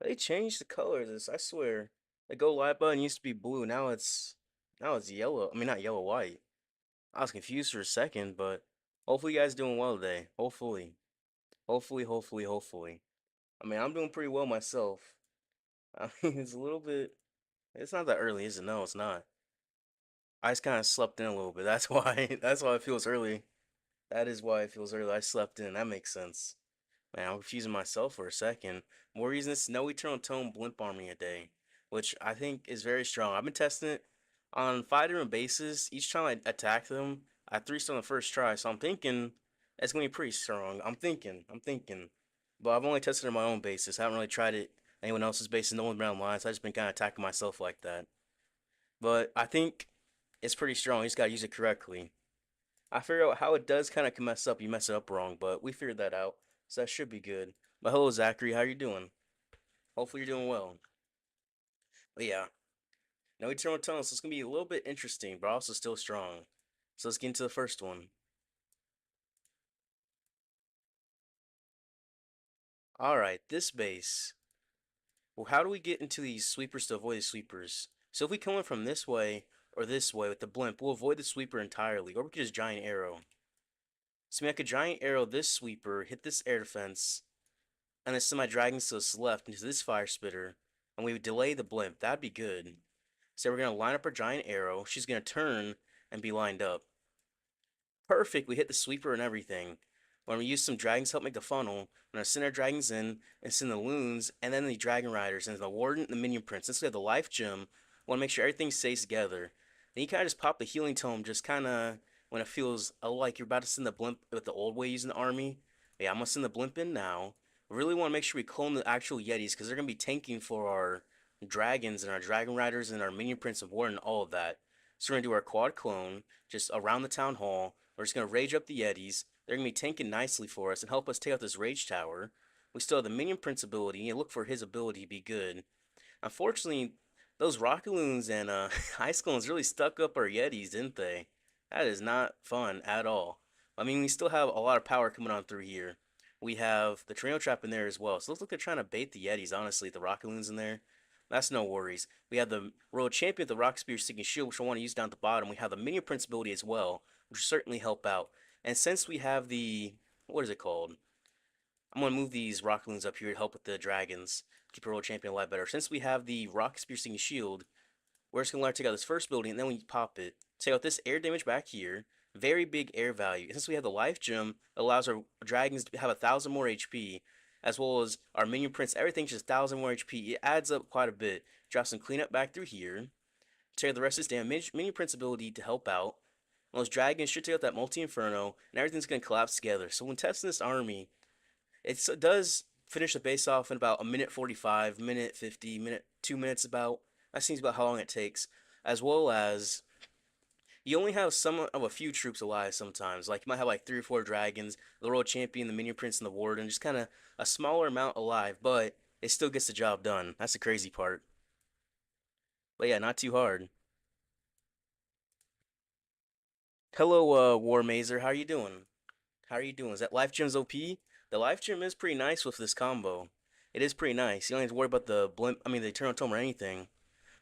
They changed the colors. I swear. The go live button used to be blue. Now it's yellow. I mean, not yellow white. I was confused for a second, but hopefully you guys doing well today. Hopefully. I mean, I'm doing pretty well myself. I mean, it's a little bit. It's not that early, is it? No, it's not. I just kind of slept in a little bit. That's why. That's why it feels early. That is why it feels early. I slept in. That makes sense. Man, I'm confusing myself for a second. More reason it's no eternal tone blimp army a day, which I think is very strong. I've been testing it on 5 different bases. Each time I attack them, I 3-star on the first try, so I'm thinking it's gonna be pretty strong. I'm thinking. But I've only tested it on my own basis. I haven't really tried it anyone else's bases, no one around lines. I've just been kind of attacking myself like that. But I think it's pretty strong. You just gotta use it correctly. I figured out how it does kind of mess up. You mess it up wrong, but we figured that out, so that should be good. But hello, Zachary. How you doing? Hopefully you're doing well. But yeah, no eternal tunnel, so it's gonna be a little bit interesting, but also still strong. So let's get into the first one. All right, this base. Well, how do we get into these sweepers to avoid the sweepers? So if we come in from this way or this way with the blimp, we'll avoid the sweeper entirely, or we could just giant arrow. So we make a giant arrow this sweeper, hit this air defense, and then send my dragons to the left into this fire spitter, and we would delay the blimp. That'd be good. So we're gonna line up our giant arrow. She's gonna turn and be lined up. Perfect. We hit the sweeper and everything. When we use some dragons to help make the funnel, we're gonna send our dragons in and send the loons and then the dragon riders and the warden and the minion prince. Since we have the life gem, we wanna make sure everything stays together. Then you kind of just pop the healing tome, just kind of when it feels like you're about to send the blimp with the old way using the army. Yeah, I'm gonna send the blimp in now. We really want to make sure we clone the actual Yetis because they're gonna be tanking for our dragons and our dragon riders and our minion prince and warden, all of that. So we're gonna do our quad clone just around the town hall. We're just gonna rage up the Yetis. They're gonna be tanking nicely for us and help us take out this rage tower. We still have the minion prince ability. You look for his ability to be good. Unfortunately, those Rockaloons and Ice Clones really stuck up our Yetis, didn't they? That is not fun at all. I mean, we still have a lot of power coming on through here. We have the Tornado Trap in there as well. So it looks like they're trying to bait the Yetis, honestly, the Rockaloons in there. That's no worries. We have the Royal Champion, the Rock Spear Sticking Shield, which I want to use down at the bottom. We have the Minion Prince ability as well, which will certainly help out. And since we have the, what is it called? I'm going to move these Rockaloons up here to help with the dragons. Keep our Royal Champion alive better. Since we have the Rock Spear Sticking Shield, we're just going to learn to take out this first building, and then when you pop it, take out this air damage back here. Very big air value. And since we have the life gem, it allows our dragons to have 1,000 more HP, as well as our minion prince. Everything's just 1,000 more HP. It adds up quite a bit. Drop some cleanup back through here. Take the rest of this damage. Minion prince ability to help out. And those dragons should take out that multi inferno, and everything's going to collapse together. So when testing this army, it does finish the base off in about a minute 45, minute 50, minute 2 minutes about. That seems about how long it takes, as well as you only have some of a few troops alive sometimes. Like you might have like 3 or 4 dragons, the Royal Champion, the Minion Prince, and the Warden, just kind of a smaller amount alive, but it still gets the job done. That's the crazy part. But yeah, not too hard. Hello, War Mazer. How are you doing? How are you doing? Is that Life Gem's OP? The Life Gem is pretty nice with this combo. It is pretty nice. You don't have to worry about the blimp. I mean, the Eternal Tome or anything.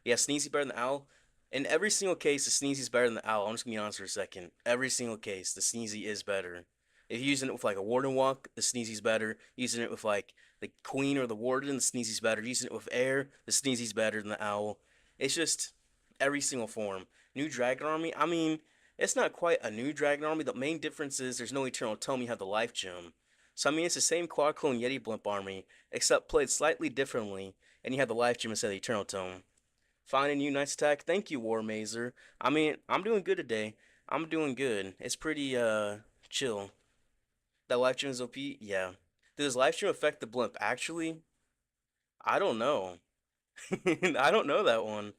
Yeah, Sneezy better than the Owl. In every single case, the Sneezy's better than the Owl. I'm just gonna be honest for a second. Every single case, the Sneezy is better. If you're using it with like a Warden Walk, the Sneezy's better. Using it with like the Queen or the Warden, the Sneezy's better. Using it with Air, the Sneezy's better than the Owl. It's just every single form. New Dragon Army. I mean, it's not quite a new Dragon Army. The main difference is there's no Eternal Tome. You have the Life Gem. So I mean, it's the same Quad Clone Yeti Blimp Army, except played slightly differently, and you have the Life Gem instead of the Eternal Tome. Find a new nice attack. Thank you, War Mazer. I mean, I'm doing good today. I'm doing good. It's pretty chill. That life stream is OP? Yeah. Does life stream affect the blimp? Actually, I don't know. I don't know that one.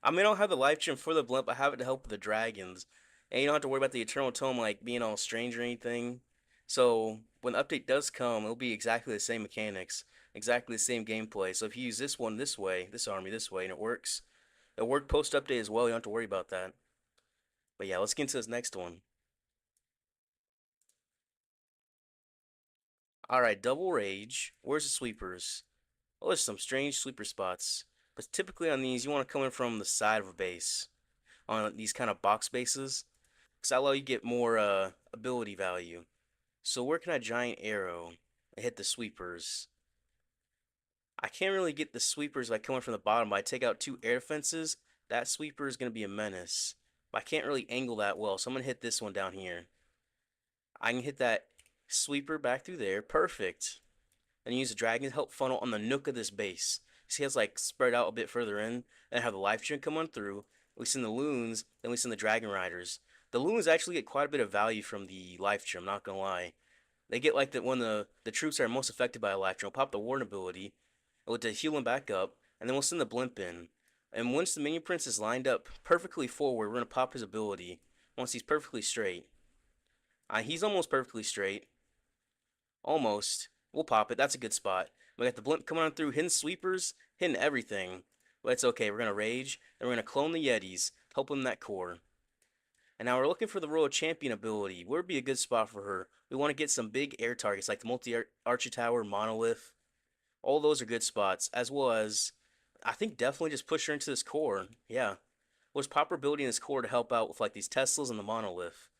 I mean, I don't have the life gem for the blimp. I have it to help with the dragons, and you don't have to worry about the eternal tome like being all strange or anything. So when the update does come, it'll be exactly the same mechanics, exactly the same gameplay. So if you use this one this way, this army this way, and it works, it'll work post update as well. You don't have to worry about that. But yeah, let's get into this next one. All right, double rage. Where's the sweepers? Oh, there's some strange sweeper spots. But typically on these, you want to come in from the side of a base. On these kind of box bases. Because that allow you to get more ability value. So where can I giant arrow and hit the sweepers? I can't really get the sweepers by coming from the bottom, but I take out two air defenses. That sweeper is going to be a menace. But I can't really angle that well, so I'm going to hit this one down here. I can hit that sweeper back through there. Perfect. And use the dragon to help funnel on the nook of this base. See how it's like spread out a bit further in, and have the life gem come on through. We send the loons, then we send the dragon riders. The loons actually get quite a bit of value from the life gem, not gonna lie. They get like that when the troops are most affected by a life gem. We'll pop the warden ability, to heal them back up, and then we'll send the blimp in. And once the minion prince is lined up perfectly forward, we're gonna pop his ability. Once he's perfectly straight. He's almost perfectly straight. Almost. We'll pop it. That's a good spot. We got the blimp coming on through, hitting sweepers, hitting everything. But it's okay. We're going to rage, and we're going to clone the Yetis, help him that core. And now we're looking for the Royal Champion ability. Where would be a good spot for her? We want to get some big air targets like the Multi-Archer Tower, Monolith. All those are good spots, as well as, I think definitely just push her into this core. Yeah. Well, there's proper ability in this core to help out with like these Teslas and the Monolith.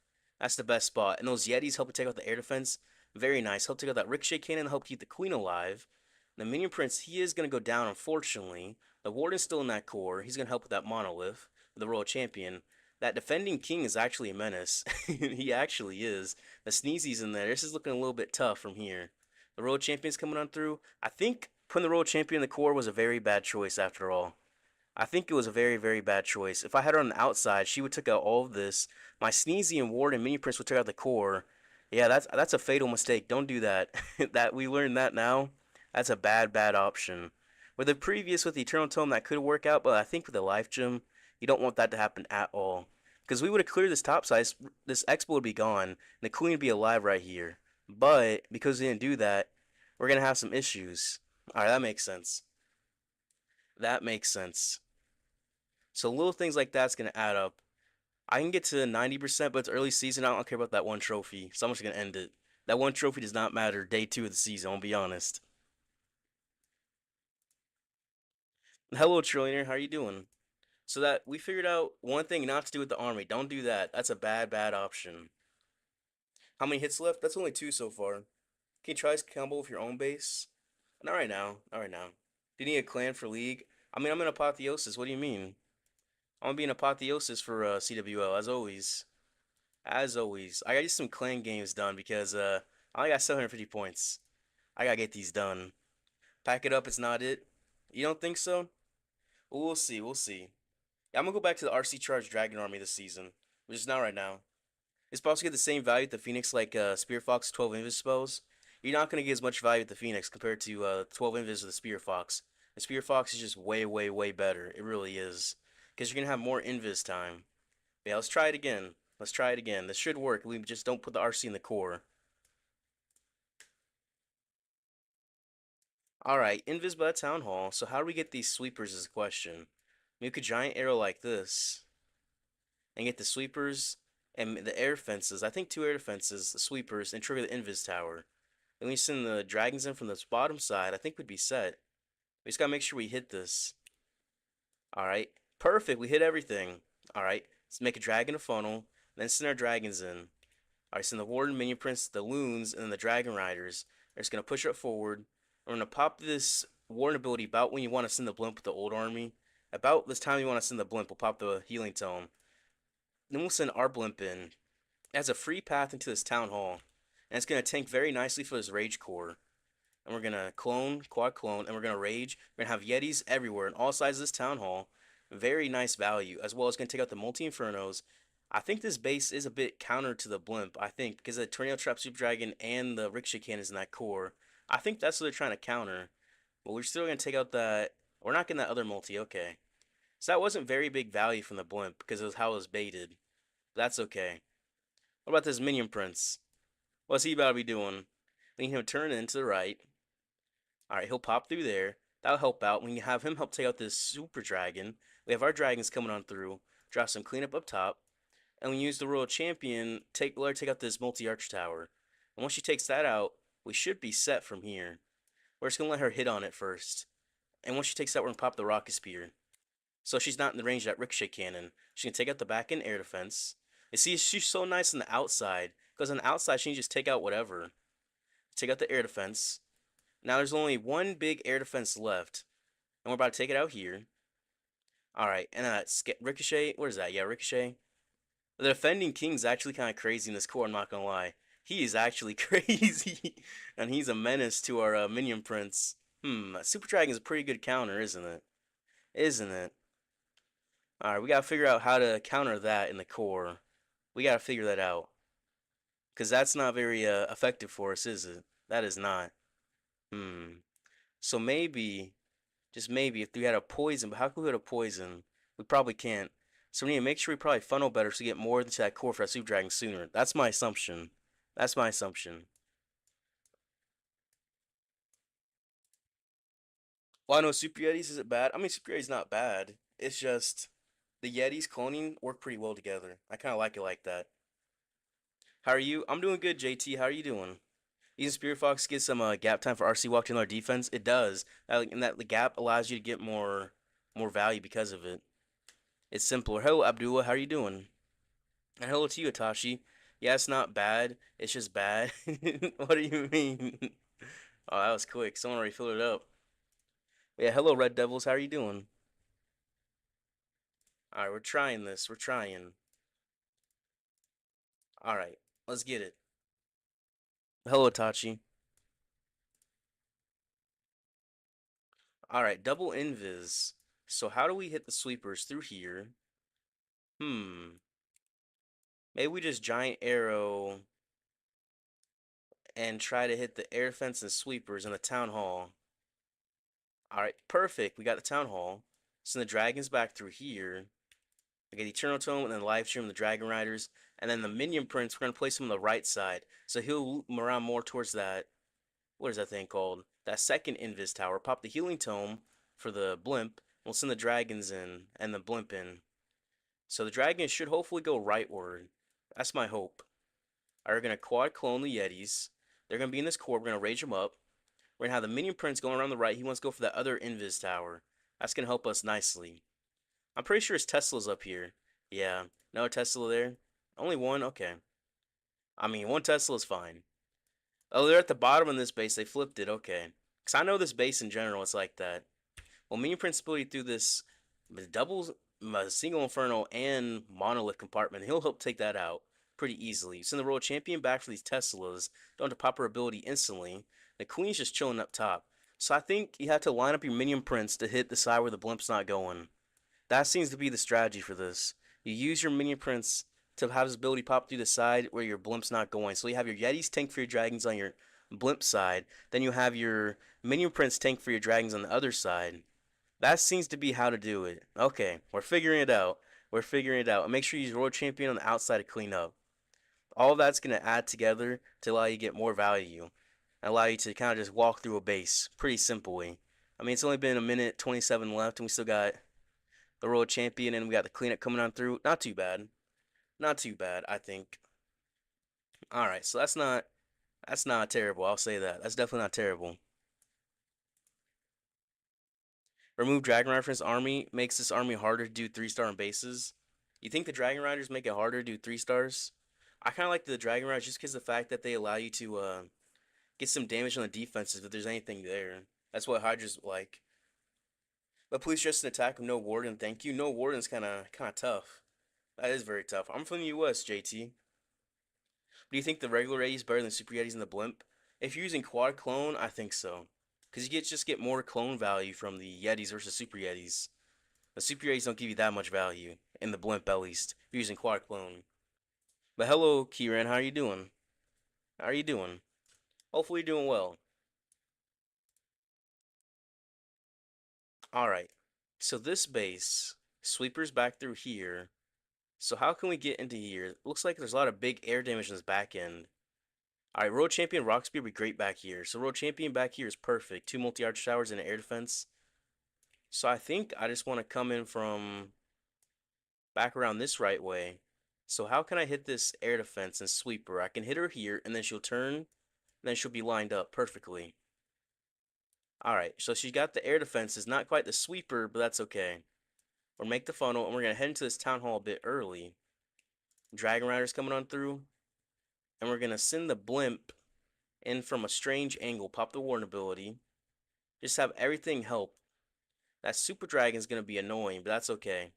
That's the best spot. And those Yetis help to take out the air defense. Very nice. Help take out that Ricochet Cannon and help keep the Queen alive. The Minion Prince, he is going to go down, unfortunately. The Warden's still in that core. He's going to help with that Monolith, the Royal Champion. That Defending King is actually a menace. He actually is. The Sneezy's in there. This is looking a little bit tough from here. The Royal Champion's coming on through. I think putting the Royal Champion in the core was a very bad choice after all. I think it was a very, very bad choice. If I had her on the outside, she would take out all of this. My Sneezy and Ward and Mini Prince would take out the core. Yeah, that's a fatal mistake. Don't do that. That we learned that now. That's a bad, bad option. With the previous with the Eternal Tome, that could work out, but I think with the Life Gem, you don't want that to happen at all. Because we would have cleared this top size, this Expo would be gone, and the Queen would be alive right here. But because we didn't do that, we're gonna have some issues. All right, that makes sense. That makes sense. So little things like that's gonna add up. I can get to 90%, but it's early season. I don't care about that one trophy, so I'm just gonna end it. That one trophy does not matter day 2 of the season, I'll be honest. Hello, Trillionaire, how are you doing? So that we figured out one thing not to do with the army. Don't do that. That's a bad, bad option. How many hits left? That's only 2 so far. Can you try this combo with your own base? Not right now. Not right now. Do you need a clan for League? I mean, I'm in Apotheosis. What do you mean? I'm gonna be in Apotheosis for CWL, as always. As always. I gotta get some clan games done because I only got 750 points. I gotta get these done. Pack it up, it's not it. You don't think so? Well, we'll see, we'll see. Yeah, I'm gonna go back to the RC Charge Dragon Army this season, which is not right now. It's supposed to get the same value at the Phoenix like Spear Fox 12 Invis spells. You're not gonna get as much value at the Phoenix compared to 12 Invis of the Spear Fox. The Spear Fox is just way, way, way better. It really is. Because you're gonna have more Invis time. Yeah, let's try it again. Let's try it again. This should work. We just don't put the RC in the core. Alright, Invis by the Town Hall. So how do we get these sweepers is the question. Make a giant arrow like this. And get the sweepers and the air fences. I think 2 air defenses, the sweepers, and trigger the Invis tower. Then we send the dragons in from this bottom side. I think we'd be set. We just gotta make sure we hit this. Alright. Perfect. We hit everything. Alright. Let's make a dragon a funnel. Then send our dragons in. Alright, send the Warden, Minion Prince, the Loons, and then the Dragon Riders. They're just gonna push it forward. We're gonna pop this Warden ability about when you want to send the blimp with the old army. About this time you want to send the blimp, we'll pop the healing tome. Then we'll send our blimp in. It has a free path into this town hall. And it's gonna tank very nicely for this rage core. And we're gonna clone, quad clone, and we're gonna rage. We're gonna have Yetis everywhere in all sides of this town hall. Very nice value, as well as gonna take out the multi infernos. I think this base is a bit counter to the blimp. I think because the tornado trap super dragon and the ricochet cannon is in that core. I think that's what they're trying to counter. But we're still gonna take out that. We're not getting that other multi. Okay, so that wasn't very big value from the blimp because it was how it was baited. But that's okay. What about this minion prince? What's he about to be doing? We need him to turn into the right. Alright, he'll pop through there. That'll help out. We can have him help take out this super dragon. We have our dragons coming on through. Drop some cleanup up top. And we use the Royal Champion, let her take out this multi-arch tower. And once she takes that out, we should be set from here. We're just going to let her hit on it first. And once she takes out, we're gonna pop the rocket spear. So she's not in the range of that ricochet cannon. She can take out the back end air defense. You see, she's so nice on the outside. Because on the outside, she can just take out whatever. Take out the air defense. Now there's only one big air defense left. And we're about to take it out here. Alright, and Ricochet, what is that? Yeah, Ricochet. The defending king's actually kind of crazy in this core, I'm not gonna lie. He is actually crazy. And he's a menace to our minion prince. Super Dragon's a pretty good counter, isn't it? Isn't it? Alright, we gotta figure out how to counter that in the core. We gotta figure that out. Because that's not very effective for us, is it? That is not. Hmm. So maybe, just maybe, if we had a poison, but how could we get a poison? We probably can't. So we need to make sure we probably funnel better so we get more into that core for that Super Dragon sooner. That's my assumption. That's my assumption. Well, I know Super Yetis isn't bad. I mean, Super Yeti's not bad. It's just the Yetis cloning work pretty well together. I kind of like it like that. How are you? I'm doing good, JT. How are you doing? Even Spirit Fox gets some gap time for RC walk to our defense. It does, and that the gap allows you to get more value because of it. It's simpler. Hello, Abdullah. How are you doing? And hello to you, Atashi. Yeah, it's not bad. It's just bad. What do you mean? Oh, that was quick. Someone already filled it up. Yeah, hello, Red Devils. How are you doing? All right, we're trying this. We're trying. All right, let's get it. Hello, Itachi. All right, double invis. So how do we hit the sweepers through here? Hmm. Maybe we just giant arrow and try to hit the air fence and sweepers in the town hall. All right, perfect. We got the town hall. Send the dragons back through here. We get Eternal Tome and then live stream the Dragon Riders. And then the Minion Prince, we're going to place him on the right side. So he'll loop around more towards that. What is that thing called? That second Invis Tower. Pop the Healing Tome for the Blimp. We'll send the dragons in and the Blimp in. So the dragons should hopefully go rightward. That's my hope. Are going to quad clone the Yetis. They're going to be in this core. We're going to rage them up. We're going to have the Minion Prince going around the right. He wants to go for that other Invis Tower. That's going to help us nicely. I'm pretty sure his Tesla's up here. Yeah. No Tesla there? Only one? Okay. I mean, one Tesla is fine. Oh, they're at the bottom of this base. They flipped it. Okay. Because I know this base in general, it's like that. Well, Minion Prince ability through this double single Inferno and Monolith compartment, he'll help take that out pretty easily. Send the World Champion back for these Teslas. Don't have to pop her ability instantly. The Queen's just chilling up top. So I think you have to line up your Minion Prince to hit the side where the Blimp's not going. That seems to be the strategy for this. You use your Minion Prince to have his ability pop through the side where your Blimp's not going. So you have your Yetis tank for your dragons on your Blimp side. Then you have your Minion Prince tank for your dragons on the other side. That seems to be how to do it. Okay, we're figuring it out. We're figuring it out. And make sure you use World Champion on the outside to clean up. All that's going to add together to allow you to get more value. And allow you to kind of just walk through a base pretty simply. I mean, it's only been a minute 27 left, and we still got the World Champion, and we got the cleanup coming on through. Not too bad. Not too bad, I think. All right, so that's not terrible. I'll say that. That's definitely not terrible. Remove Dragon Rider from his army makes this army harder to do 3-star on bases. You think the Dragon Riders make it harder to do 3-stars? I kind of like the Dragon Riders just because of the fact that they allow you to get some damage on the defenses if there's anything there. That's what Hydra's like. But please just an attack with no Warden, thank you. No Warden's kind of tough. That is very tough. I'm from the U.S., JT. Do you think the regular Yeti is better than Super Yetis and the Blimp? If you're using quad clone, I think so. Because just get more clone value from the Yetis versus Super Yetis. The Super Yetis don't give you that much value, in the Blimp at least, if you're using quad clone. But hello, Kieran, how are you doing? How are you doing? Hopefully you're doing well. Alright, so this base, sweepers back through here. So how can we get into here? Looks like there's a lot of big air damage in this back end. Alright, Road Champion Rockspear would be great back here. So Road Champion back here is perfect. 2 multi-arch towers and an air defense. So I think I just want to come in from back around this right way. So how can I hit this air defense and sweeper? I can hit her here, and then she'll turn, and then she'll be lined up perfectly. Alright, so she's got the air defenses. Not quite the sweeper, but that's okay. We'll make the funnel, and we're going to head into this town hall a bit early. Dragon Rider's coming on through. And we're going to send the blimp in from a strange angle. Pop the warden ability. Just have everything help. That super dragon's going to be annoying, but that's okay.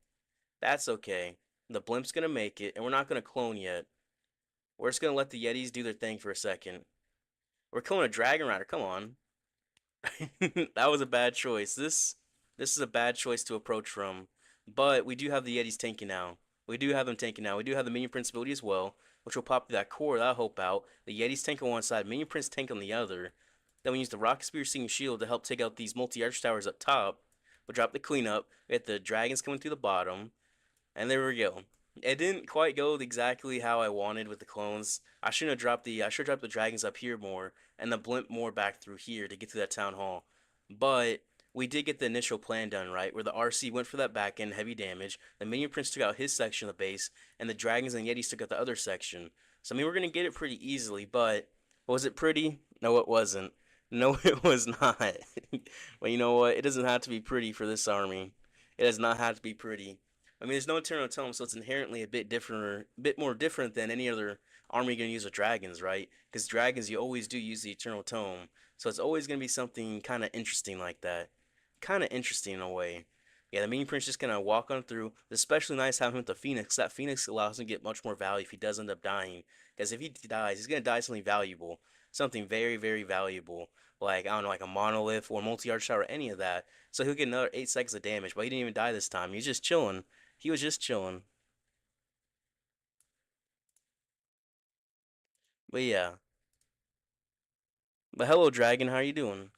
That's okay. The blimp's going to make it, and we're not going to clone yet. We're just going to let the Yetis do their thing for a second. We're killing a Dragon Rider. Come on. That was a bad choice. This is a bad choice to approach from. But we do have the Yetis tanking now. We do have them tanking now. We do have the Minion Prince ability as well, which will pop that core. That'll help out. The Yetis tank on one side, Minion Prince tank on the other. Then we use the Rocket Spear Singing Shield to help take out these multi-arch towers up top. We'll drop the cleanup. We have the dragons coming through the bottom. And there we go. It didn't quite go exactly how I wanted with the clones. I should have dropped the dragons up here more and the blimp more back through here to get to that town hall. But we did get the initial plan done right, where the RC went for that back end heavy damage. The Minion Prince took out his section of the base, and the dragons and Yetis took out the other section. So I mean, we're gonna get it pretty easily. But was it pretty? No, it wasn't. No, it was not. But you know what? It doesn't have to be pretty for this army. It does not have to be pretty. I mean, there's no eternal tome, so it's inherently a bit different, or a bit more different than any other army you're gonna use with dragons, right? Because dragons, you always do use the eternal tome, so it's always gonna be something kind of interesting like that, kind of interesting in a way. Yeah, the Minion Prince just gonna walk on through. It's especially nice having him with the Phoenix. That Phoenix allows him to get much more value if he does end up dying. Because if he dies, he's gonna die something valuable, something very, very valuable. Like I don't know, like a monolith or multi-arch tower, any of that. So he'll get another 8 seconds of damage, but he didn't even die this time. He's just chilling. He was just chilling. But yeah. But hello, Dragon. How are you doing?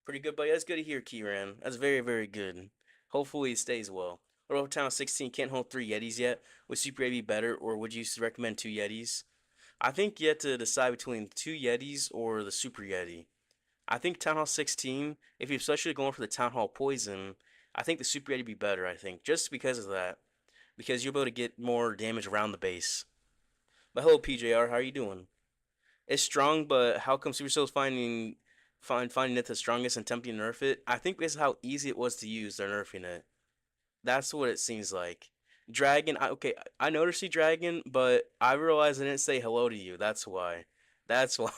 Pretty good, buddy. That's good to hear, Kieran. That's very, very good. Hopefully it stays well. Royal Town 16 can't hold 3 Yetis yet. Would Super Yeti be better, or would you recommend 2 Yetis? I think you have to decide between 2 Yetis or the Super Yeti. I think Town Hall 16, if you're especially going for the Town Hall Poison, I think the Super Yeti would be better, I think. Just because of that. Because you'll be able to get more damage around the base. But hello, PJR. How are you doing? It's strong, but how come Supercell's finding it the strongest and attempting to nerf it? I think this is how easy it was to use. They're nerfing it. That's what it seems like. Dragon, okay, I noticed you, Dragon, but I realized I didn't say hello to you. That's why. That's why.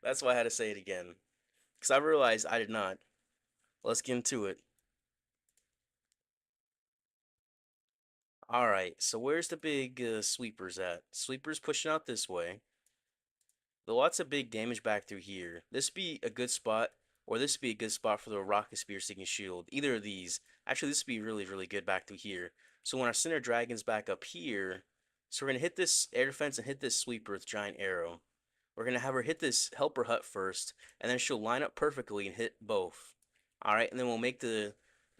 That's why I had to say it again. Because I realized I did not. Let's get into it. Alright, so where's the big sweepers at? Sweepers pushing out this way. Lots of big damage back through here. This be a good spot, or this be a good spot for the Rocket Spear Sticking Shield. Either of these. Actually, this would be really, really good back through here. So when our center dragon's back up here, so we're going to hit this air defense and hit this sweeper with Giant Arrow. We're going to have her hit this helper hut first, and then she'll line up perfectly and hit both. Alright, and then we'll make the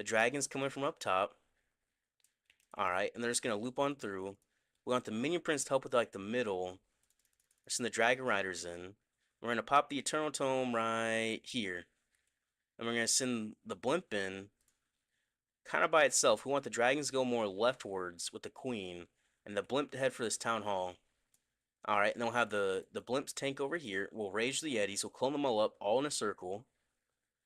dragons coming from up top. Alright, and they're just going to loop on through. We want the Minion Prince to help with like the middle. Send the Dragon Riders in. We're going to pop the Eternal Tome right here. And we're going to send the Blimp in kind of by itself. We want the Dragons to go more leftwards with the Queen. And the Blimp to head for this Town Hall. Alright, and then we'll have the Blimps tank over here. We'll rage the Yetis. We'll clone them all up, all in a circle.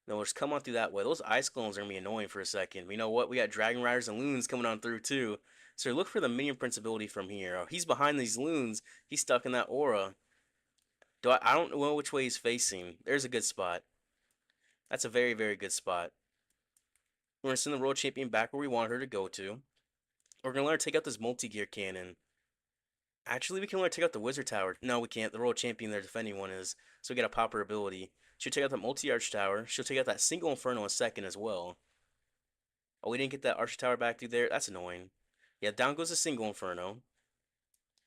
Then we'll just come on through that way. Those ice clones are going to be annoying for a second. But you know what? We got Dragon Riders and Loons coming on through too. So look for the Minion Prince ability from here. Oh, he's behind these Loons. He's stuck in that aura. I don't know which way he's facing. There's a good spot. That's a very, very good spot. We're going to send the world champion back where we want her to go to. We're going to let her take out this multi-gear cannon. Actually, we can let her take out the wizard tower. No, we can't. The world champion they're defending one is. So we got to pop her ability. She'll take out the multi-arch tower. She'll take out that single inferno in a second as well. Oh, we didn't get that arch tower back through there. That's annoying. Yeah, down goes the single inferno.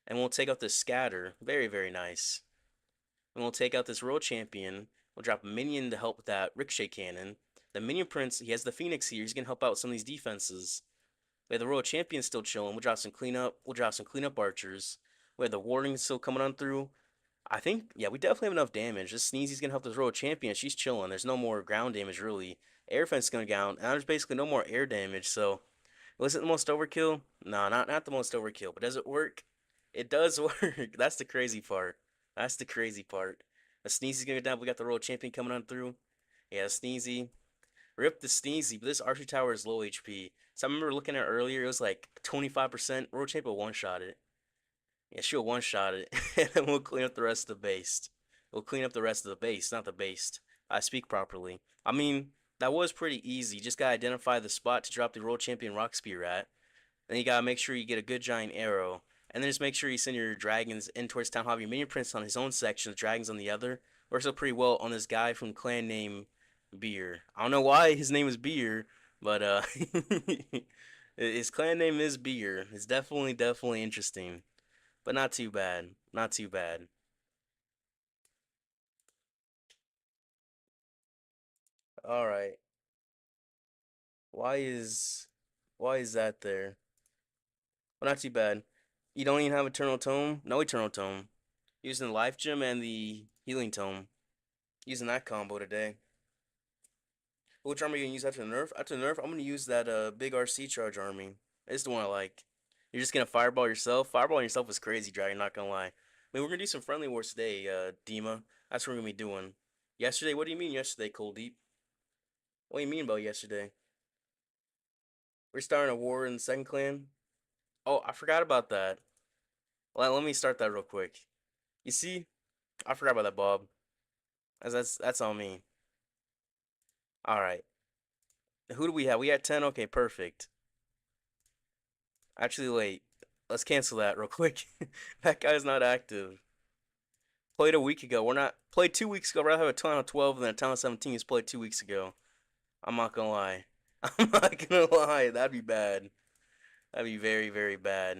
And we'll take out this scatter. Very, very nice. And we'll take out this world champion. We'll drop a minion to help with that ricochet cannon. The minion prince, he has the phoenix here. He's gonna help out with some of these defenses. We have the royal champion still chilling. We'll drop some cleanup. We'll drop some cleanup archers. We have the warning still coming on through. I think, yeah, we definitely have enough damage. This Sneezy's gonna help this royal champion. She's chilling. There's no more ground damage really. Air fence is gonna go down, and there's basically no more air damage. So, was it the most overkill? No, not the most overkill. But does it work? It does work. That's the crazy part. That's the crazy part. The Sneezy's gonna go down. We got the royal champion coming on through. Yeah, Sneezy. Rip the Sneezy, but this Archer Tower is low HP. So I remember looking at it earlier, it was like 25%. World Champ will one-shot it. Yeah, she'll one-shot it, and then we'll clean up the rest of the base. We'll clean up the rest of the base, not the base. I speak properly. I mean, that was pretty easy. Just gotta identify the spot to drop the World Champion Rock Spear at. Then you gotta make sure you get a good giant arrow. And then just make sure you send your dragons in towards town hall. Your minion prince on his own section, the dragons on the other. Works out pretty well on this guy from clan named Beer. I don't know why his name is Beer, but his clan name is Beer. It's definitely interesting, but not too bad. Not too bad. All right. Why is why is that there? Well, not too bad. You don't even have Eternal Tome? No Eternal Tome. Using the Life Gem and the Healing Tome. Using that combo today. Which army are you gonna use after the nerf? After the nerf, I'm gonna use that big RC charge army. It's the one I like. You're just gonna fireball yourself. Fireballing yourself is crazy, Dragon, not gonna lie. I mean, we're gonna do some friendly wars today, Dima. That's what we're gonna be doing. Yesterday, what do you mean yesterday, Cold Deep? What do you mean about yesterday? We're starting a war in the second clan? Oh, I forgot about that. Let me start that real quick. You see, I forgot about that, Bob. That's on me. All right. Who do we have? We had 10. Okay, perfect. Actually, wait. Let's cancel that real quick. That guy's not active. Played a week ago. We're not played 2 weeks ago. Rather have a town of 12 than a town of 17 is played 2 weeks ago. I'm not gonna lie. I'm not gonna lie. That'd be bad. That'd be very bad.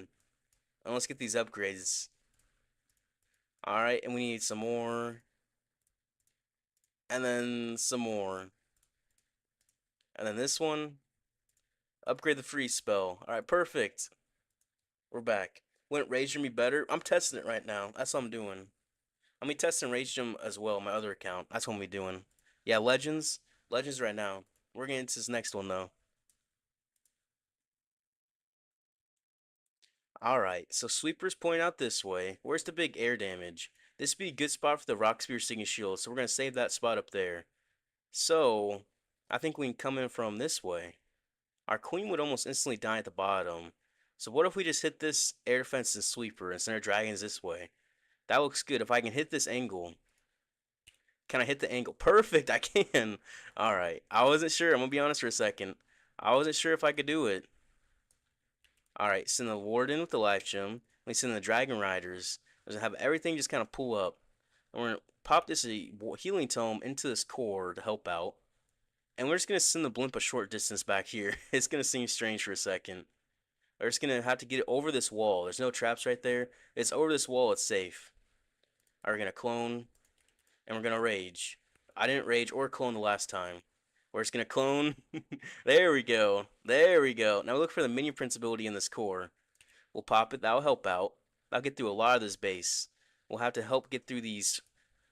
And let's get these upgrades. All right, and we need some more, and then some more, and then this one. Upgrade the freeze spell. All right, perfect. We're back. Wouldn't Rage Gem be better? I'm testing it right now. That's what I'm doing. I'm be testing Rage Gem as well, my other account. That's what I'm be doing. Yeah, Legends. Legends right now. We're getting into this next one though. Alright, so sweepers point out this way. Where's the big air damage? This would be a good spot for the Rock Spear Stinging Shield, so we're gonna save that spot up there. So I think we can come in from this way. Our queen would almost instantly die at the bottom. So what if we just hit this air defense and sweeper and send our dragons this way? That looks good. If I can hit this angle. Can I hit the angle? Perfect, I can. Alright. I wasn't sure. I'm gonna be honest for a second. I wasn't sure if I could do it. Alright, send the Warden with the Life Gem. We send the Dragon Riders. We're gonna have everything just kind of pull up. And we're gonna pop this Healing Tome into this core to help out. And we're just gonna send the Blimp a short distance back here. It's gonna seem strange for a second. We're just gonna have to get it over this wall. There's no traps right there. It's over this wall, it's safe. Alright, we're gonna clone. And we're gonna rage. I didn't rage or clone the last time. We're just gonna clone. There we go. There we go. Now we look for the minion prince ability in this core. We'll pop it. That'll help out. That'll get through a lot of this base. We'll have to help get through these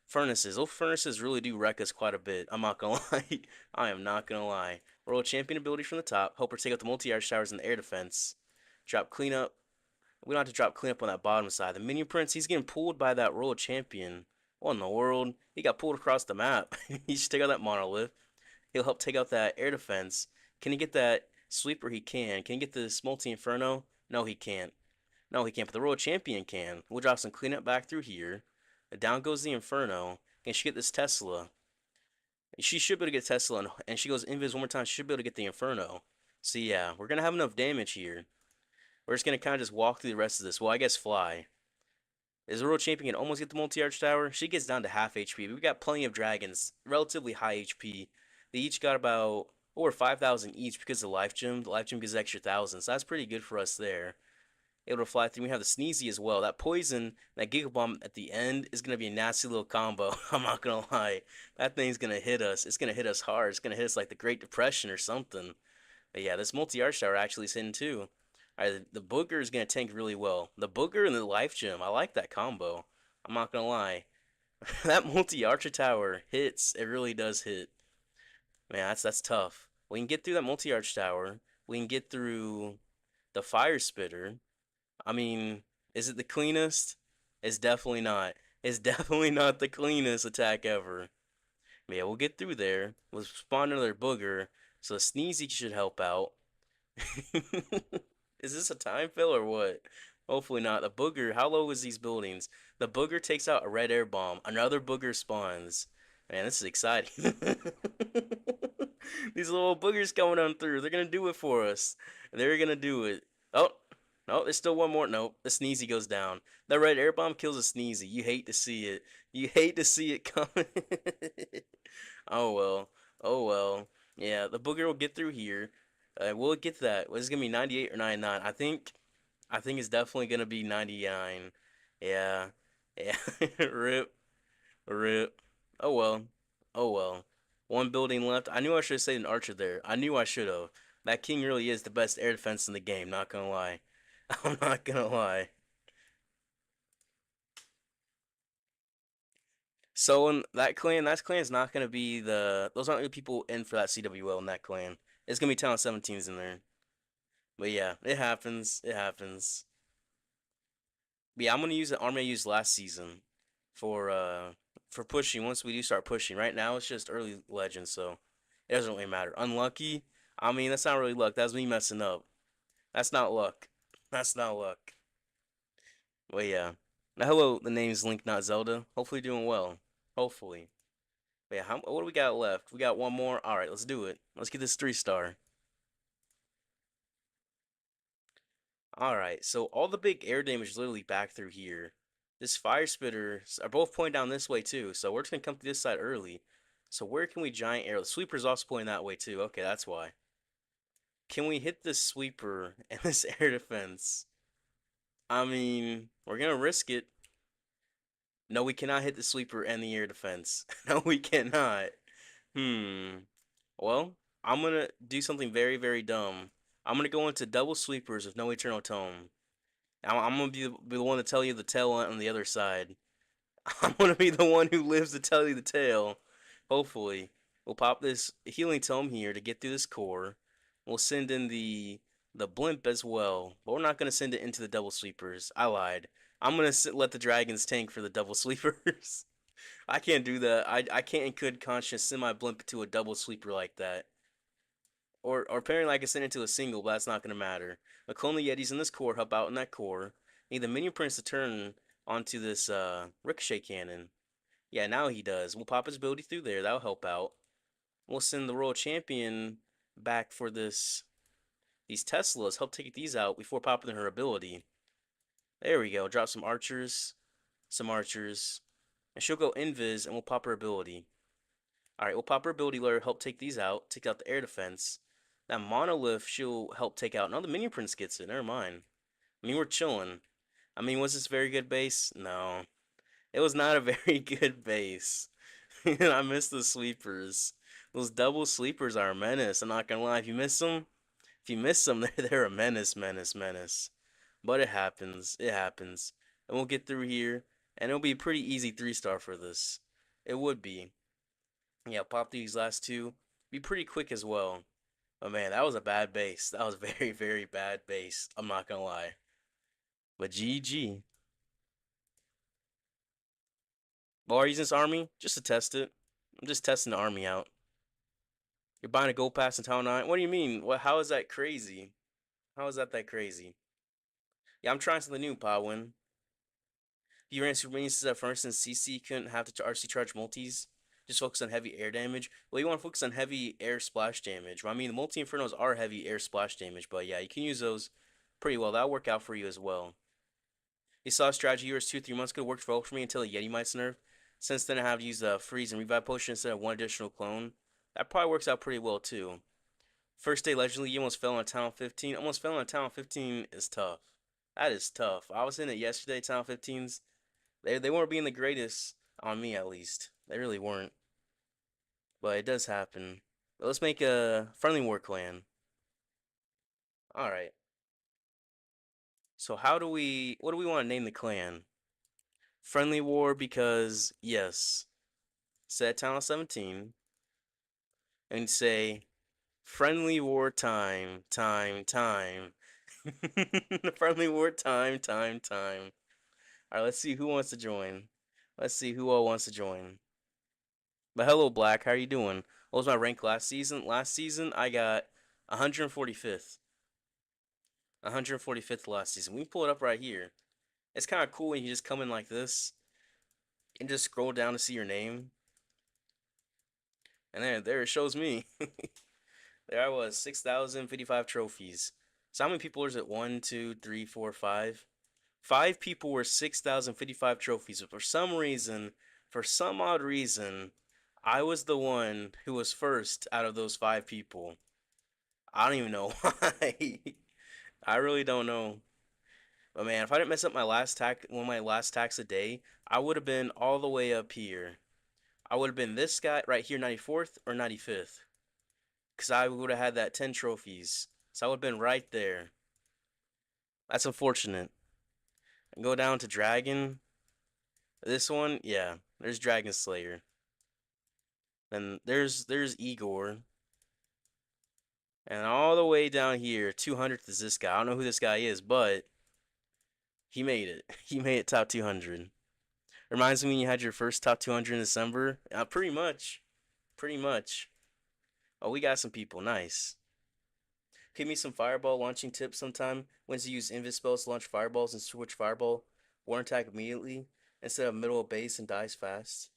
furnaces. Those furnaces really do wreck us quite a bit. I'm not gonna lie. I am not gonna lie. Roll champion ability from the top. Help her take out the multi-arch towers in the air defense. Drop cleanup. We don't have to drop cleanup on that bottom side. The minion prince, he's getting pulled by that royal champion. What in the world? He got pulled across the map. He should take out that monolith. He'll help take out that air defense. Can he get that sweeper? He can. Can he get this multi inferno? No, he can't. No, he can't. But the royal champion can. We'll drop some cleanup back through here. Down goes the inferno. Can she get this Tesla? She should be able to get Tesla, and she goes invis one more time. She should be able to get the inferno. So yeah, we're gonna have enough damage here. We're just gonna kind of just walk through the rest of this. Well, I guess fly. Is the World Champion can almost get the multi-arch tower? She gets down to half HP. We've got plenty of dragons, relatively high HP. They each got about over 5,000 each because of the Life Gem. The Life Gem gives extra 1,000, so that's pretty good for us there. Able to fly through. We have the Sneezy as well. That poison, that Giga Bomb at the end is going to be a nasty little combo. I'm not going to lie. That thing's going to hit us. It's going to hit us hard. It's going to hit us like the Great Depression or something. But yeah, this multi-arch tower actually is hitting too. Alright, the Booger is going to tank really well. The Booger and the Life Gem, I like that combo. I'm not going to lie. That multi-archer tower hits. It really does hit. Man, that's tough. We can get through that multi-arch tower. We can get through the Fire Spitter. I mean, is it the cleanest? It's definitely not. It's definitely not the cleanest attack ever. But yeah, we'll get through there. We'll spawn another booger, so Sneezy should help out. Is this a time fill or what? Hopefully not. The booger, how low is these buildings? The booger takes out a red air bomb. Another booger spawns. Man, this is exciting. These little boogers coming on through. They're gonna do it for us. They're gonna do it. Oh, no, there's still one more. Nope, the Sneezy goes down. That red air bomb kills a Sneezy. You hate to see it. You hate to see it coming. Oh well. Oh well. Yeah, the booger will get through here. We'll get that. Was it gonna be 98 or 99? I think it's definitely gonna be 99. Yeah. Yeah. Rip. Rip. Oh well. Oh well. One building left. I knew I should have stayed an archer there. I knew I should have. That king really is the best air defense in the game, not gonna lie. I'm not gonna lie. So in that clan's not gonna be those aren't the people in for that CWL in that clan. It's gonna be Talent 17s in there. But yeah, it happens. It happens. But yeah, I'm gonna use the army I used last season for uh for pushing once we do start pushing. Right now it's just early legend, so it doesn't really matter. Unlucky, I mean that's not really luck. That's me messing up. That's not luck. That's not luck. But yeah. Now hello, the name's Link, not Zelda. Hopefully doing well. Hopefully. But yeah, what do we got left? We got one more. Alright, let's do it. Let's get this 3-star. Alright, so all the big air damage is literally back through here. This fire spitters are both pointing down this way too, so we're just gonna come to this side early. So where can we giant air? The sweeper's also pointing that way too. Okay, that's why. Can we hit this sweeper and this air defense? I mean, we're gonna risk it. No, we cannot hit the sweeper and the air defense. No, we cannot. Hmm. Well, I'm gonna do something very, very dumb. I'm gonna go into double sweepers with no eternal tome. I'm gonna be the one to tell you the tale on the other side. I'm gonna be the one who lives to tell you the tale. Hopefully, we'll pop this healing tome here to get through this core. We'll send in the blimp as well, but we're not gonna send it into the double sweepers. I lied. I'm gonna let the dragons tank for the double sweepers. I can't do that. I can't in good conscience send my blimp to a double sweeper like that. Or apparently I can send it to a single, but that's not gonna matter. A clone the Yetis in this core, help out in that core. Need the minion prince to turn onto this ricochet cannon. Yeah, now he does. We'll pop his ability through there. That'll help out. We'll send the royal champion back for these Teslas. Help take these out before popping her ability. There we go. Drop some archers. Some archers. And she'll go invis and we'll pop her ability. Alright, we'll pop her ability, let her help take these out. Take out the air defense. That monolith she'll help take out. No, the minion prince gets it. Never mind. I mean, we're chilling. I mean, was this very good base? No. It was not a very good base. I miss the sleepers. Those double sleepers are a menace. I'm not gonna lie. If you miss them, they're a menace, menace, menace. But it happens. It happens. And we'll get through here. And it'll be a pretty easy 3-star for this. It would be. Yeah, pop these last two. Be pretty quick as well. But man, that was a bad base. That was very, very bad base. I'm not gonna lie. But GG. Why are you using this army? Just to test it. I'm just testing the army out. You're buying a gold pass in Town 9? What do you mean? What? How is that crazy? How is that crazy? Yeah, I'm trying something new, Podwin. If you ran super minions at for instance, CC couldn't have to RC charge multis. Just focus on heavy air damage. Well, you want to focus on heavy air splash damage. Well, I mean, the multi infernos are heavy air splash damage, but yeah, you can use those pretty well. That'll work out for you as well. You saw a strategy yours 2-3 months ago worked well for me until the Yeti Mites nerf. Since then, I have used the freeze and revive potion instead of one additional clone. That probably works out pretty well too. First day Legend League, you almost fell on Town 15. Almost fell on Town 15 is tough. That is tough. I was in it yesterday, Town 15s. They weren't being the greatest on me at least. They really weren't. But it does happen. But let's make a friendly war clan. Alright. So what do we want to name the clan? Friendly war because, yes. Set Town 17. And say, friendly war time, time, time. Friendly war time, time, time. Alright, let's see who wants to join. Let's see who all wants to join. But hello, Black. How are you doing? What was my rank last season? Last season, I got 145th. 145th last season. We can pull it up right here. It's kind of cool when you just come in like this and just scroll down to see your name. And there it shows me. There I was, 6,055 trophies. So how many people is it? One, two, three, four, five. Five people were 6,055 trophies. But for some odd reason, I was the one who was first out of those five people. I don't even know why. I really don't know. But man, if I didn't mess up my last tack, one of my last tacks a day, I would have been all the way up here. I would have been this guy right here, 94th or 95th. Because I would have had that 10 trophies. So I would have been right there. That's unfortunate. And go down to Dragon. This one, yeah, there's Dragon Slayer. And there's Igor. And all the way down here, 200th is this guy. I don't know who this guy is, but he made it. He made it top 200. Reminds me when you had your first top 200 in December. Pretty much. Pretty much. Oh, we got some people. Nice. Give me some fireball launching tips sometime. When to use invis spells to launch fireballs and switch fireball. Warn attack immediately instead of middle of base and dies fast.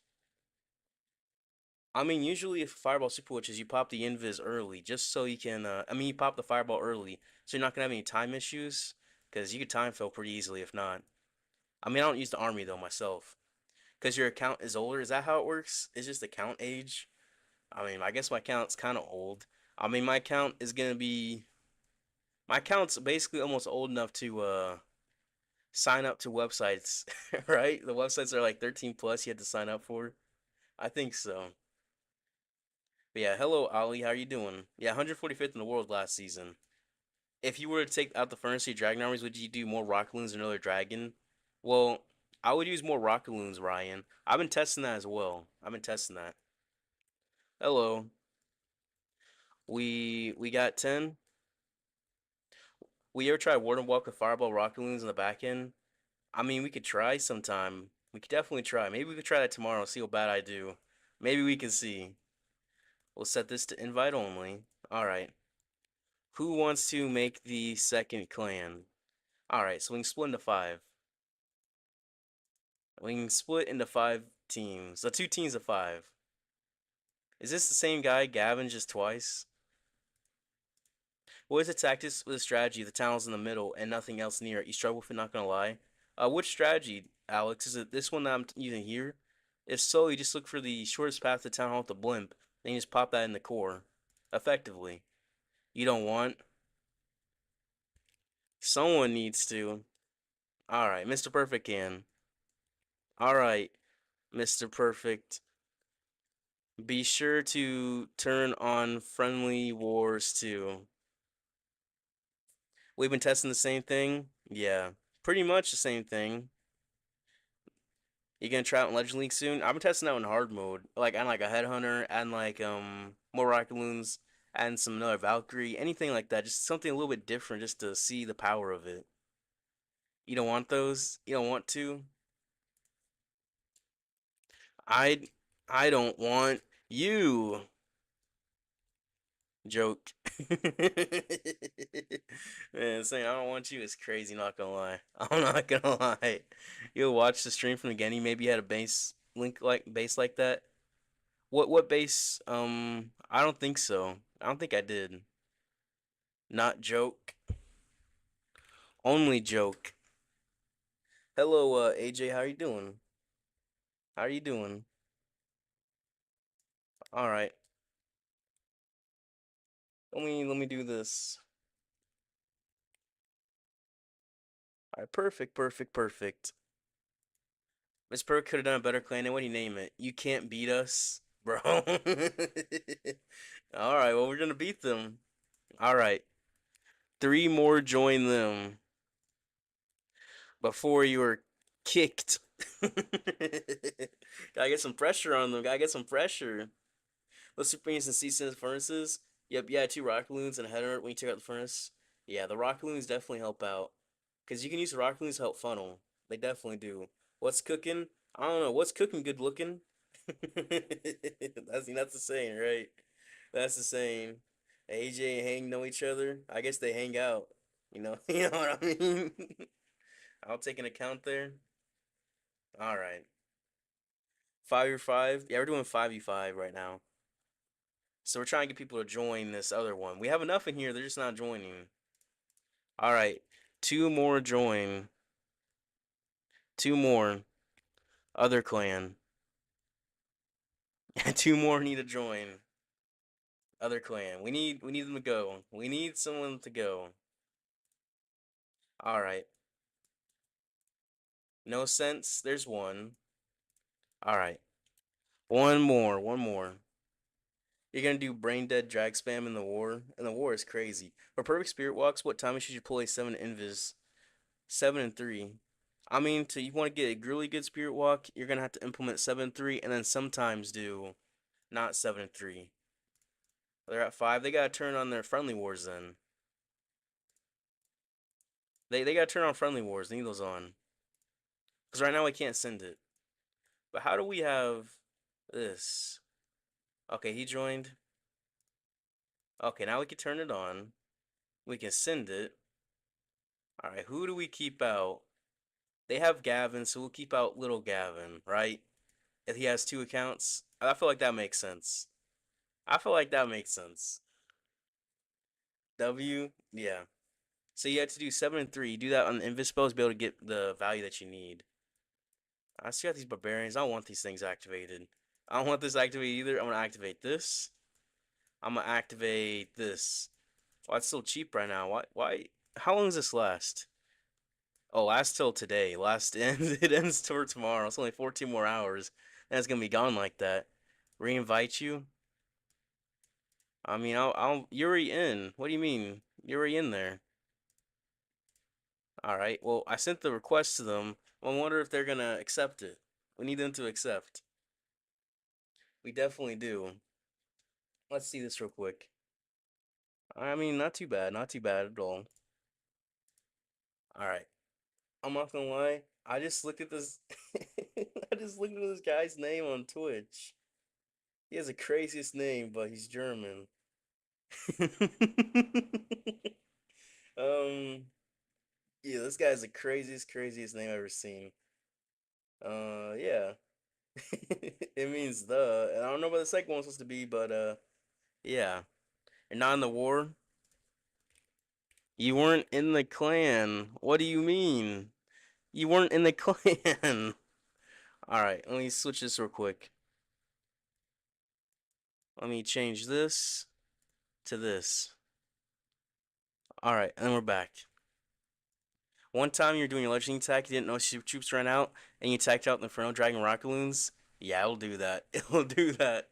I mean, usually if fireball super witches, you pop the invis early just so you can. You pop the fireball early so you're not gonna have any time issues because you could time fail pretty easily if not. I mean, I don't use the army though myself because your account is older. Is that how it works? It's just account age. I mean, I guess my account's kind of old. I mean, my account's basically almost old enough to sign up to websites, right? The websites are like 13 plus you had to sign up for. I think so. But yeah, hello Ali, how are you doing? Yeah, 145th in the world last season. If you were to take out the Furnace Dragon armies, would you do more Rocket Loons or another dragon? Well, I would use more Rocket Loons, Ryan. I've been testing that as well. I've been testing that. Hello. We got 10. We ever try Warden Walk with Fireball Rocket Loons in the back end? I mean, we could try sometime. We could definitely try. Maybe we could try that tomorrow, see how bad I do. Maybe we can see. We'll set this to invite only. Alright. Who wants to make the second clan? Alright, so we can split into five. We can split into five teams. So two teams of five. Is this the same guy, Gavin, just twice? What is the tactics with the strategy? The town is in the middle and nothing else near it. You struggle with it, not gonna lie. Which strategy, Alex? Is it this one that I'm using here? If so, you just look for the shortest path to town hall with the blimp. Then you just pop that in the core. Effectively. You don't want. Someone needs to. Alright, Mr. Perfect can. Alright, Mr. Perfect. Be sure to turn on friendly wars too. We've been testing the same thing? Yeah, pretty much the same thing. You gonna try out in Legend League soon? I've been testing out in hard mode, like on like a headhunter and like more rocket loons and some another Valkyrie, anything like that. Just something a little bit different, just to see the power of it. You don't want those? You don't want to? I I don't want you. Joke. Man, saying I don't want you is crazy, not gonna lie. I'm not gonna lie. You'll watch the stream from the beginning, maybe you had a base like that. What base? I don't think so. I don't think I did. Not joke. Only joke. Hello, AJ, how are you doing? How are you doing? Alright. Let me do this. Alright, perfect, perfect, perfect. Miss Perk could have done a better clan name. What do you name it? You can't beat us, bro. Alright, well, we're gonna beat them. Alright. Three more join them before you are kicked. Gotta get some pressure on them. Gotta get some pressure. Those super minions and CCS furnaces. Yep, yeah, two rocket loons and a header when you take out the furnace. Yeah, the rocket loons definitely help out. Because you can use the rocket loons to help funnel. They definitely do. What's cooking? I don't know. What's cooking good looking? That's the saying, right? That's the saying. AJ and Hang know each other. I guess they hang out. You know what I mean? I'll take an account there. All right. 5v5. Yeah, we're doing 5v5 right now. So we're trying to get people to join this other one. We have enough in here, they're just not joining. All right. Two more join. Two more. Other clan. Two more need to join. Other clan. We need them to go. We need someone to go. All right. No sense. There's one. All right. One more. One more. You're gonna do brain dead drag spam in the war, and the war is crazy. For perfect spirit walks, what time should you pull a 7 invis? 7 and 3. I mean, to you want to get a really good spirit walk, you're gonna have to implement 7 and 3, and then sometimes do not 7 and 3. They're at 5. They gotta turn on their friendly wars then. They gotta turn on friendly wars. They need those on. Because right now I can't send it. But how do we have this? Okay, he joined. Okay, now we can turn it on. We can send it. Alright, who do we keep out? They have Gavin, so we'll keep out little Gavin, right? If he has 2 accounts. I feel like that makes sense. I feel like that makes sense. W, yeah. So you have to do 7 and 3. You do that on the Invispell to be able to get the value that you need. I still got these barbarians. I don't want these things activated. I don't want this activated either. I'm gonna activate this. I'm gonna activate this. Why it's still cheap right now? Why? How long does this last? Oh, lasts till today. Last ends. It ends till tomorrow. It's only 14 more hours. And it's gonna be gone like that. Reinvite you? I mean, you're already in. What do you mean? You're already in there. All right. Well, I sent the request to them. I wonder if they're gonna accept it. We need them to accept. We definitely do. Let's see this real quick. I mean, not too bad. Not too bad at all. All right. I'm not gonna lie. I just looked at this. I just looked at this guy's name on Twitch. He has the craziest name, but he's German. um, yeah, this guy's the craziest name I've ever seen. Yeah. It means the, and I don't know what the second one's supposed to be, but yeah. You're not in the war. You weren't in the clan. What do you mean? You weren't in the clan. All right, let me switch this real quick. Let me change this to this. All right, and then we're back. One time you were doing your legendary attack, you didn't know your troops ran out, and you attacked out the Inferno Dragon Rocket Loons. Yeah, it'll do that. It'll do that.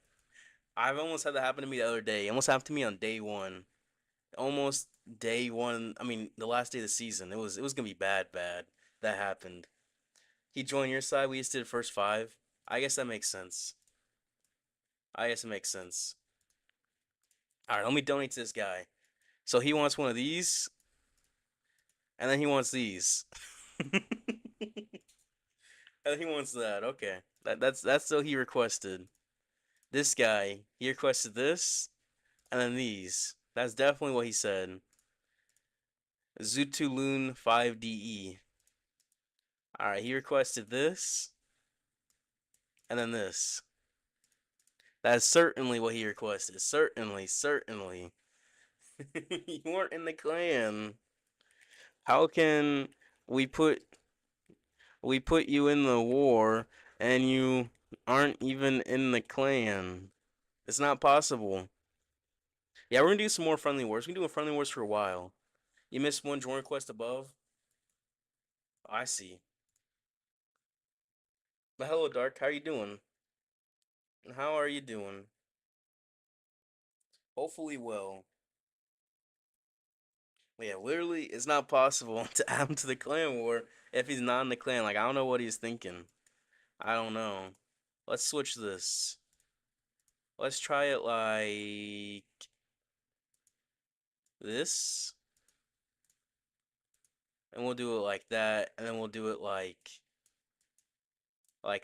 I've almost had that happen to me the other day. It almost happened to me on day one. Almost day one. I mean, the last day of the season. It was gonna be bad, bad. That happened. He joined your side. We just did first 5. I guess that makes sense. I guess it makes sense. All right, let me donate to this guy. So he wants one of these, and then he wants these, and he wants that. Okay, that's so he requested. This guy, he requested this, and then these. That's definitely what he said. Zutulun 5DE. All right, he requested this, and then this. That's certainly what he requested. Certainly, certainly. You weren't in the clan. How can we put you in the war and you aren't even in the clan? It's not possible. Yeah, we're gonna do some more friendly wars. We've been doing friendly wars for a while. You missed one join request above. Oh, I see. But hello, Dark. How are you doing? How are you doing? Hopefully well. Yeah, literally, it's not possible to add him to the clan war if he's not in the clan. Like, I don't know what he's thinking. I don't know. Let's switch this. Let's try it like this. And we'll do it like that. And then we'll do it like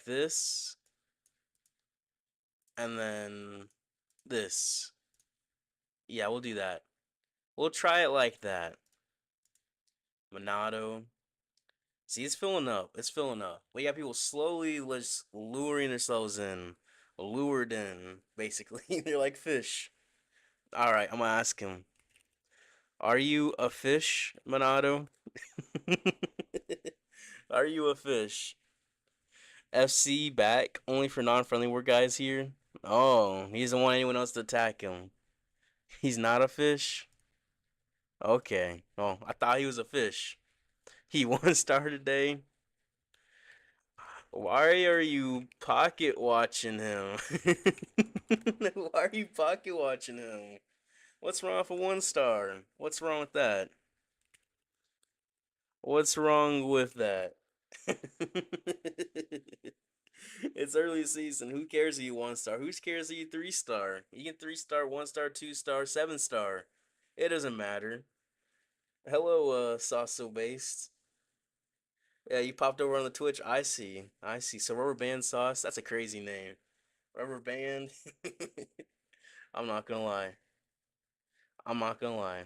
this. and then this. Yeah, we'll do that. We'll try it like that. Monado. See, it's filling up. It's filling up. We got people slowly just luring themselves in, lured in. Basically, they're like fish. All right, I'm gonna ask him. Are you a fish, Monado? Are you a fish? FC back only for non-friendly war guys here. Oh, he doesn't want anyone else to attack him. He's not a fish. Okay. Oh, I thought he was a fish. He one star today. Why are you pocket watching him? Why are you pocket watching him? What's wrong with a one star? What's wrong with that? What's wrong with that? It's early season. Who cares if you one star? Who cares if you three star? You can three star, one star, two star, seven star. It doesn't matter. Hello, Sasso based. Yeah, you popped over on the Twitch. I see. I see. So rubber band sauce. That's a crazy name. Rubber band. I'm not gonna lie. I'm not gonna lie.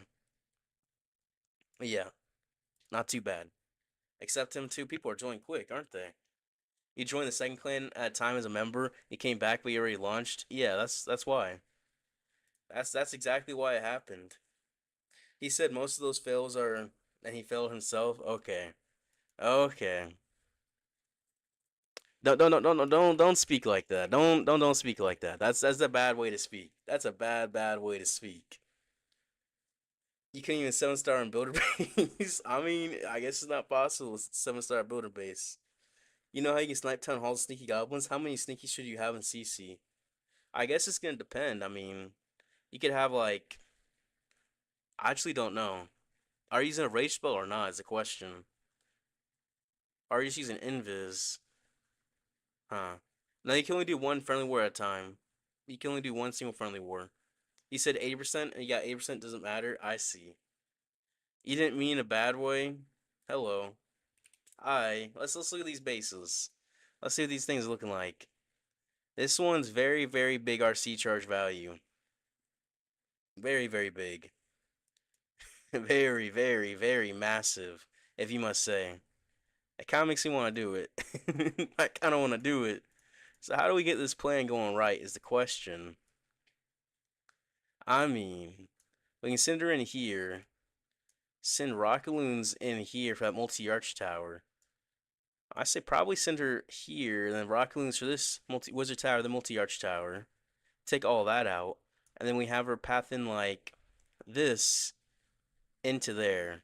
But yeah, not too bad. Except him too. People are joining quick, aren't they? You joined the second clan at a time as a member. You came back, but you already launched. Yeah, that's why. That's exactly why it happened. He said most of those fails are, and he failed himself. Okay, okay. Don't speak like that. Don't speak like that. That's a bad way to speak. That's a bad way to speak. You couldn't even seven star in builder base. I mean, I guess it's not possible. It's seven star builder base. You know how you can snipe town halls sneaky goblins? How many sneaky should you have in CC? I guess it's gonna depend. I mean, you could have like I actually don't know. Are you using a rage spell or not? Is the question. Are you just using invis? Huh. No, you can only do one friendly war at a time. You can only do one single friendly war. You said 80% and you got 80% doesn't matter. I see. You didn't mean a bad way. Hello. Hi. Let's look at these bases. Let's see what these things are looking like. This one's very big RC charge value. Very big. Very massive, if you must say. It kind of makes me want to do it. I kind of want to do it. So how do we get this plan going right is the question. I mean, we can send her in here. Send Rockaloons in here for that multi-arch tower. I say probably send her here, and then Rockaloons for this multi-wizard tower, the multi-arch tower. Take all that out, and then we have her path in like this into there.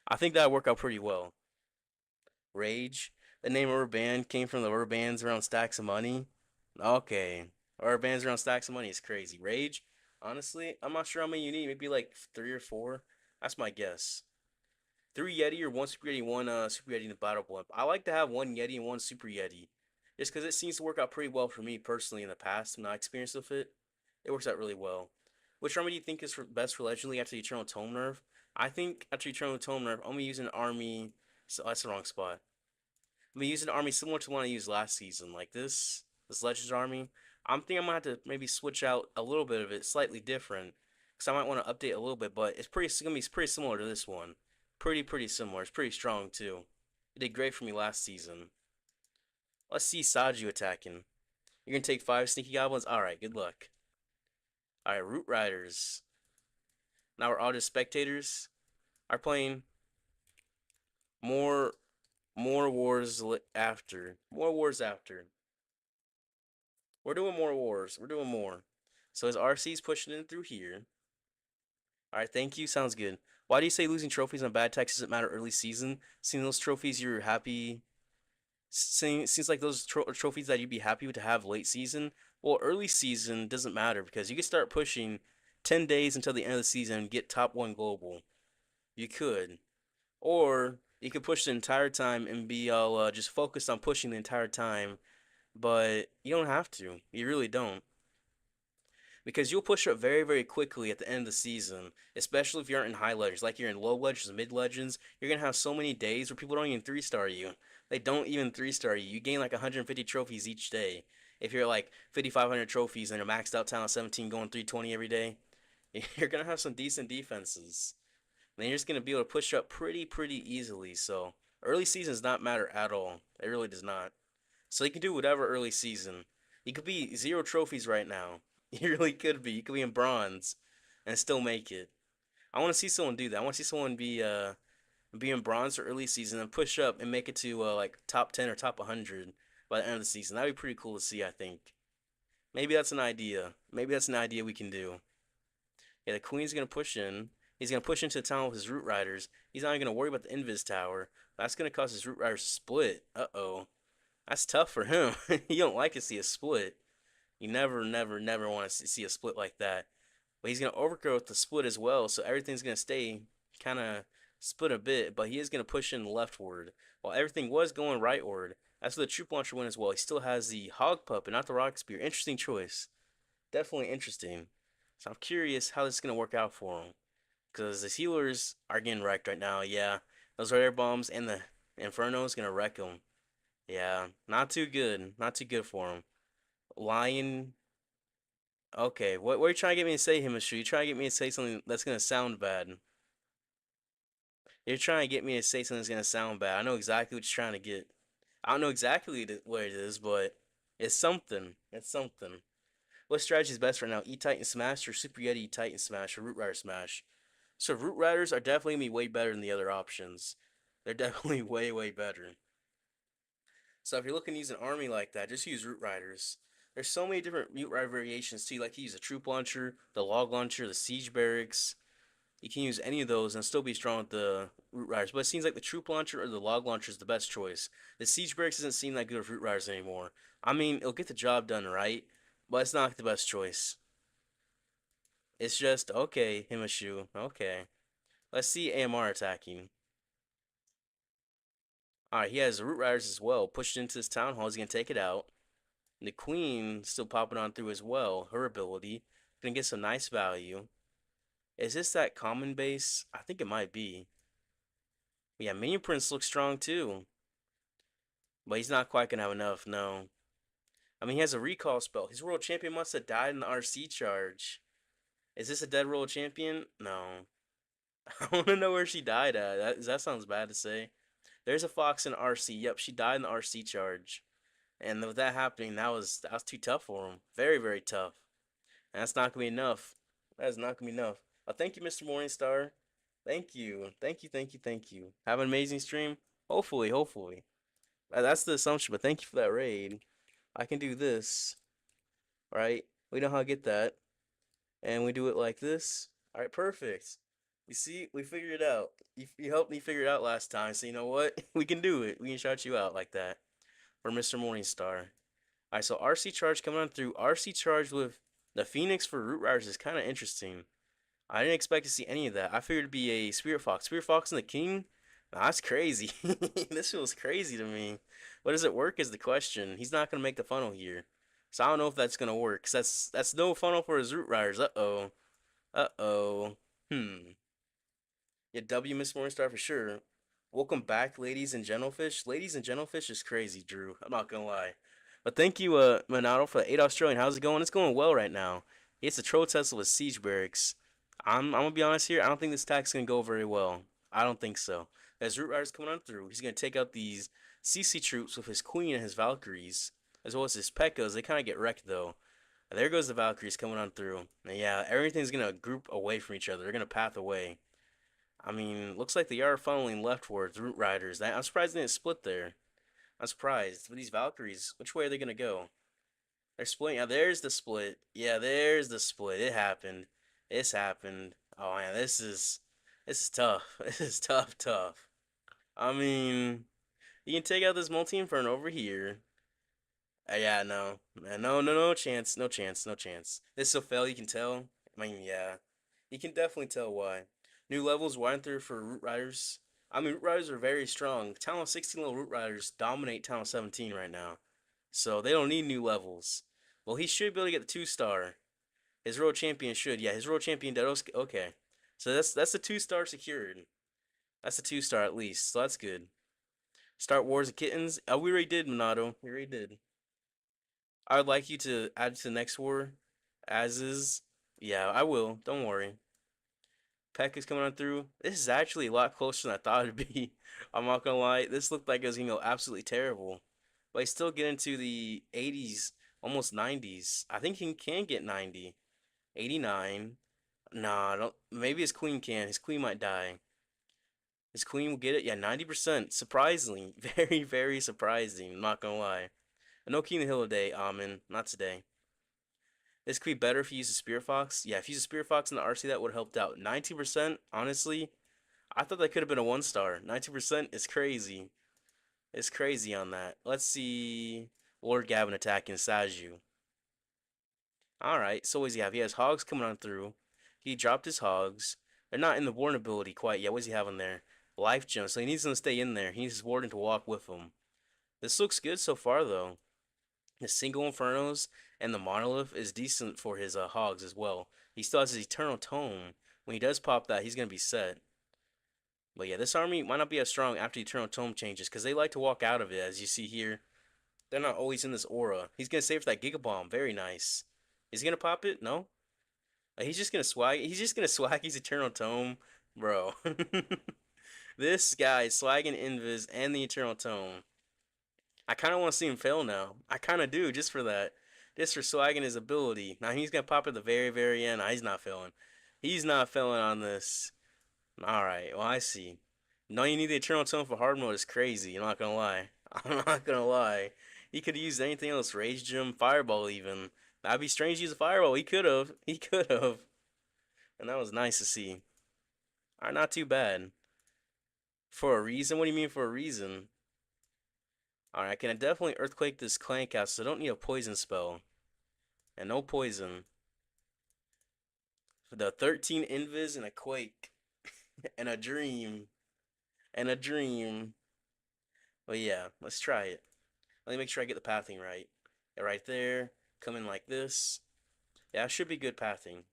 I think that'd work out pretty well. Rage. The name of our band came from the rubber bands around stacks of money. Okay. Our bands around stacks of money is crazy. Rage. Honestly, I'm not sure how many you need. Maybe like three or four. That's my guess. Three Yeti or one Super Yeti, one Super Yeti in the Battle Blimp. I like to have one Yeti and one Super Yeti. Just because it seems to work out pretty well for me personally in the past when I experienced with it. It works out really well. Which army do you think is best for Legendly after the Eternal Tome nerf? I think after Eternal Tome nerf, I'm going to use an army. So that's the wrong spot. I'm gonna use an army similar to one I used last season, like this Legends army. I'm thinking I'm gonna have to maybe switch out a little bit of it, slightly different, because I might want to update a little bit. But it's gonna be pretty similar to this one, pretty similar. It's pretty strong too. It did great for me last season. Let's see Saju attacking. You're gonna take five sneaky goblins. All right, good luck. All right, Root Riders. Now we're all just spectators. Are playing more more wars after. More wars after. We're doing more wars. We're doing more. So his RC's pushing in through here. All right, thank you. Sounds good. Why do you say losing trophies on bad techs doesn't matter early season? Seeing those trophies, you're happy. Seems like those trophies that you'd be happy with to have late season. Well, early season doesn't matter because you can start pushing 10 days until the end of the season and get top one global. You could. Or you could push the entire time and be all just focused on pushing the entire time. But you don't have to. You really don't. Because you'll push up very quickly at the end of the season, especially if you aren't in high legends. Like you're in low legends, mid legends, you're gonna have so many days where people don't even three star you. They don't even three star you. You gain like 150 trophies each day. If you're like 5,500 trophies and you're maxed out talent 17 going 320 every day, you're gonna have some decent defenses. And you're just gonna be able to push up pretty easily. So early season does not matter at all. It really does not. So you can do whatever early season. You could be 0 trophies right now. You really could be. You could be in bronze and still make it. I want to see someone do that. I want to see someone be in bronze for early season and push up and make it to like top 10 or top 100 by the end of the season. That'd be pretty cool to see, I think. Maybe that's an idea. Maybe that's an idea we can do. Yeah, the queen's gonna push in. He's gonna push into the town with his root riders. He's not even gonna worry about the invis tower. That's gonna cause his root riders to split. Uh-oh. That's tough for him. You don't like to see a split. You never want to see a split like that. But he's going to overgrow with the split as well, so everything's going to stay kind of split a bit, but he is going to push in leftward. While everything was going rightward, as for the troop launcher win as well, he still has the hog puppet, not the rock spear. Interesting choice. Definitely interesting. So I'm curious how this is going to work out for him. Because the healers are getting wrecked right now. Yeah, those rare bombs and the Inferno is going to wreck him. Yeah, not too good. Not too good for him. Lion. Okay, what are you trying to get me to say, Himishu? You trying to get me to say something that's gonna sound bad. You're trying to get me to say something that's gonna sound bad. I know exactly what you're trying to get. I don't know exactly what it is, but it's something. It's something. What strategy is best right now? E-Titan Smash or Super Yeti Titan Smash or Root Rider Smash? So Root Riders are definitely gonna be way better than the other options. They're definitely way better. So if you're looking to use an army like that, just use Root Riders. There's so many different Root Rider variations too. Like you use a Troop Launcher, the Log Launcher, the Siege Barracks. You can use any of those and still be strong with the Root Riders. But it seems like the Troop Launcher or the Log Launcher is the best choice. The Siege Barracks doesn't seem that good with Root Riders anymore. I mean, it'll get the job done right, but it's not the best choice. It's just, okay, Himashu. Okay. Let's see AMR attacking. Alright, he has the Root Riders as well. Pushed into this Town Hall. He's going to take it out. The queen still popping on through as well. Her ability. Gonna get some nice value. Is this that common base? I think it might be. Yeah, Minion Prince looks strong too. But he's not quite gonna have enough, no. I mean, he has a recall spell. His world champion must have died in the RC charge. Is this a dead world champion? No. I want to know where she died at. That sounds bad to say. There's a fox in RC. Yep, she died in the RC charge. And with that happening, that was too tough for him. Very tough. And that's not gonna be enough. That is not gonna be enough. Thank you, Mr. Morningstar. Thank you. Have an amazing stream. Hopefully. That's the assumption, but thank you for that raid. I can do this, right? We know how to get that. And we do it like this. Alright, perfect. You see, we figured it out. You helped me figure it out last time, so you know what? We can do it. We can shout you out like that. For Mr. Morningstar. Alright, so RC Charge coming on through. RC Charge with the Phoenix for Root Riders is kind of interesting. I didn't expect to see any of that. I figured it'd be a Spirit Fox. Spirit Fox and the King? Nah, that's crazy. This feels crazy to me. But does it work is the question. He's not going to make the funnel here. So I don't know if that's going to work. Cause that's no funnel for his Root Riders. Uh-oh. Uh-oh. Yeah, W Miss Morningstar for sure. Welcome back, ladies and gentlefish. Ladies and gentlefish is crazy, Drew. I'm not gonna lie. But thank you, Monado, for the 8 Australian. How's it going? It's going well right now. It's a troll Tesla with siege barracks. I'm gonna be honest here. I don't think this attack's gonna go very well. I don't think so. As Root Rider's coming on through, he's gonna take out these CC troops with his Queen and his Valkyries, as well as his Pekkas. They kind of get wrecked though. And there goes the Valkyries coming on through. And yeah, everything's gonna group away from each other. They're gonna path away. I mean, looks like they are funneling leftwards, Root Riders. I'm surprised they didn't split there. I'm surprised. But these Valkyries, which way are they gonna go? They're splitting. Yeah, there's the split. Yeah, there's the split. It happened. It's happened. Oh man, this is tough. This is tough. I mean, you can take out this multi inferno over here. Yeah, no, no chance, no chance. This will fail. You can tell. I mean, yeah, you can definitely tell why. New levels wide through for Root Riders. I mean, Root Riders are very strong. Talent 16 level Root Riders dominate Talent 17 right now, so they don't need new levels. Well, he should be able to get the 2-star. His world champion should. Yeah, his world champion did. Okay, so that's the 2-star secured. That's a 2-star at least, so that's good. Start Wars of Kittens. We already did, Monado. We already did. I would like you to add to the next war, as is. Yeah, I will. Don't worry. Peck is coming on through. This is actually a lot closer than I thought it'd be. I'm not gonna lie. This looked like it was gonna go absolutely terrible. But I still get into the 80s, almost 90s. I think he can get 90. 89. Nah, don't. Maybe his queen can. His queen might die. His queen will get it. Yeah, 90%. Surprisingly. Very, very surprising. I'm not gonna lie. No king of the hill today, Amen. Not today. This could be better if you use a Spear Fox. Yeah, if you use a Spear Fox in the RC, that would have helped out. 90%, honestly, I thought that could have been a 1 star. 90% is crazy. It's crazy on that. Let's see. Lord Gavin attacking Saju. Alright, so what does he have? He has Hogs coming on through. He dropped his Hogs. They're not in the Warden ability quite yet. What does he have on there? Life Gem, so he needs them to stay in there. He needs his Warden to walk with him. This looks good so far, though. The single Infernos and the Monolith is decent for his Hogs as well. He still has his Eternal Tome. When he does pop that, he's going to be set. But yeah, this army might not be as strong after Eternal Tome changes because they like to walk out of it, as you see here. They're not always in this aura. He's going to save for that Giga Bomb. Very nice. Is he going to pop it? No? He's just going to swag. He's just going to swag his Eternal Tome. Bro. This guy is swagging Invis and the Eternal Tome. I kind of want to see him fail now. I kind of do, just for that. Just for swagging his ability. Now he's going to pop at the very, very end. Nah, he's not failing. He's not failing on this. Alright, well, I see. No, you need the Eternal Tone for hard mode is crazy. I'm not going to lie. I'm not going to lie. He could have used anything else. Rage Gem, Fireball even. That'd be strange to use a Fireball. He could have. He could have. And that was nice to see. Alright, not too bad. For a reason? What do you mean for a reason? Alright, I can definitely Earthquake this Clan Castle, so I don't need a poison spell. And no poison. For the 13 Invis and a Quake. And a Dream. And a Dream. But yeah, let's try it. Let me make sure I get the pathing right. Yeah, right there. Come in like this. Yeah, it should be good pathing.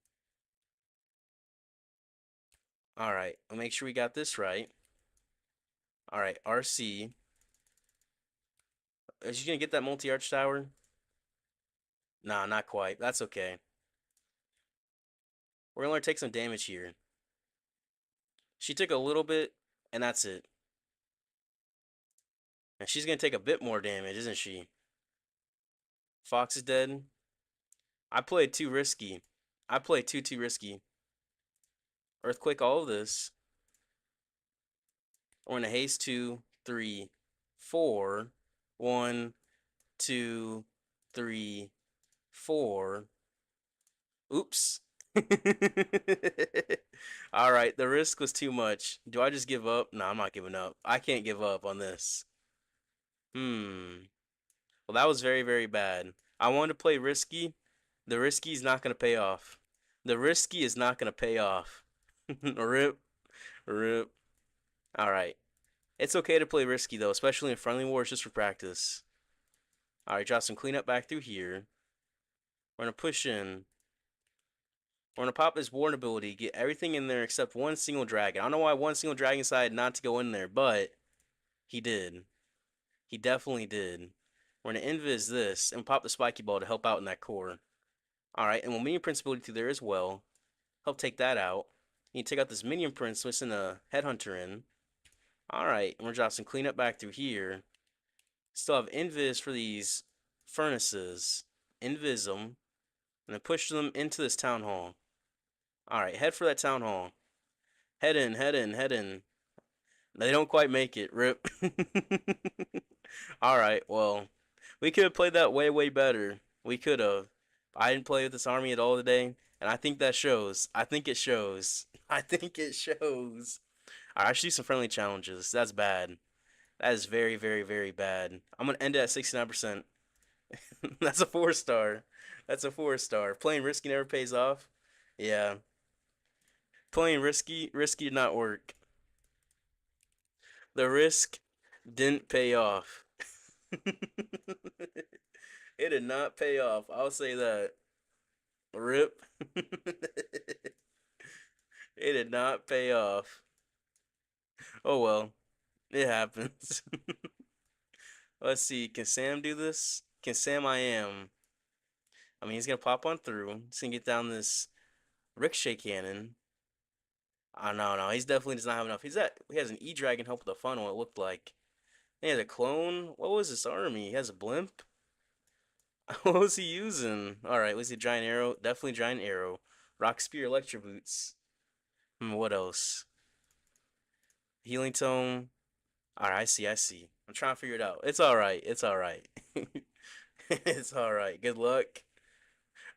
Alright, I'll make sure we got this right. Alright, RC. Is she gonna get that multi-arch tower? Nah, not quite. That's okay. We're gonna take some damage here. She took a little bit, and that's it. And she's gonna take a bit more damage, isn't she? Fox is dead. I played too risky. I played too risky. Earthquake all of this. We're gonna haste 2, 3, 4. 1, 2, 3, 4. Oops. All right, the risk was too much. Do I just give up? No, I'm not giving up. I can't give up on this. Well, that was very, very bad. I wanted to play risky. The risky is not going to pay off. The risky is not going to pay off. Rip. Rip. All right. It's okay to play risky, though, especially in friendly wars just for practice. All right, drop some cleanup back through here. We're going to push in. We're going to pop this Warden ability, get everything in there except one single dragon. I don't know why one single dragon decided not to go in there, but he did. He definitely did. We're going to invis this and pop the spiky ball to help out in that core. Alright, and we'll minion prince ability through there as well. Help take that out. You take out this minion prince, missing a headhunter in. Alright, and we're dropping some cleanup back through here. Still have invis for these furnaces. Invis them. And then push them into this town hall. Alright, head for that town hall. Head in, head in, head in. They don't quite make it. Rip. Alright, well. We could have played that way, way better. We could have. I didn't play with this army at all today, and I think that shows. I think it shows. I think it shows. Alright, I should do some friendly challenges. That's bad. That is very, very, very bad. I'm going to end it at 69%. That's a 4 star. That's a 4 star. Playing risky never pays off. Yeah. Playing risky did not work. The risk didn't pay off. It did not pay off. I'll say that. Rip. It did not pay off. Oh well. It happens. Let's see. Can Sam do this? Can Sam I am? I mean, he's gonna pop on through. He's gonna get down this ricochet cannon. Oh no, no, he's definitely does not have enough. He has an E-Dragon help with the funnel, it looked like. He has a clone. What was this army? He has a blimp? What was he using? Alright, let's see, giant arrow. Definitely giant arrow. Rock spear, electro boots. What else? Healing tome. Alright, I see. I'm trying to figure it out. It's alright. It's alright. It's alright. Good luck.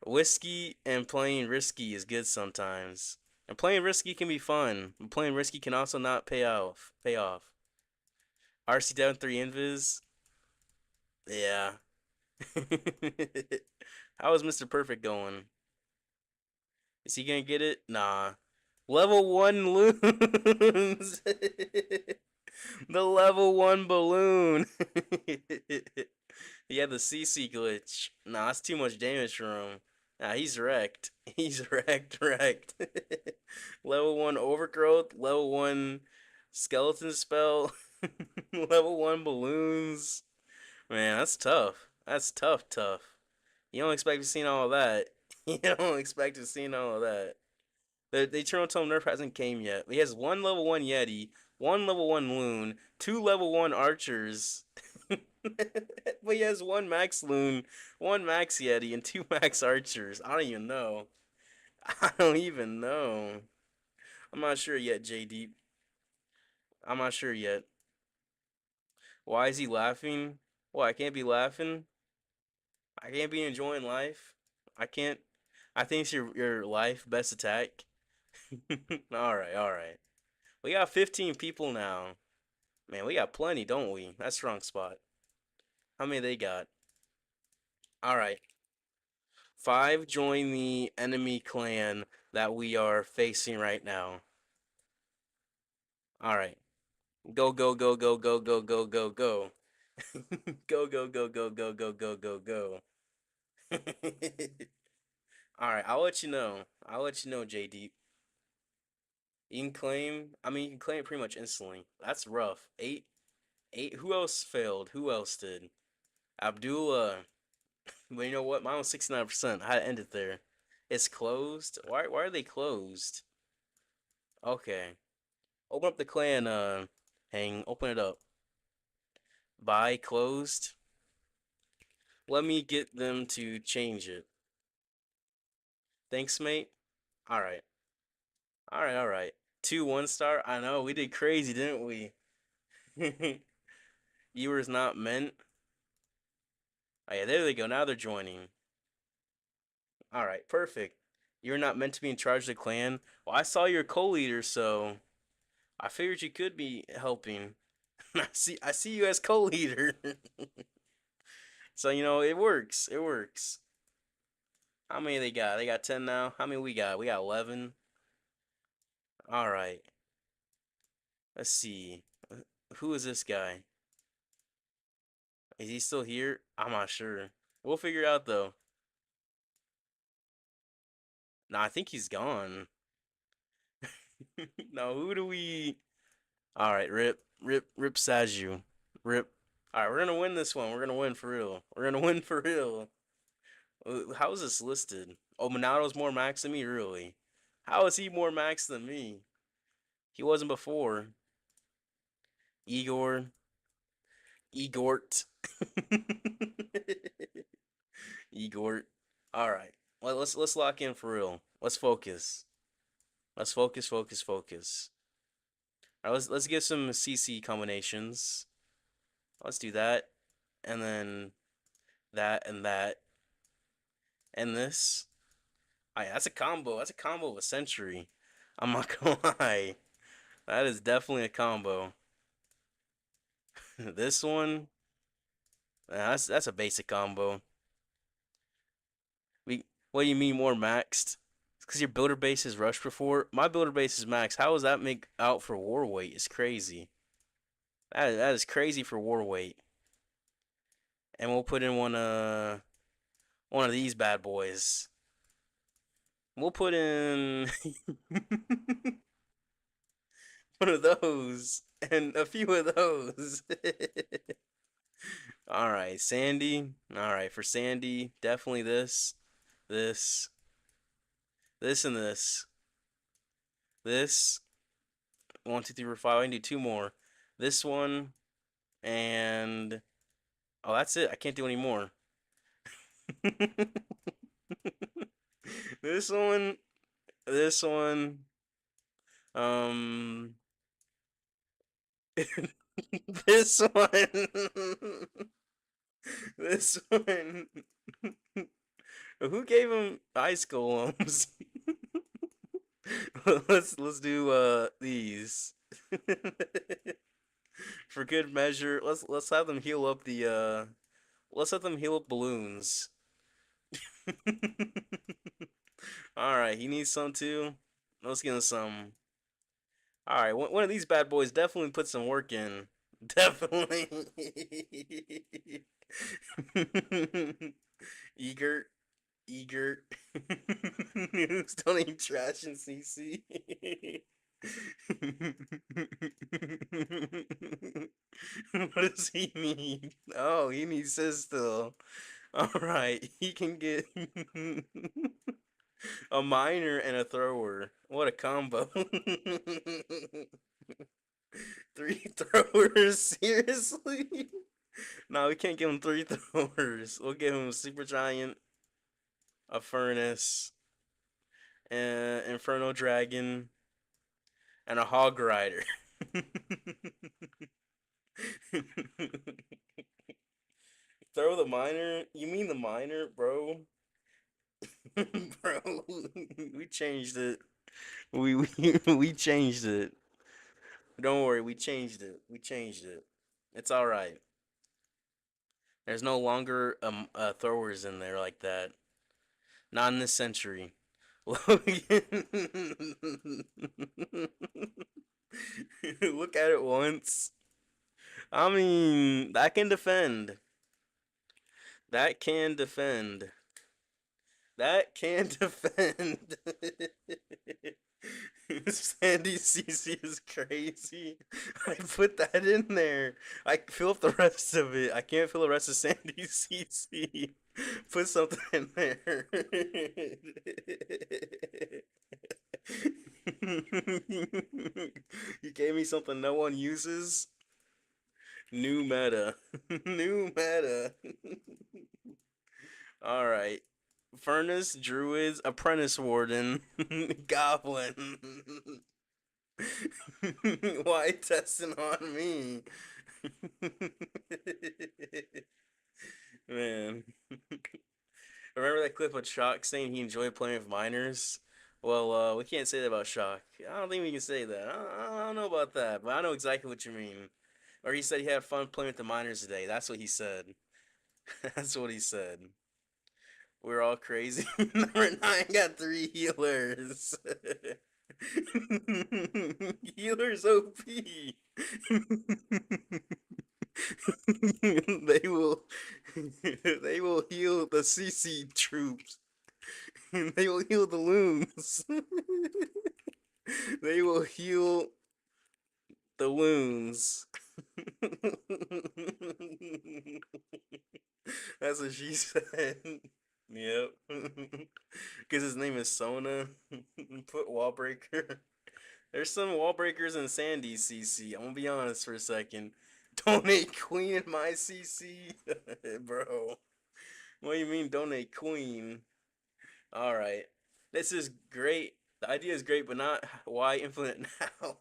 Whiskey and playing risky is good sometimes. And playing risky can be fun. And playing risky can also not pay off. RC down 3 invis. Yeah. How is Mr. Perfect going? Is he gonna get it? Nah. Level 1 loons. The level 1 balloon. He had the CC glitch. Nah, that's too much damage for him. Nah, he's wrecked. He's wrecked. Level 1 overgrowth, level 1 skeleton spell, level 1 balloons. Man, that's tough. That's tough. You don't expect to see all of that. You don't expect to see all of that. The Eternal Tome nerf hasn't came yet. He has one level 1 Yeti, one level 1 Loon, two level 1 Archers. But he has one Max Loon, one Max Yeti, and two Max Archers. I don't even know. I don't even know. I'm not sure yet, JD. I'm not sure yet. Why is he laughing? Well, I can't be laughing. I can't be enjoying life. I can't. I think it's your life best attack. All right. We got 15 people now. Man, we got plenty, don't we? That's strong spot. How many they got? All right. 5 join the enemy clan that we are facing right now. All right. Go, go, go, go, go, go, go, go, go. Go, go, go, go, go, go, go, go, go. All right, I'll let you know. I'll let you know, JD. You can claim, I mean, you can claim it pretty much instantly. That's rough. Eight. Who else failed? Who else did? Abdullah. But you know what? Mine was 69%. I had to end it there. It's closed. Why are they closed? Okay. Open up the clan, hang. Open it up. Buy closed. Let me get them to change it. Thanks, mate. Alright. Alright. 2 1-star. I know, we did crazy, didn't we? Viewers not meant. Oh yeah, there they go. Now they're joining. Alright, perfect. You're not meant to be in charge of the clan. Well, I saw your co-leader, so I figured you could be helping. I see you as co-leader. So you know it works. It works. How many they got? They got 10 now. How many we got? We got 11. All right. Let's see. Who is this guy? Is he still here? I'm not sure. We'll figure it out though. Nah, I think he's gone. No, who do we? All right, rip Saju, rip. All right, we're gonna win this one. We're gonna win for real. We're gonna win for real. How is this listed? Oh, Monato's more max than me, really? How is he more max than me? He wasn't before. Igor, Igort, Igort. All right, well, let's lock in for real. Let's focus. Let's focus. All right, let's get some CC combinations. Let's do that, and then that and that, and this. Oh, yeah, that's a combo. That's a combo of a century. I'm not gonna lie. That is definitely a combo. This one, that's a basic combo. What do you mean more maxed? Because your builder base is rushed before. My builder base is maxed. How does that make out for war weight? It's crazy. That is crazy for war weight. And we'll put in one of these bad boys. We'll put in one of those and a few of those. All right, Sandy. All right, for Sandy, definitely this. this, this, and this. This. One, two, three, four, five. I can do two more. This one and oh, that's it. I can't do any more. This one, this one, um, this one, this one. Who gave him ice golems? Let's do these. For good measure. Let's have them heal up the let's have them heal up balloons. Alright, he needs some too. Let's get him some. Alright, one of these bad boys definitely put some work in. Definitely. Eager. Eager. Who's donating trash in CC? What does he need? Oh, he needs still. Alright, he can get a miner and a thrower. What a combo. Three throwers? Seriously? No, we can't give him three throwers. We'll give him a super giant, a furnace, an inferno dragon, and a hog rider. Throw the miner? You mean the miner, bro? Bro, we changed it. We changed it. Don't worry, we changed it. We changed it. It's all right. There's no longer throwers in there like that. Not in this century. Logan. Look at it once. I mean, that can defend. That can defend. That can defend. Sandy CC is crazy. I put that in there. I fill up the rest of it. I can't fill the rest of Sandy CC. Put something in there. You gave me something no one uses. New meta. New meta. All right. Furnace, Druids, Apprentice Warden, Goblin. Why testing on me? Man. Remember that clip of Shock saying he enjoyed playing with miners? Well, we can't say that about Shock. I don't think we can say that. I don't know about that, but I know exactly what you mean. Or he said he had fun playing with the miners today. That's what he said. That's what he said. We're all crazy. Number 9 got 3 healers. Healers OP. They will they will heal the CC troops. They will heal the loons. They will heal the loons. That's what she said. Yep. Because his name is Sona. Put wall breaker. There's some wall breakers in Sandy CC. I'm gonna be honest for a second. Donate Queen in my CC? Bro. What do you mean donate Queen? Alright. This is great. The idea is great, but not why implement now.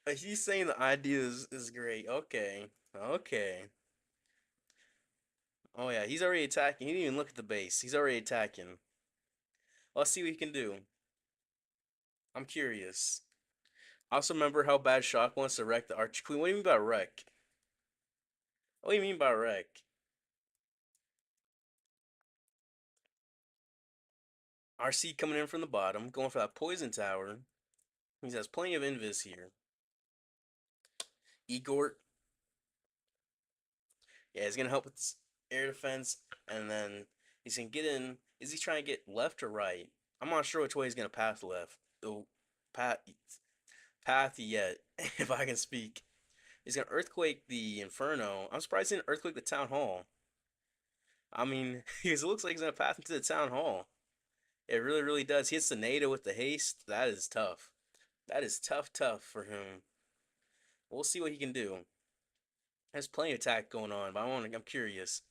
He's saying the idea is great. Okay. Okay. Oh yeah, he's already attacking. He didn't even look at the base. He's already attacking. Let's see what he can do. I'm curious. I also remember how bad Shock wants to wreck the Arch Queen. What do you mean by wreck? What do you mean by wreck? RC coming in from the bottom, going for that poison tower. He has plenty of invis here. Igor. Yeah, he's gonna help with this air defense, and then he's gonna get in. Is he trying to get left or right? I'm not sure which way he's gonna path left. Oh, path yet, if I can speak. He's gonna earthquake the Inferno. I'm surprised he didn't earthquake the Town Hall. I mean, because it looks like he's gonna pass into the town hall. It really, really does. He hits the NATO with the haste. That is tough. That is tough, tough for him. We'll see what he can do. There's plenty of attack going on, but I'm curious.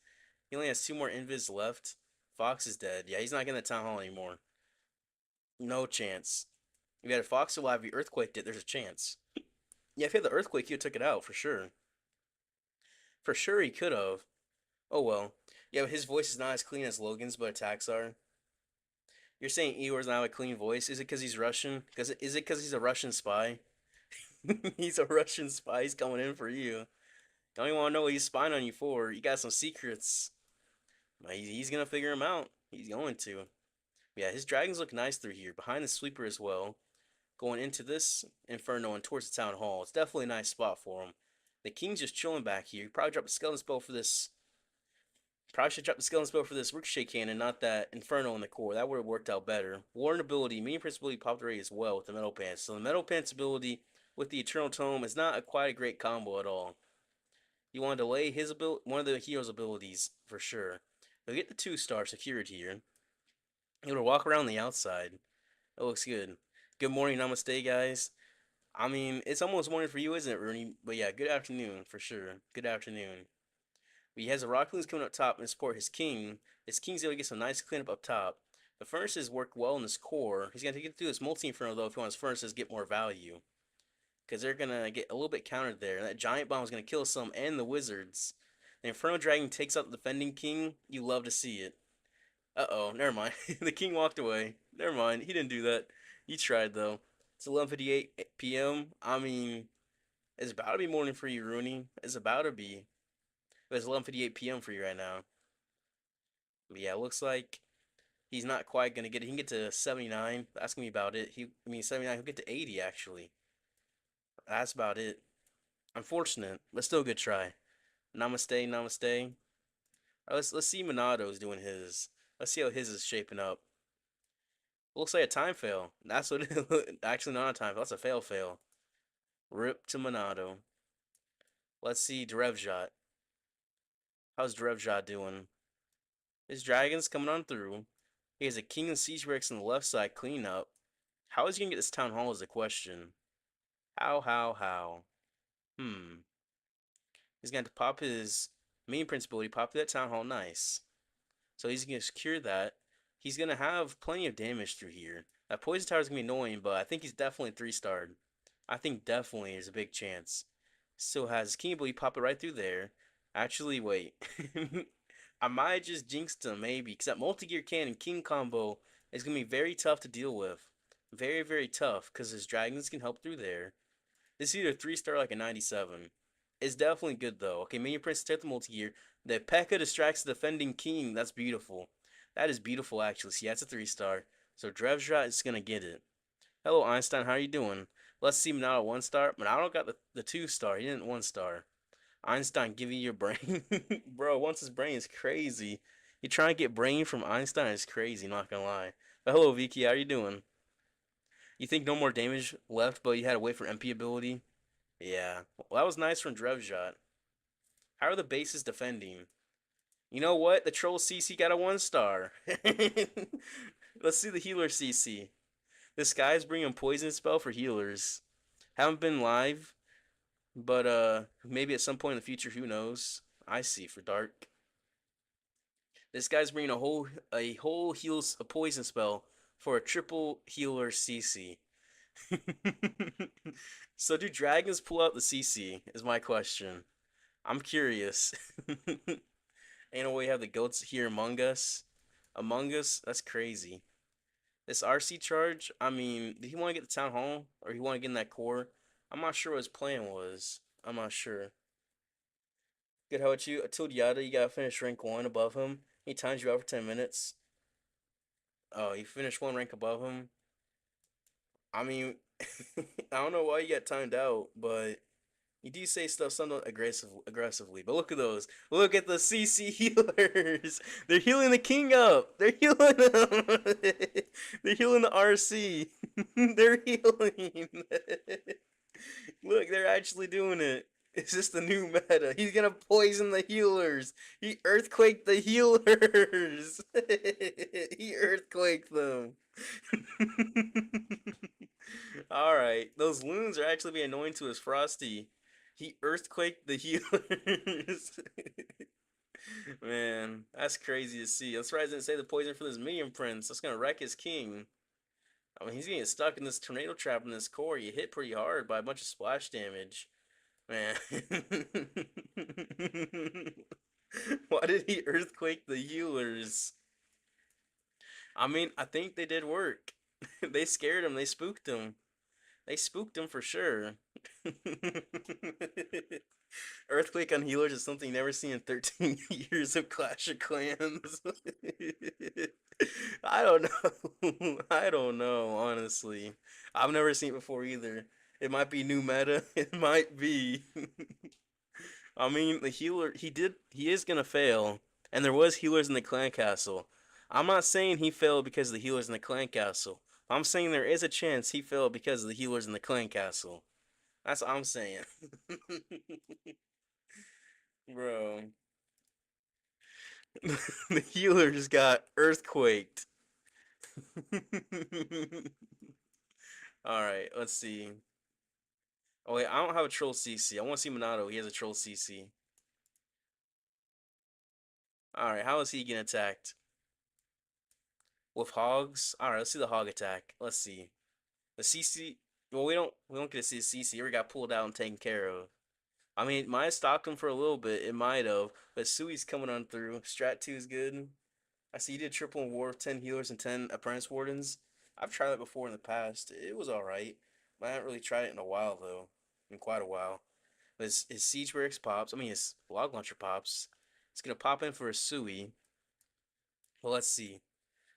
He only has two more invis left. Fox is dead. Yeah, he's not getting the town hall anymore. No chance. If you had a Fox alive, you earthquaked it. There's a chance. Yeah, if he had the earthquake, you took it out for sure. For sure, he could have. Oh well. Yeah, but his voice is not as clean as Logan's, but attacks are. You're saying Eeyore's not have a clean voice? Is it because he's Russian? Is it because he's a Russian spy? He's a Russian spy. He's coming in for you. Don't even want to know what he's spying on you for. You got some secrets. He's gonna figure them out. He's going to. Yeah, his dragons look nice through here. Behind the sweeper as well. Going into this inferno and towards the town hall. It's definitely a nice spot for him. The king's just chilling back here. He probably dropped a skeleton spell for this. Probably should drop the skeleton spell for this ricochet cannon, not that inferno in the core. That would have worked out better. Warren ability, medium prince ability popped already as well with the metal pants. So the metal pants ability with the eternal tome is not quite a great combo at all. You want to delay his ability, one of the hero's abilities for sure. He'll get the 2-star secured here. He'll walk around the outside. That looks good. Good morning, namaste, guys. I mean, it's almost morning for you, isn't it, Rooney? But yeah, good afternoon for sure. Good afternoon. But he has the Rocklings coming up top and support his king. His king's able to get some nice cleanup up top. The furnaces work well in this core. He's going to get through this multi-inferno, though, if he wants furnaces to get more value. Because they're going to get a little bit countered there. And that giant bomb is going to kill some and the wizards. The Inferno Dragon takes out the defending king. You love to see it. Uh-oh, never mind. The king walked away. Never mind, he didn't do that. He tried, though. It's 11:58 p.m. I mean, it's about to be morning for you, Rooney. It's about to be. But it's 11:58 p.m. for you right now. But yeah, it looks like he's not quite gonna get it. He can get to 79. That's gonna be about it. 79. He'll get to 80 actually. That's about it. Unfortunate, but still a good try. Namaste, namaste. All right, let's see Monato's doing his. Let's see how his is shaping up. Looks like a time fail. That's what it actually not a time fail. That's a fail. Rip to Monato. Let's see Drevjot. How's Drevjot doing? His dragon's coming on through. He has a king and siege barracks on the left side clean up. How is he gonna get this town hall is the question. How? Hmm. He's going to pop his main prince ability, pop that town hall, nice. So he's gonna secure that. He's gonna have plenty of damage through here. That poison tower is gonna be annoying, but I think he's definitely 3-starred. I think definitely there's a big chance. Still has his king ability, pop it right through there. Actually, wait. I might just jinxed him, maybe, because that multi-gear cannon king combo is going to be very tough to deal with. Very, very tough, because his dragons can help through there. This is either 3-star like a 97. It's definitely good, though. Okay, Minion Prince take the multi-gear. The P.E.K.K.A. distracts the defending king. That's beautiful. That is beautiful, actually. See, that's a 3-star. So Drevjot is going to get it. Hello, Einstein. How are you doing? Let's see Monado 1-star. Monado got the 2-star. He didn't 1-star. Einstein, give you your brain. Bro, once his brain is crazy. You trying to get brain from Einstein is crazy, not gonna lie. But hello, Vicky, how you doing? You think no more damage left, but you had to wait for MP ability? Yeah. Well, that was nice from Drevjot. How are the bases defending? You know what? The troll CC got a 1-star. Let's see the healer CC. This guy's bringing poison spell for healers. Haven't been live, but maybe at some point in the future, who knows? I see for dark. This guy's bringing a whole heals a poison spell for a triple healer CC. So do dragons pull out the CC? Is my question. I'm curious. Ain't no way you have the goats here among us. Among us? That's crazy. This RC charge, I mean, did he want to get the town hall? Or he want to get in that core? I'm not sure what his plan was. I'm not sure. Good, how about you? Atul Yada, you gotta finish rank 1 above him. He times you out for 10 minutes. Oh, you finished 1 rank above him? I mean, I don't know why you got timed out, but you do say stuff somewhat aggressively. But look at those. Look at the CC healers. They're healing the king up. They're healing him. They're healing the RC. They're healing. Look, they're actually doing it. Is this the new meta? He's gonna poison the healers. He earthquaked the healers. He earthquaked them. All right, those loons are actually being annoying to us, Frosty. He earthquaked the healers. Man, that's crazy to see. I'm surprised I didn't say the poison for this minion prince. That's gonna wreck his king. I mean, he's getting stuck in this tornado trap in this core. You hit pretty hard by a bunch of splash damage. Man. Why did he earthquake the healers? I mean, I think they did work. They scared him, they spooked him. They spooked him for sure. Earthquake on healers is something never seen in 13 years of Clash of Clans. I don't know. I don't know, honestly. I've never seen it before either. It might be new meta. It might be. I mean, the healer, he is gonna fail. And there was healers in the clan castle. I'm not saying he failed because of the healers in the clan castle. I'm saying there is a chance he failed because of the healers in the clan castle. That's what I'm saying. Bro. The healers got earthquaked. Alright, let's see. Oh wait, I don't have a troll CC. I want to see Minato. He has a troll CC. Alright, how is he getting attacked? With hogs? Alright, let's see the hog attack. Let's see. The CC. Well, we don't get to see the CC. He already got pulled out and taken care of. I mean, it might have stopped him for a little bit. It might have. But Sui's coming on through. Strat 2 is good. I see you did triple in war with 10 healers and 10 apprentice wardens. I've tried it before in the past. It was alright. I haven't really tried it in a while, though. In quite a while. But his siege barracks pops. I mean, his log launcher pops. It's going to pop in for a Sui. Well, let's see.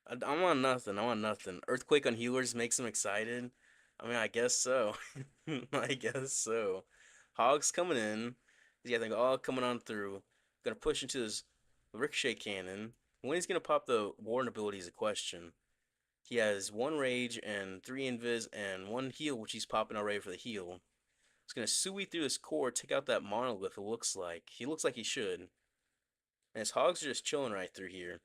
I want nothing. I want nothing. Earthquake on healers makes him excited. I mean, I guess so. I guess so. Hogs coming in. Yeah, they all coming on through. Gonna push into this ricochet cannon. When he's gonna pop the warden ability is a question. He has one rage and three invis and one heal, which he's popping already for the heal. He's gonna sui through his core, take out that monolith. It looks like he should. And his hogs are just chilling right through here.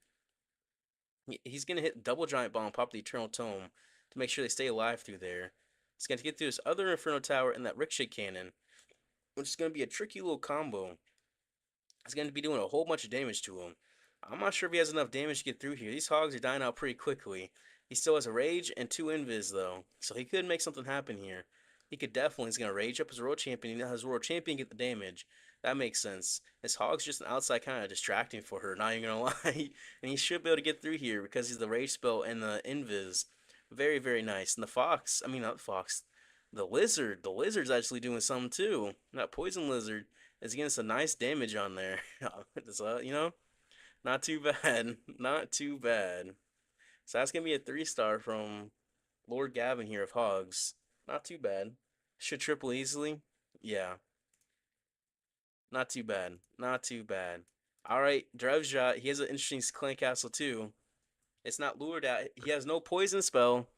He's gonna hit double giant bomb, pop the eternal tome to make sure they stay alive through there. He's gonna get through this other inferno tower and that ricochet cannon, which is gonna be a tricky little combo. It's going to be doing a whole bunch of damage to him. I'm not sure if he has enough damage to get through here. These hogs are dying out pretty quickly. He still has a rage and two invis though, so he could make something happen here. He could definitely. He's going to rage up his world champion. He now has world champion get the damage. That makes sense. This hog's just an outside kind of distracting for her, not even gonna lie. And he should be able to get through here because he's the rage spell and the invis. Very, very nice. And the fox, I mean not the fox, the lizard. The lizard's actually doing something too. That poison lizard is getting some nice damage on there. You know, not too bad. Not too bad. So that's gonna be a 3-star from Lord Gavin here of Hogs. Not too bad. Should triple easily. Yeah, not too bad. Not too bad. All right, Drevjot. He has an interesting clan castle too. It's not lured out. He has no poison spell.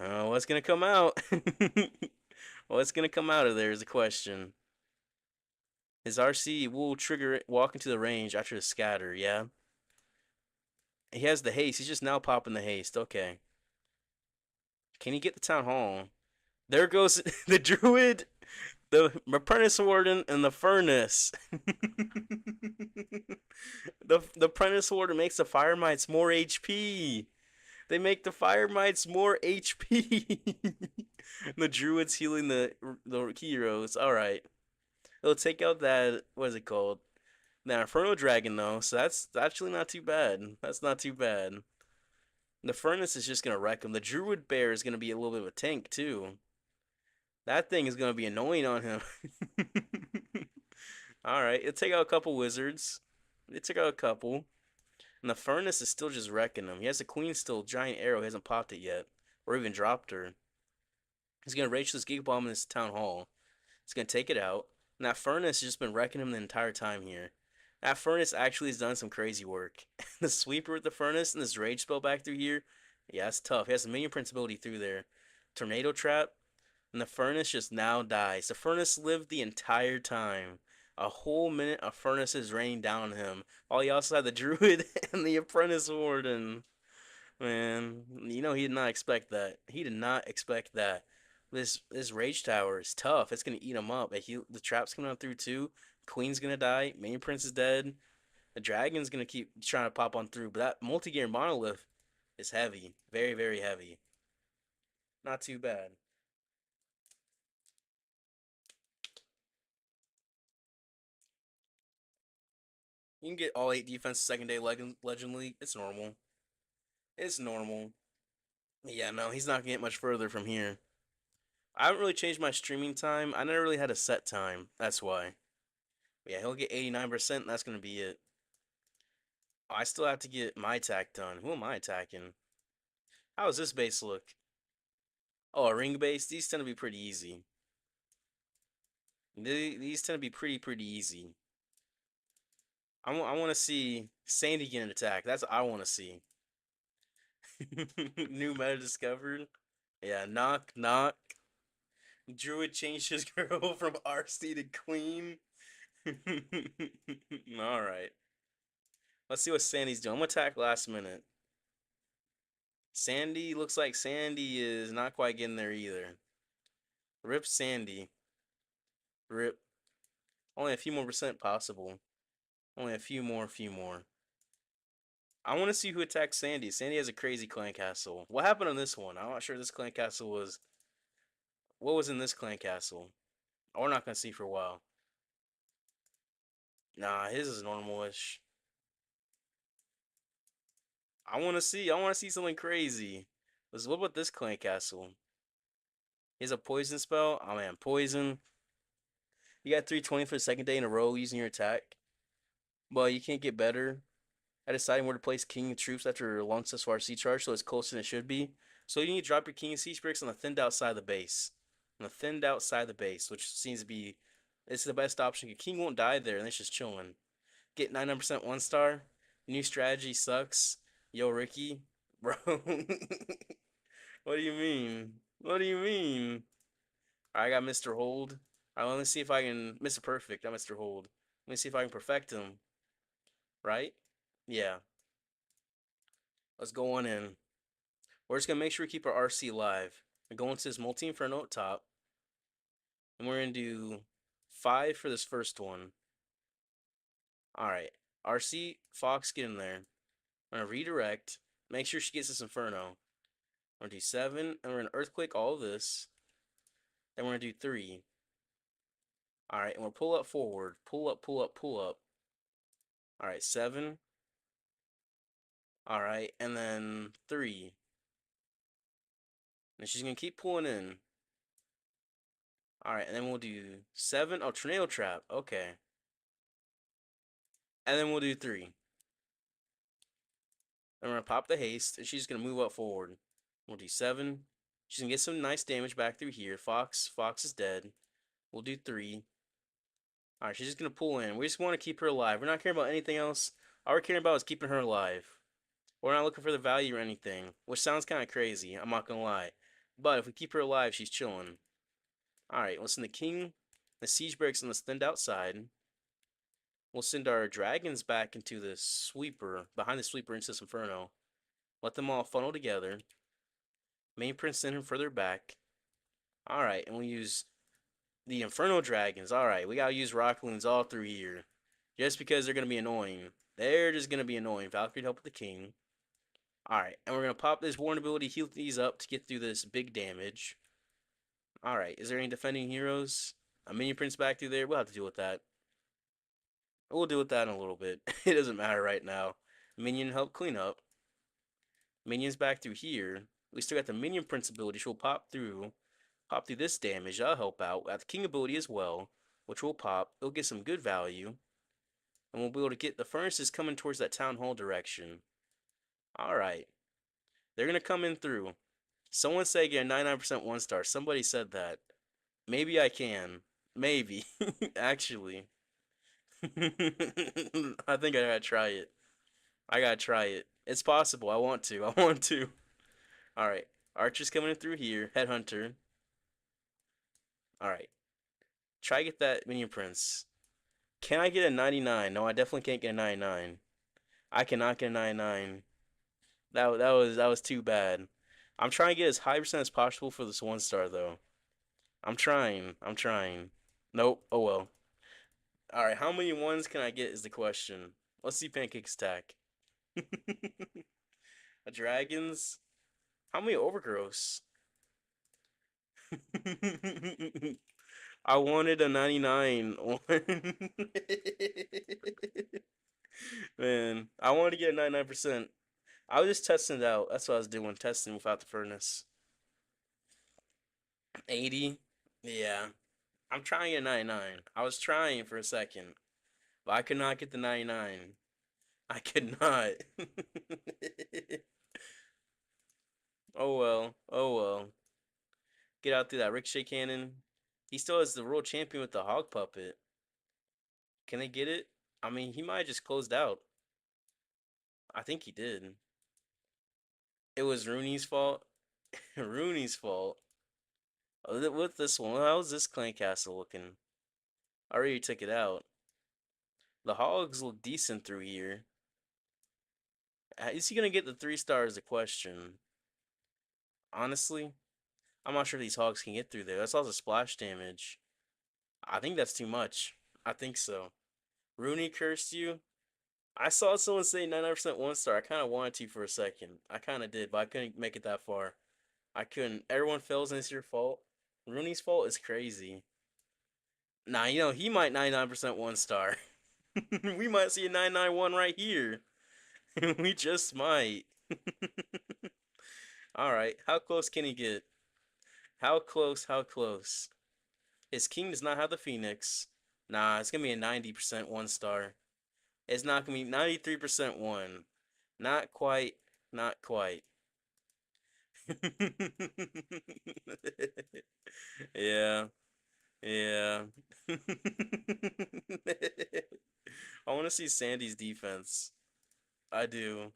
Oh, what's gonna come out? What's gonna come out of there is a question. His RC will trigger it, walk into the range after the scatter, yeah? He has the haste. He's just now popping the haste. Okay. Can he get the town hall? There goes the druid, the apprentice warden, and the furnace. The apprentice warden makes the fire mites more HP. They make the fire mites more HP. The druid's healing the heroes. All right. It'll take out that, what is it called? The Inferno Dragon, though, so that's actually not too bad. That's not too bad. The Furnace is just going to wreck him. The Druid Bear is going to be a little bit of a tank, too. That thing is going to be annoying on him. Alright, it'll take out a couple wizards. It took out a couple. And the Furnace is still just wrecking him. He has the Queen still, Giant Arrow. He hasn't popped it yet. Or even dropped her. He's going to rage this Giga Bomb in this Town Hall. He's going to take it out. And that Furnace has just been wrecking him the entire time here. That Furnace actually has done some crazy work. The Sweeper with the Furnace and this Rage spell back through here. Yeah, it's tough. He has the Minion Prince ability through there. Tornado Trap. And the furnace just now dies. The furnace lived the entire time. A whole minute of furnace is raining down on him. While he also had the druid and the apprentice warden. Man, you know he did not expect that. He did not expect that. This rage tower is tough. It's gonna eat him up. The trap's coming out through too. Queen's gonna die. Main prince is dead. The dragon's gonna keep trying to pop on through. But that multi-gear monolith is heavy. Very, very heavy. Not too bad. You can get all 8 defense second day Legend League. It's normal. It's normal. Yeah, no, he's not gonna get much further from here. I haven't really changed my streaming time. I never really had a set time. That's why. But yeah, he'll get 89%. That's gonna be it. I still have to get my attack done. Who am I attacking? How does this base look? Oh, a ring base. These tend to be pretty easy. These tend to be pretty easy. I want to see Sandy get an attack. That's what I want to see. New meta discovered. Yeah, knock knock. Druid changed his girl from RC to Queen. All right. Let's see what Sandy's doing. I'm gonna attack last minute. Sandy looks like Sandy is not quite getting there either. Rip Sandy. Rip. Only a few more percent possible. Only a few more. I want to see who attacks Sandy. Sandy has a crazy clan castle. What happened on this one? I'm not sure this clan castle was. What was in this clan castle? Oh, we're not gonna see for a while. Nah, his is normalish. I want to see. I want to see something crazy. What about this clan castle? He has a poison spell. Oh man, poison. You got 320 for the second day in a row using your attack. But you can't get better at deciding where to place king troops after a long successful RC charge, so it's closer than it should be. So you need to drop your king and siege bricks on the thinned out side of the base. On the thinned out side of the base, which seems to be it's the best option. Your king won't die there, and it's just chilling. Get 99% 1 star. New strategy sucks. Yo, Ricky. Bro. What do you mean? What do you mean? I got Mr. Hold. I want to see if I can Mr. Perfect, not Mr. Hold. Let me see if I can perfect him. Right? Yeah. Let's go on in. We're just gonna make sure we keep our RC live. We're going to this multi-inferno up top. And we're gonna do 5 for this first one. Alright. RC Fox, get in there. I'm gonna redirect. Make sure she gets this inferno. We're gonna do 7, and we're gonna earthquake all of this. Then we're gonna do 3. Alright, and we'll pull up forward. Pull up, pull up, pull up. Alright, 7. Alright, and then 3. And she's gonna keep pulling in. Alright, and then we'll do 7. Oh, tornado trap. Okay. And then we'll do 3. And we're gonna pop the haste, and she's gonna move up forward. We'll do 7. She's gonna get some nice damage back through here. Fox is dead. We'll do 3. Alright, she's just gonna pull in. We just want to keep her alive. We're not caring about anything else. All we're caring about is keeping her alive. We're not looking for the value or anything, which sounds kind of crazy. I'm not gonna lie. But if we keep her alive, she's chilling. Alright, we'll send the king, the siege breaks on the thinned outside. We'll send our dragons back into the sweeper, behind the sweeper into this inferno. Let them all funnel together. Main prince send him further back. Alright, and we'll use the inferno dragons. Alright, we gotta use rock loons all through here. Just because they're gonna be annoying. They're just gonna be annoying. Valkyrie to help with the king. Alright, and we're gonna pop this warn ability, heal these up to get through this big damage. Alright, is there any defending heroes? A minion prince back through there? We'll have to deal with that. We'll deal with that in a little bit. It doesn't matter right now. Minion help clean up. Minions back through here. We still got the minion prince ability, which will pop through this damage. That'll help out. We got the king ability as well, which will pop. It'll get some good value. And we'll be able to get the furnaces coming towards that town hall direction. Alright. They're going to come in through. Someone said get a 99% 1 star. Somebody said that. Maybe I can. Maybe. Actually. I think I gotta try it. I gotta try it. It's possible. I want to. I want to. Alright. Archer's coming in through here. Headhunter. All right. Try to get that minion prince. Can I get a 99? No, I definitely can't get a 99. I cannot get a 99. That was too bad. I'm trying to get as high percent as possible for this one star though. I'm trying. I'm trying. Nope. Oh well. All right. How many ones can I get is the question. Let's see Pancake's attack. Dragons. How many overgrowths? I wanted a 99 one. Man, I wanted to get 99%. I was just testing it out. That's what I was doing, testing without the furnace. 80? Yeah. I'm trying at 99. I was trying for a second, but I could not get the 99. I could not. Oh well. Oh well. Get out through that ricochet cannon. He still has the world champion with the hog puppet. Can they get it? I mean, he might have just closed out. I think he did. It was Rooney's fault. Rooney's fault. With this one, how's this clan castle looking? I already took it out. The hogs look decent through here. Is he gonna get the 3 stars? The question. Honestly, I'm not sure these hogs can get through there. That's also splash damage. I think that's too much. I think so. Rooney cursed you. I saw someone say 99% 1 star. I kind of wanted to for a second. I kind of did, but I couldn't make it that far. I couldn't. Everyone fails and it's your fault. Rooney's fault is crazy. Nah, he might 99% 1 star. We might see a 991 right here. We just might. All right, how close can he get? How close? How close? His king does not have the phoenix. Nah, it's gonna be a 90% 1 star. It's not gonna be 93% one. Not quite. Not quite. Yeah. Yeah. I want to see Sandy's defense. I do.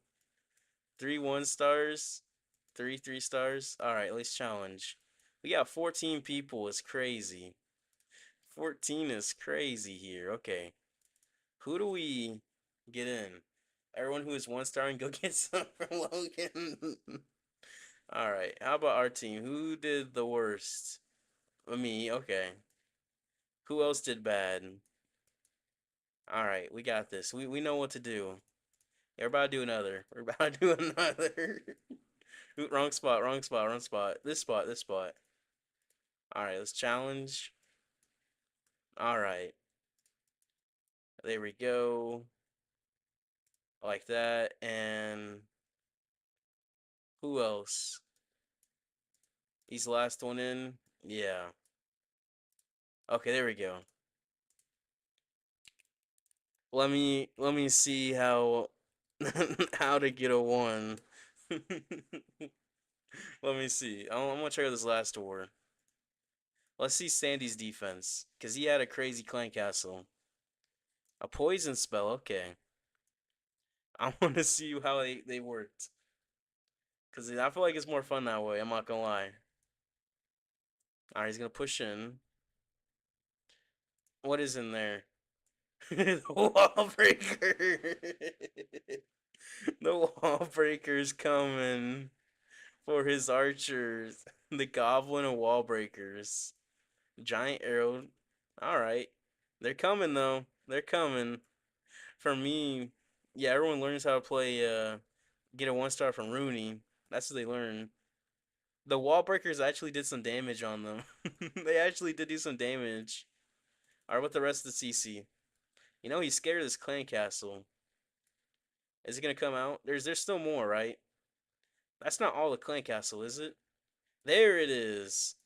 3 1 stars, 3 3 stars. All right, let's challenge. We got 14 people. It's crazy. 14 is crazy here. Okay. Who do we get in? Everyone who is 1 star and go get some for Logan. All right. How about our team? Who did the worst? Me. Okay. Who else did bad? All right. We got this. We know what to do. We're about to do another. We're about to do another. Wrong spot. Wrong spot. Wrong spot. This spot. This spot. All right. Let's challenge. All right. There we go. Like that. And who else? He's the last one in. Yeah. Okay, there we go. Let me see how how to get a 1. Let me see. I'm gonna try this last war. Let's see Sandy's defense, cause he had a crazy clan castle. A poison spell. Okay. I want to see how they worked, cause I feel like it's more fun that way. I'm not gonna lie. All right, he's gonna push in. What is in there? The wall breaker. The wall breaker's coming for his archers. The goblin and wall breakers. Giant arrow. All right. They're coming though. They're coming. For me, yeah, everyone learns how to play get a 1 star from Rooney. That's what they learn. The wall breakers actually did some damage on them. They actually did do some damage. Alright, with the rest of the CC. He's scared of this clan castle. Is it gonna come out? There's still more, right? That's not all the clan castle, is it? There it is.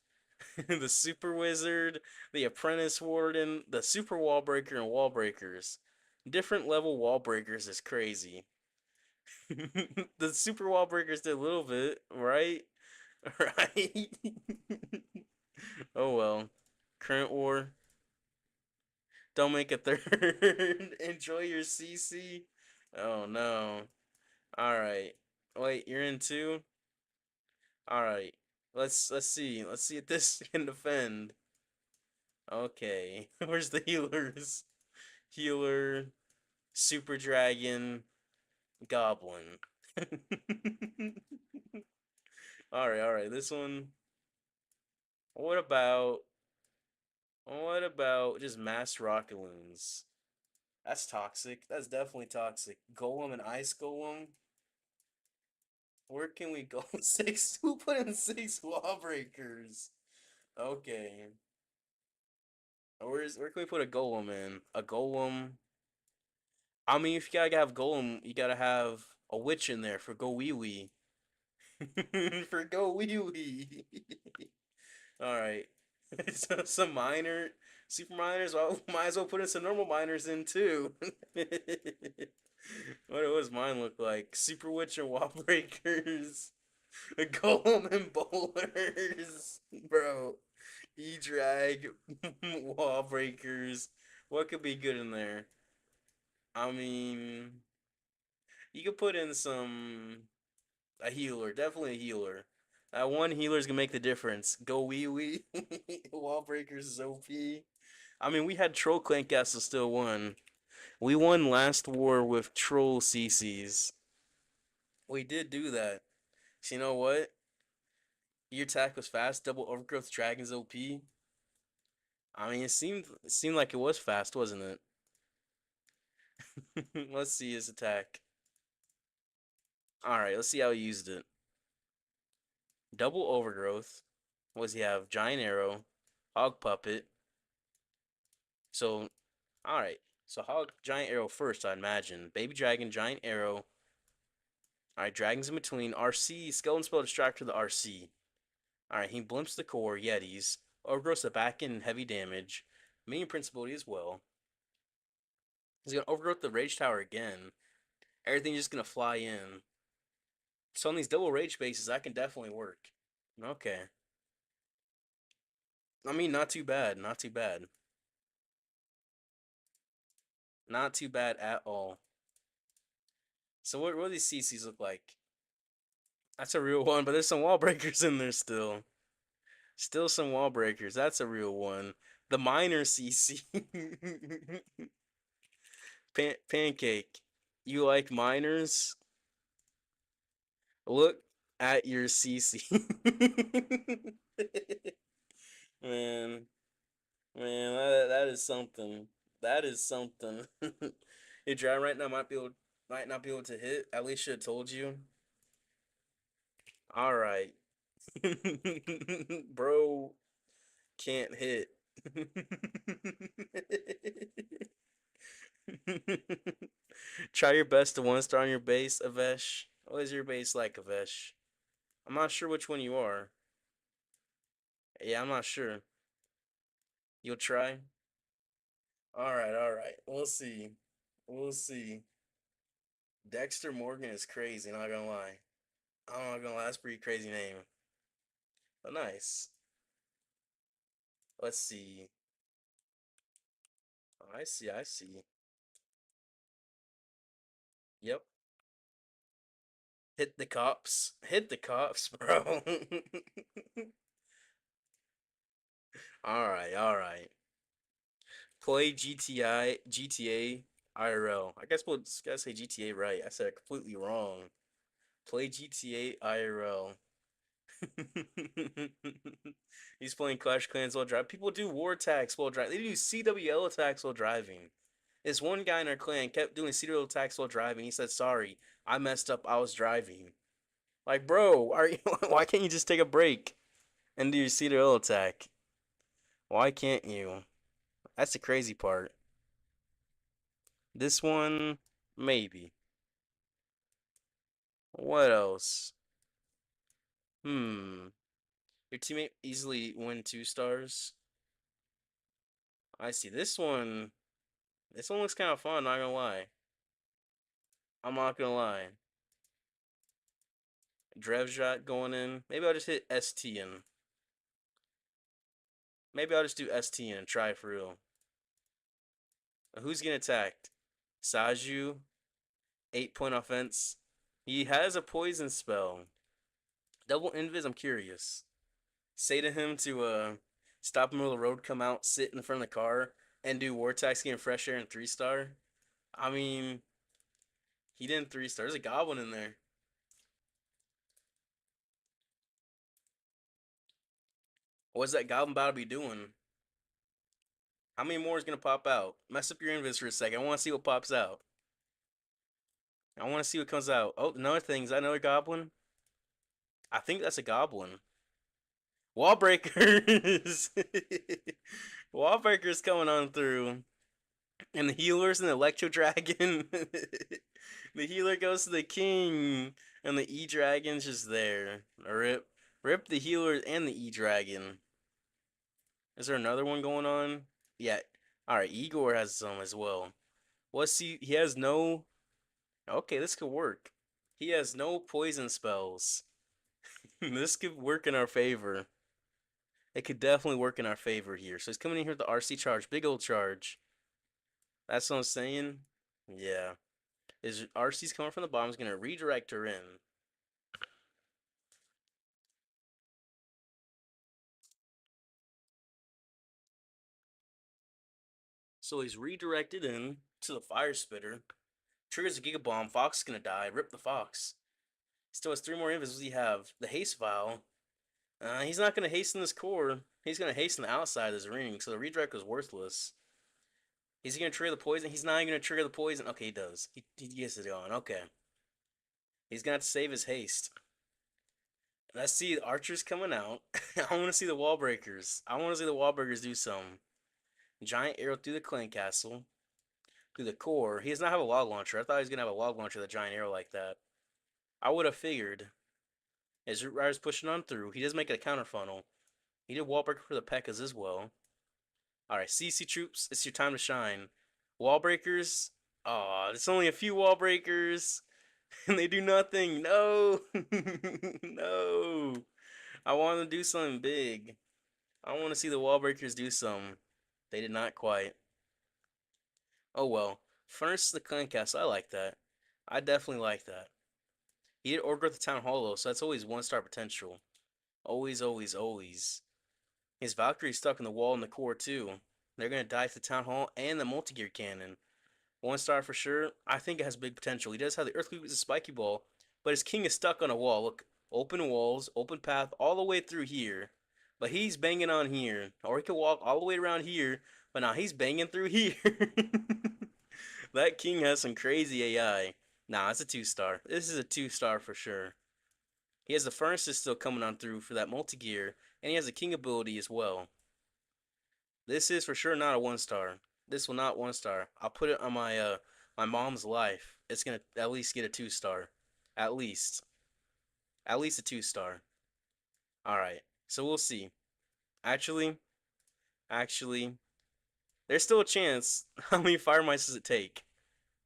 The super wizard, the apprentice warden, the super wall breaker, and wall breakers. Different level wall breakers is crazy. The super wall breakers did a little bit, right? Right? Oh well. Current war. Don't make a third. Enjoy your CC. Oh no. Alright. Wait, you're in two? Alright. Let's see. Let's see if this can defend. Okay. Where's the healers? Healer, Super Dragon, Goblin. Alright, alright. This one. What about just mass rockaloons? That's toxic. That's definitely toxic. Golem and Ice Golem. Where can we go? Six. Who put in six wall breakers? Okay. Where can we put a golem in? A golem. I mean, if you gotta have golem, you gotta have a witch in there for go wee wee. For go wee wee. All right. So, some minor, super minors. Well, might as well put in some normal minors in too. What does mine look like? Super witch and wall breakers. A golem and bowlers, bro. E-drag, wall breakers. What could be good in there? I mean, you could put in a healer, definitely a healer. That one healer's gonna make the difference. Go wee wee. Wall breakers is OP. I mean, we had Troll Clan Castle still won. We won last war with Troll CCs. We did do that. So you know what? Your attack was fast. Double overgrowth dragons OP. I mean, it seemed like it was fast, wasn't it? Let's see his attack. All right, let's see how he used it. Double overgrowth. What does he have? Giant arrow, hog puppet. So, all right. So hog giant arrow first, I imagine. Baby dragon, giant arrow. All right, dragons in between. RC skeleton spell distractor. The RC. All right, he blimps the core yetis. Overgrowth the back end heavy damage. Minion principality as well. He's gonna overgrowth the rage tower again. Everything's just gonna fly in. So on these double rage bases, that can definitely work. Okay. I mean, not too bad. Not too bad. Not too bad at all. So what do these CCs look like? That's a real one, but there's some wall breakers in there still. Still some wall breakers. That's a real one. The minor CC. Pancake. You like minors? Look at your CC. Man, man, that is something. That is something. Your dry right now might not be able to hit. At least should have told you. All right. Bro can't hit. Try your best to one star on your base, Avesh. What is your base like, Avesh? I'm not sure which one you are. Yeah, I'm not sure. You'll try? Alright, alright. We'll see. We'll see. Dexter Morgan is crazy, not gonna lie. I'm not gonna lie, that's a pretty crazy name. But nice. Let's see. Oh, I see, I see. Yep. Hit the cops. Hit the cops, bro. Alright, alright. Play GTA IRL. I guess we'll just gotta say GTA right. I said it completely wrong. Play GTA IRL. He's playing Clash Clans while driving. People do war attacks while driving. They do CWL attacks while driving. This one guy in our clan kept doing CWL attacks while driving. He said, "Sorry, I messed up. I was driving." Like, bro, are you? Why can't you just take a break and do your CWL attack? Why can't you? That's the crazy part. This one, maybe. What else? Hmm. Your teammate easily win 2 stars. I see. This one. This one looks kind of fun. Not gonna lie. I'm not gonna lie. Drevjot going in. Maybe I'll just hit ST in. Maybe I'll just do ST in and try for real. Who's getting attacked? Saju. 8-point offense. He has a poison spell. Double invis. I'm curious. Say to him to Stop in the middle of the road, come out, sit in front of the car, and do war taxi and fresh air and 3-star. I mean, he didn't 3-star. There's a goblin in there. What's that goblin about to be doing? How many more is gonna pop out? Mess up your invis for a second. I want to see what pops out. I want to see what comes out. Oh, another thing. Is that another goblin? I think that's a goblin. Wall breakers. Wall breakers coming on through. And the healers and the Electro Dragon. The healer goes to the king. And the E Dragon's just there. Rip. Rip the healer and the E Dragon. Is there another one going on? Yeah. Alright, Igor has some as well. What's he has no. Okay, this could work. He has no poison spells. This could work in our favor. It could definitely work in our favor here. So he's coming in here with the RC charge. Big old charge. That's what I'm saying. Yeah. His RC's coming from the bottom. He's going to redirect her in. So he's redirected in to the fire spitter. Triggers a Giga Bomb. Fox is going to die. Rip the Fox. Still has 3 more invis. We have the haste vial. He's not going to hasten this core. He's going to hasten the outside of this ring. So the redirect was worthless. He's going to trigger the poison. He's not even going to trigger the poison. Okay, he does. He gets it on. Okay. He's going to have to save his haste. Let's see the archers coming out. I want to see the wall breakers. I want to see the wall breakers do some giant arrow through the clan castle, through the core. He does not have a log launcher. I thought he was gonna have a log launcher with a giant arrow like that. I would have figured. As Root Rider's pushing on through, he does make it a counter funnel. He did wall breaker for the P.E.K.K.A.s as well. All right, CC troops, it's your time to shine. Wall breakers. Aw, it's only a few wall breakers, and they do nothing. No, no. I want to do something big. I want to see the wall breakers do something. They did not quite. Oh well. Furnace the clan castle. I like that. I definitely like that. He did Orgrowth the town hall though, so that's always 1-star potential. Always, always, always. His Valkyrie's stuck in the wall in the core too. They're gonna die to the town hall and the multi-gear cannon. 1-star for sure. I think it has big potential. He does have the earthquake with the spiky ball, but his king is stuck on a wall. Look, open walls, open path all the way through here. But he's banging on here. Or he could walk all the way around here, but now he's banging through here. That king has some crazy AI. Nah, it's a 2-star. This is a 2-star for sure. He has the furnaces still coming on through for that multi-gear, and he has a king ability as well. This is for sure not a 1-star. This will not 1-star. I'll put it on my mom's life. It's gonna at least get a 2-star. At least. At least a 2-star. Alright. So we'll see. Actually, actually, there's still a chance. How many fire mice does it take?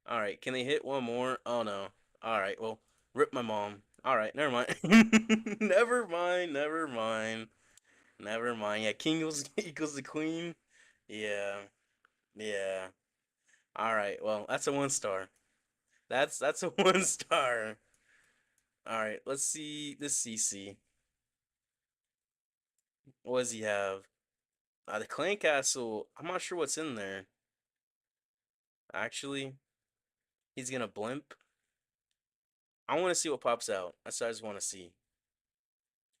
Alright, can they hit one more? Oh no. Alright, well, rip my mom. Alright, never mind. Never mind, never mind. Never mind. Yeah, king equals the queen. Yeah. Yeah. Alright, well, that's a 1-star. That's a 1-star. Alright, let's see this CC. What does he have? The clan castle. I'm not sure what's in there. Actually, he's gonna blimp. I want to see what pops out. That's what I just want to see.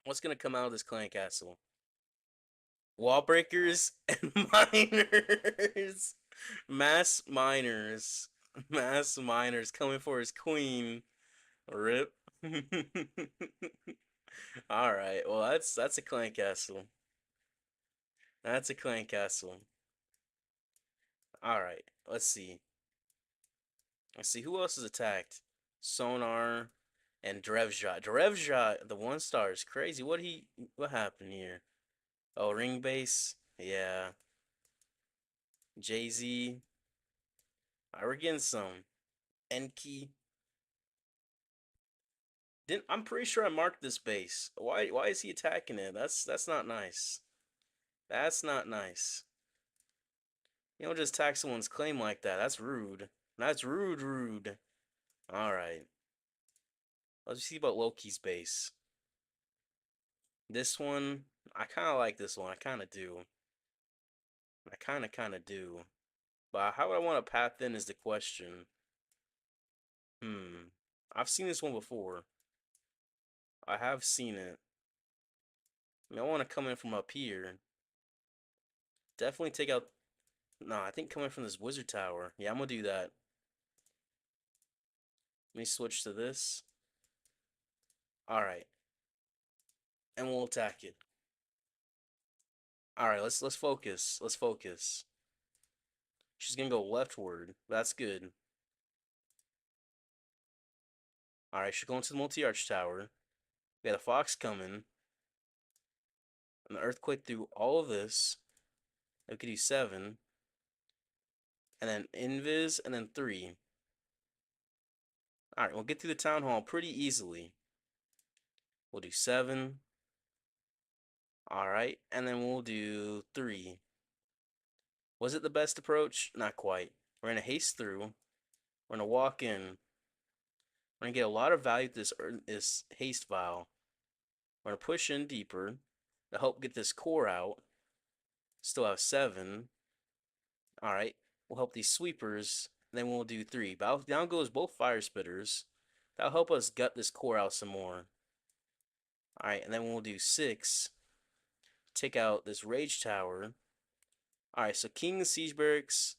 What's gonna come out of this clan castle? Wall breakers and miners. Mass miners. Mass miners coming for his queen. Rip. Alright, well that's a clan castle. That's a clan castle. Alright, let's see. Let's see who else is attacked. Sonar and Drevjot. Drevjot, the 1-star is crazy. What happened here? Oh, ring base? Yeah. Jay-Z. Alright, we're getting some. Enki. I'm pretty sure I marked this base. Why is he attacking it? That's not nice. That's not nice. You don't just attack someone's claim like that. That's rude. That's rude. Alright. Let's see about Loki's base. This one, I kind of like this one. I kind of do. I kind of do. But how would I want to path in is the question. Hmm. I've seen this one before. I have seen it. I mean, I want to come in from up here. Definitely take out. No, I think coming from this wizard tower. Yeah, I'm gonna do that. Let me switch to this. All right, and we'll attack it. All right, let's focus. Let's focus. She's gonna go leftward. That's good. All right, she's going to the multi-arch tower. We got a fox coming. An earthquake through all of this. We could do 7. And then invis, and then 3. Alright, we'll get through the town hall pretty easily. We'll do 7. Alright, and then we'll do 3. Was it the best approach? Not quite. We're going to haste through. We're going to walk in. We're going to get a lot of value to this haste vial. We're going to push in deeper to help get this core out. Still have 7. Alright, we'll help these sweepers. Then we'll do 3. Down goes both fire spitters. That'll help us gut this core out some more. Alright, and then we'll do 6. Take out this rage tower. Alright, so King Siege Barracks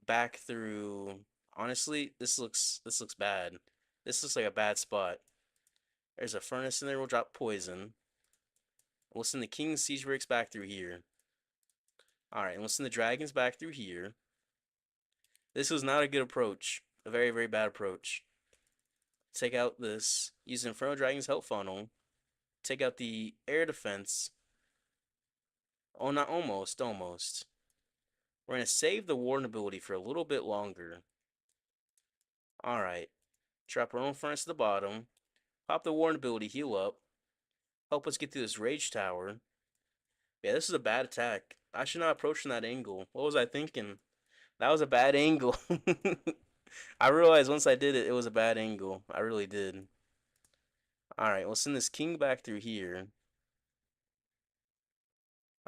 back through. Honestly, this looks bad. This looks like a bad spot. There's a furnace in there, we'll drop poison. We'll send the King Siege Barracks back through here. Alright, and we'll send the dragons back through here. This was not a good approach. A very, very bad approach. Take out this. Use Inferno Dragon's Help Funnel. Take out the air defense. Oh, not almost, almost. We're going to save the Warden ability for a little bit longer. Alright. Drop our own furnace to the bottom. Pop the Warden ability, heal up. Help us get through this Rage Tower. Yeah, this is a bad attack. I should not approach from that angle. What was I thinking? That was a bad angle. I realized once I did it, it was a bad angle. I really did. Alright, we'll send this king back through here.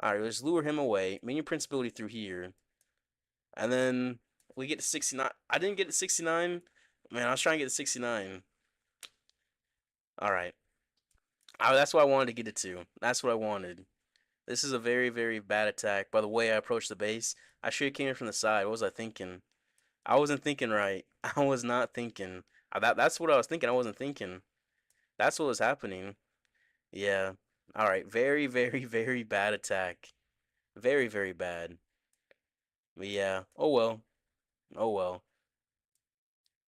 Alright, let's lure him away. Minion Prince ability through here. And then we get to 69. I didn't get to 69. Man, I was trying to get to 69. Alright. That's what I wanted to get it to. That's what I wanted. This is a very, very bad attack. By the way I approached the base, I should have came in from the side. What was I thinking? I wasn't thinking right. I was not thinking. That's what I was thinking. I wasn't thinking. That's what was happening. Yeah. Alright. Very, very, very bad attack. Very, very bad. But yeah. Oh well. Oh well.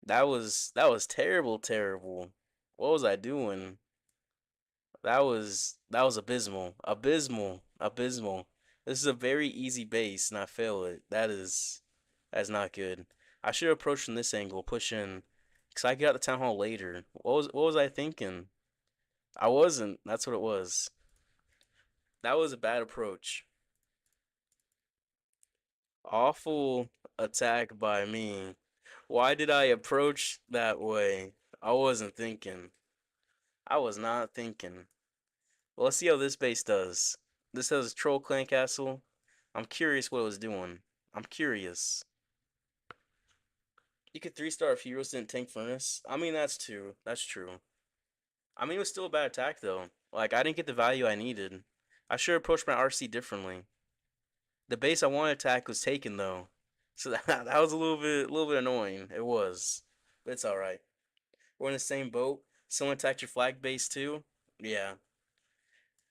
That was terrible, terrible. What was I doing? That was abysmal. Abysmal. Abysmal. This is a very easy base and I fail it. That's not good. I should have approached from this angle, push in. Cause I got the town hall later. What was I thinking? I wasn't. That's what it was. That was a bad approach. Awful attack by me. Why did I approach that way? I wasn't thinking. I was not thinking. Well, let's see how this base does. This has a troll clan castle. I'm curious what it was doing. I'm curious. You could 3-star if heroes didn't tank furnace. I mean, that's true. That's true. I mean, it was still a bad attack though. Like I didn't get the value I needed. I should have approached my RC differently. The base I wanted to attack was taken though, so that was a little bit annoying. It was, but it's all right. We're in the same boat. Someone attacked your flag base too. Yeah,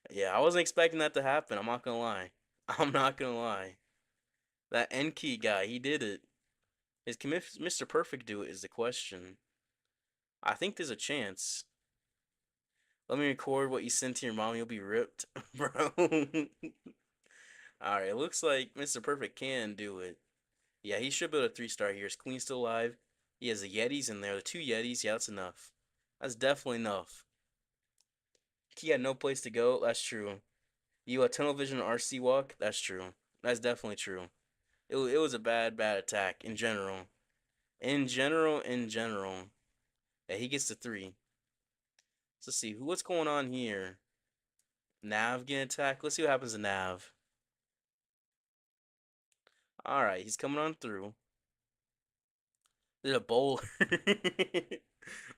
yeah. I wasn't expecting that to happen. I'm not gonna lie. I'm not gonna lie. That Enki guy, he did it. Can Mr. Perfect do it? Is the question. I think there's a chance. Let me record what you sent to your mom. You'll be ripped, bro. All right. It looks like Mr. Perfect can do it. Yeah, he should build a 3-star here. His queen's still alive. He has the Yetis in there. The 2 Yetis. Yeah, that's enough. That's definitely enough. He had no place to go. That's true. You a tunnel vision RC walk. That's true. That's definitely true. It was a bad, bad attack in general. In general, in general. Yeah, he gets the 3. So let's see. What's going on here? Nav getting attacked. Let's see what happens to Nav. Alright, he's coming on through. There's a bowler.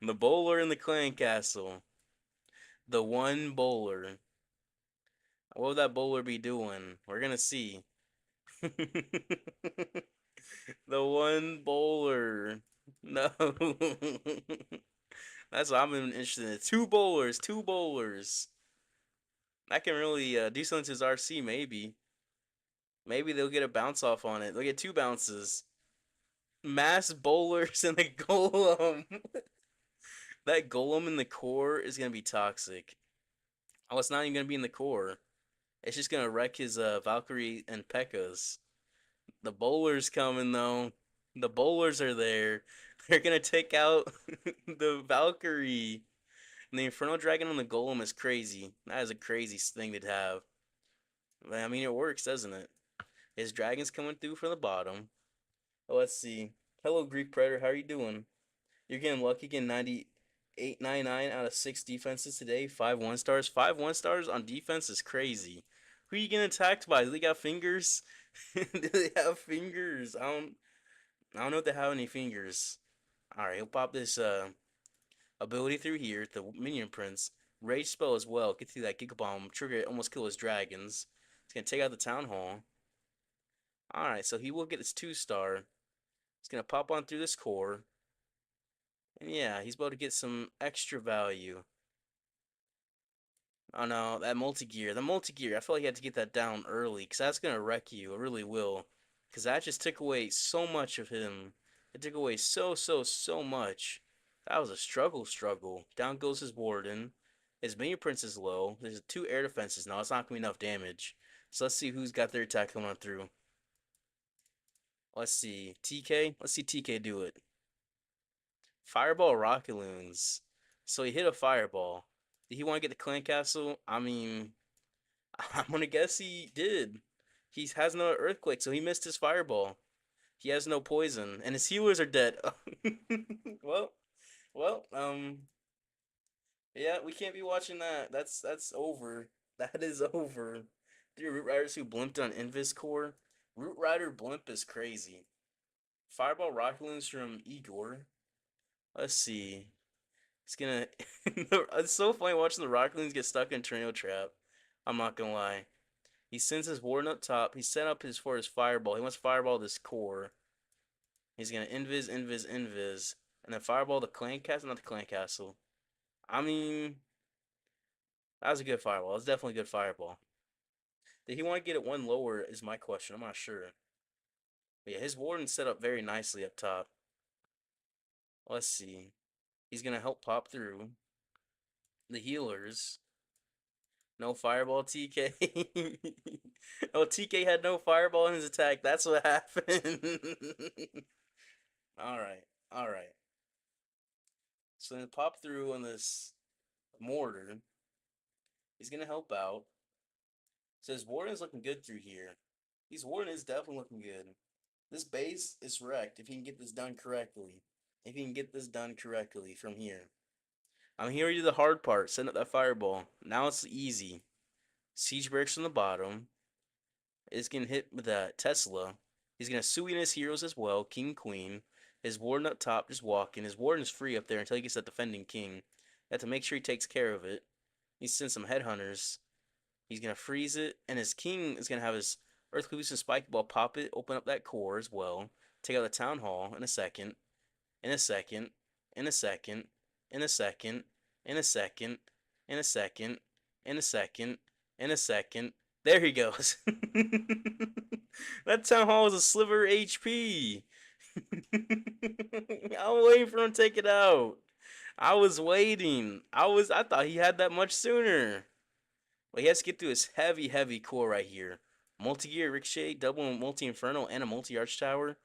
The bowler in the clan castle. The one bowler. What would that bowler be doing? We're gonna see. The one bowler. No. That's what I'm interested in. Two bowlers, two bowlers. That can really do something to his RC, maybe. Maybe they'll get a bounce off on it. They'll get two bounces. Mass bowlers and a golem. That golem in the core is gonna be toxic. Oh, it's not even gonna be in the core. It's just gonna wreck his Valkyrie and P.E.K.K.A.s. The bowlers coming though. The bowlers are there. They're gonna take out the Valkyrie. And the Inferno Dragon on the Golem is crazy. That is a crazy thing to have. I mean, it works, doesn't it? His dragon's coming through from the bottom. Oh, let's see. Hello, Greek Predator. How are you doing? You're getting lucky, getting 98, 99 out of 6 defenses today. 5 1-stars. 5 1-stars on defense is crazy. Who are you getting attacked by? Do they got fingers? Do they have fingers? I don't know if they have any fingers. Alright, he'll pop this ability through here, the minion prince. Rage spell as well. Get through that Giga Bomb. Trigger it, almost kill his dragons. It's gonna take out the town hall. Alright, so he will get his 2-star. He's gonna pop on through this core. And yeah, he's about to get some extra value. Oh no, that multi-gear. The multi-gear, I felt like you had to get that down early, because that's gonna wreck you. It really will. Because that just took away so much of him. It took away so much. That was a struggle. Down goes his warden. His minion prince is low. There's 2 air defenses now. It's not gonna be enough damage. So let's see who's got their attack coming on through. Let's see. TK? Let's see TK do it. Fireball rocket loons. So he hit a fireball. Did he want to get the clan castle? I mean, I'm gonna guess he did. He has no earthquake, so he missed his fireball. He has no poison, and his healers are dead. well, well, yeah, we can't be watching that. That's over. That is over. Dude, Root Riders who blimped on Invis Core. Root Rider blimp is crazy. Fireball rocket loons from Igor. Let's see. It's gonna. It's so funny watching the rocket loons get stuck in a tornado trap. I'm not gonna lie. He sends his warden up top. He set up his for his fireball. He wants to fireball this core. He's gonna invis, and then fireball the clan castle, not the clan castle. I mean, that was a good fireball. That's definitely a good fireball. Did he want to get it one lower? Is my question. I'm not sure. But yeah, his warden set up very nicely up top. Let's see. He's gonna help pop through the healers. No fireball, TK. Oh, TK had no fireball in his attack. That's what happened. Alright, alright. So then pop through on this mortar. He's gonna help out. Says Warden's looking good through here. He's Warden is definitely looking good. This base is wrecked if he can get this done correctly. If he can get this done correctly from here. I'm here to do the hard part. Send up that fireball. Now it's easy. Siege barracks from the bottom. Is getting hit with that Tesla. He's gonna sui in his heroes as well. King, Queen. His warden up top just walking. His warden's free up there until he gets that defending king. You have to make sure he takes care of it. He sends some headhunters. He's gonna freeze it, and his king is gonna have his earthquake and spike ball pop it, open up that core as well. Take out the town hall in a second. In a second. In a second. In a second. In a second. In a second. In a second. In a second. There he goes. That town hall is a sliver HP. I'm waiting for him to take it out. I was waiting. I thought he had that much sooner. But he has to get through his heavy core right here. Multi-gear ricochet, double multi-inferno, and a multi-arch tower.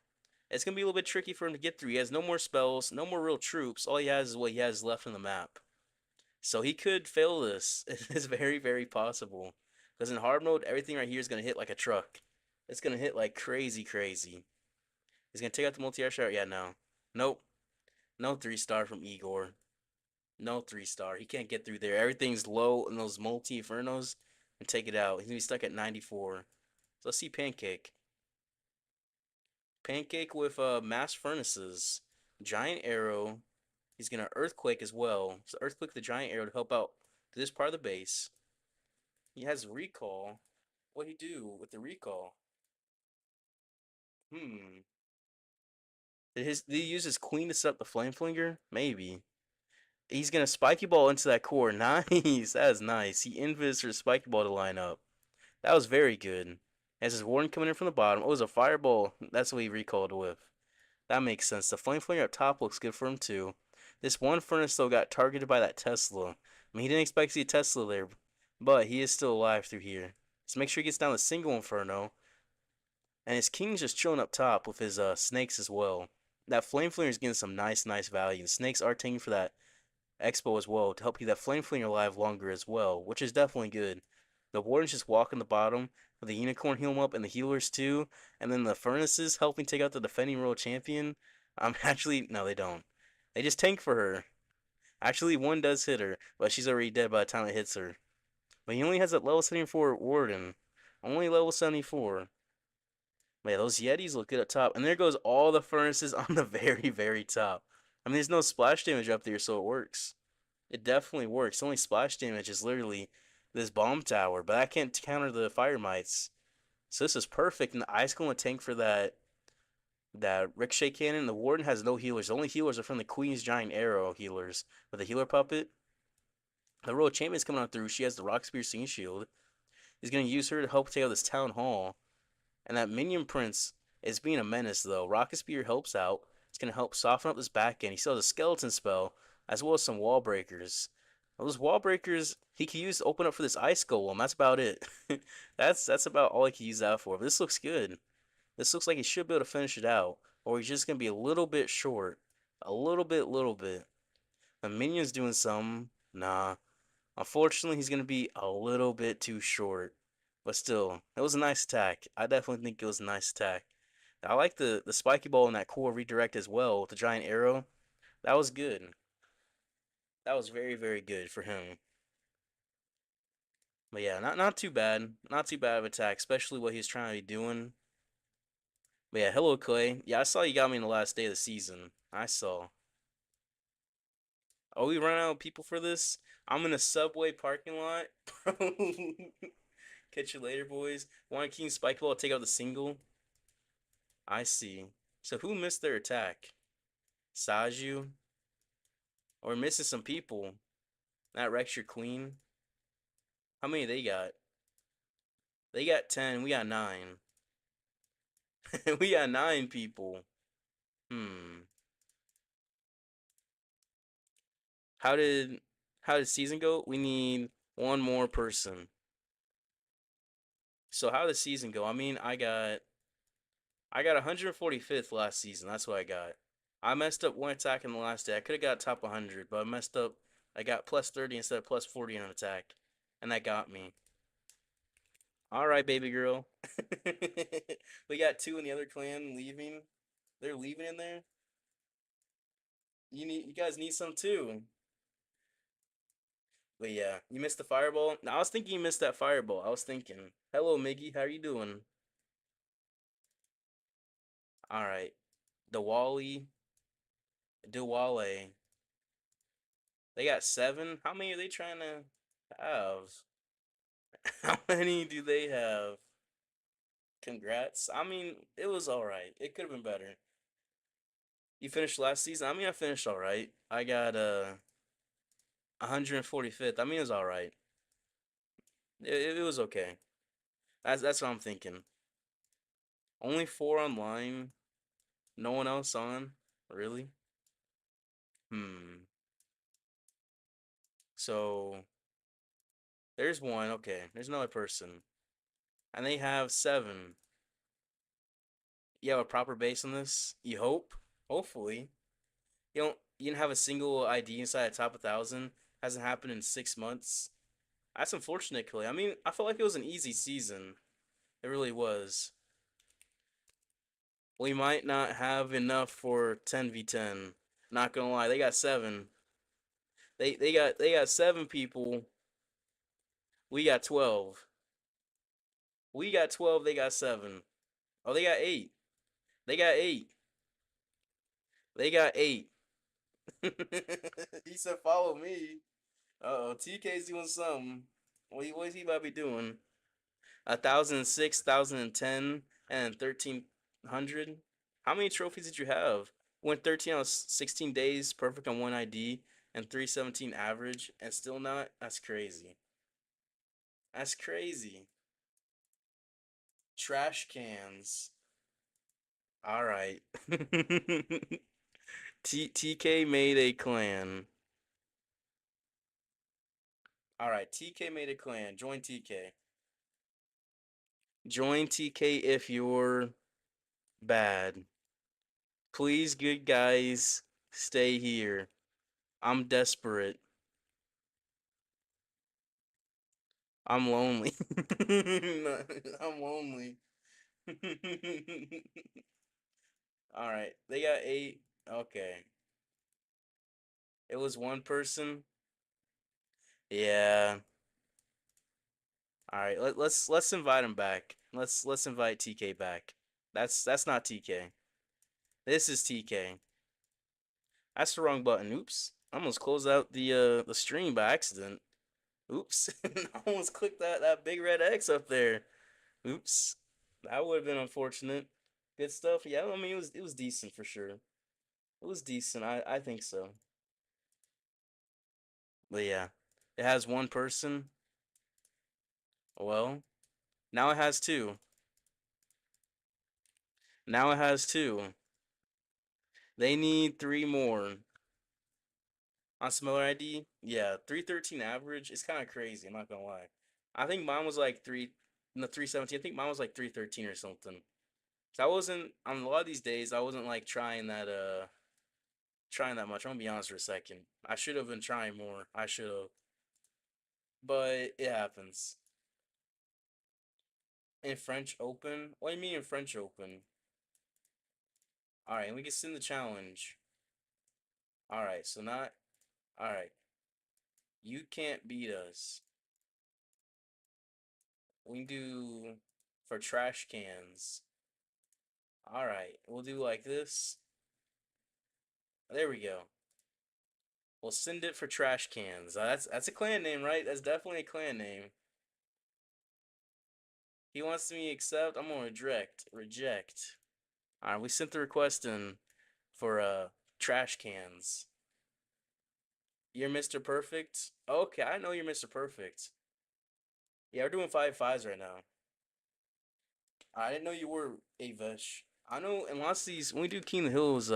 It's gonna be a little bit tricky for him to get through. He has no more spells, no more real troops. All he has is what he has left on the map. So he could fail this. It's very possible. Because in hard mode, everything right here is gonna hit like a truck. It's gonna hit like crazy. He's gonna take out the multi-arch tower. Yeah, no. Nope. No 3-star from Igor. No 3-star. He can't get through there. Everything's low in those multi-infernos. and take it out. He's gonna be stuck at 94. So let's see Pancake. Pancake with mass furnaces, giant arrow. He's gonna earthquake as well. So earthquake the giant arrow to help out this part of the base. He has recall. What he do with the recall? Hmm. Did he use his queen to set up the flame flinger? Maybe. He's gonna spiky ball into that core. Nice. That is nice. He invis for spiky ball to line up. That was very good. As his warden coming in from the bottom. Oh, it was a fireball. That's what he recalled with. That makes sense. The flame flinger up top looks good for him too. This one furnace though got targeted by that Tesla. I mean, he didn't expect to see a Tesla there, but he is still alive through here. So make sure he gets down the single inferno. And his king's just chilling up top with his snakes as well. That flame flinger is getting some nice value. The snakes are taking for that expo as well to help keep that flame flinger alive longer as well, which is definitely good. The wardens just walking the bottom with the unicorn heal him up and the healers too, and then the furnaces helping take out the defending world champion. Actually no, they don't. They just tank for her. Actually, one does hit her, but she's already dead by the time it hits her. But he only has that level 74 warden, only level 74. Man, those Yetis look good up top. And there goes all the furnaces on the very top. I mean, there's no splash damage up there, so it works. It definitely works. The only splash damage is literally this bomb tower, but I can't counter the fire mites. So this is perfect. And the ice going to tank for that ricochet cannon. The warden has no healers. The only healers are from the queen's giant arrow healers. With the healer puppet, the royal champion's coming on through. She has the rock spear singing shield. He's going to use her to help take out this town hall. And that minion prince is being a menace though. Rocket Spear helps out. It's gonna help soften up this back end. He still has a skeleton spell, as well as some wall breakers. Those wall breakers he can use to open up for this ice golem. That's about it. that's about all he can use that for. But this looks good. This looks like he should be able to finish it out. Or he's just gonna be a little bit short. A little bit. The minion's doing something. Nah. Unfortunately, he's going to be a little bit too short. But still, it was a nice attack. I definitely think it was a nice attack. I like the spiky ball in that core redirect as well with the giant arrow. That was good. That was very good for him. But yeah, not too bad. Not too bad of attack, especially what he was trying to be doing. But yeah, hello Clay. Yeah, I saw you got me in the last day of the season. I saw. Oh, we run out of people for this? I'm in a subway parking lot. Bro. Catch you later, boys. Want to King Spike Ball take out the single? I see. So who missed their attack? Saju? Or missing some people? That wrecks your queen. How many they got? They got 10. We got 9. We got 9 people. Hmm. How did how did season go? We need one more person. So how did season go? I mean, I got 145th last season. That's what I got. I messed up one attack in the last day. I could have got top 100, but I messed up. I got plus 30 instead of plus 40 on attack, and that got me. All right, baby girl. We got 2 in the other clan leaving. They're leaving in there. You guys need some too. But yeah, you missed the fireball. Now, I was thinking you missed that fireball. I was thinking, hello, Miggy, how are you doing? All right, Diwali, Diwale. They got 7. How many are they trying to have? How many do they have? Congrats. I mean, it was all right. It could have been better. You finished last season. I mean, I finished all right. I got 145th. I mean, it was all right. It was okay. That's what I'm thinking. Only 4 online. No one else on. Really? Hmm. So there's one. Okay. There's another person, and they have 7. You have a proper base on this. You hope. Hopefully. You don't have a single ID inside the top 1,000. Hasn't happened in 6 months. That's unfortunate, Clay. I mean, I felt like it was an easy season. It really was. We might not have enough for 10v10. Not gonna lie, they got 7. They got 7 people. We got 12. We got 12. They got 7. Oh, they got 8. They got 8. They got 8. He said, "Follow me." Uh-oh, TK's doing something. What is he about to be doing? 1,006, 1,010, and 1,300. How many trophies did you have? Went 13 on 16 days, perfect on one ID, and 317 average, and still not? That's crazy. That's crazy. Trash cans. All right. TK made a clan. All right, TK made a clan. Join TK. Join TK if you're bad. Please, good guys, stay here. I'm desperate. I'm lonely. I'm lonely. All right, they got 8. Okay, it was one person. Yeah. All right, let's invite him back. Let's invite TK back. That's not TK. This is TK. That's the wrong button. Oops. I almost closed out the stream by accident. Oops. I almost clicked that big red X up there. Oops. That would have been unfortunate. Good stuff. Yeah, I mean it was decent for sure. It was decent. I think so. But yeah. It has one person. Well, now it has two. Now it has two. They need 3 more. On similar ID, yeah, 313 average. It's kind of crazy. I'm not gonna lie. I think mine was like 317. I think mine was like 313 or something. So I wasn't on a lot of these days. I wasn't like trying that much. I'm gonna be honest for a second. I should have been trying more. I should have, but it happens. In French Open, what do you mean in French Open? All right, and we can send the challenge. All right, so not all right. You can't beat us. We do for trash cans. All right, we'll do like this. There we go. We'll send it for trash cans. That's a clan name, right? That's definitely a clan name. He wants me to accept. I'm gonna reject. Reject. All right, we sent the request in for trash cans. You're Mr. Perfect. Okay, I know you're Mr. Perfect. Yeah, we're doing 5 5s right now. I didn't know you were Avesh. I know in lots of these when we do King of the Hills,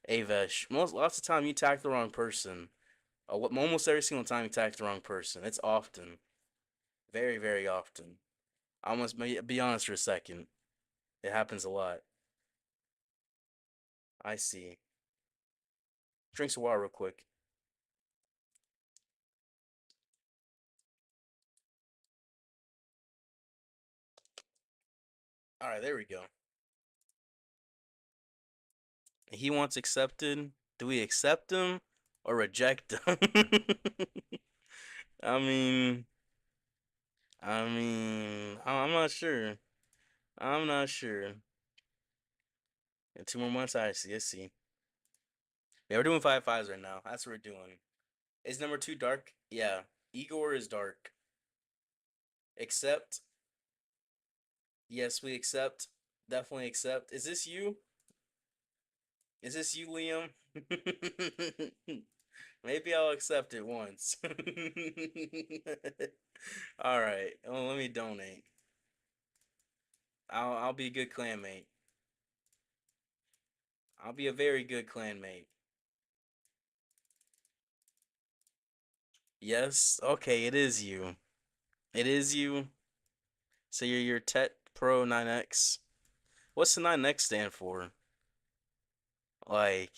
Avesh. Lots of time you attack the wrong person. Almost every single time you attack the wrong person. It's often. Very, very often. I must be honest for a second. It happens a lot. I see. Drink some water real quick. Alright, there we go. He wants accepted. Do we accept him or reject him? I mean, I'm not sure. I'm not sure. In 2 more months, I see. I see. Yeah, we're doing 5 5s right now. That's what we're doing. Is number 2 dark? Yeah. Igor is dark. Accept. Yes, we accept. Definitely accept. Is this you? Is this you, Liam? Maybe I'll accept it once. All right. Well, let me donate. I'll be a good clanmate. I'll be a very good clanmate. Yes. Okay, it is you. It is you. So you're your Tet Pro 9X. What's the 9X stand for? Like,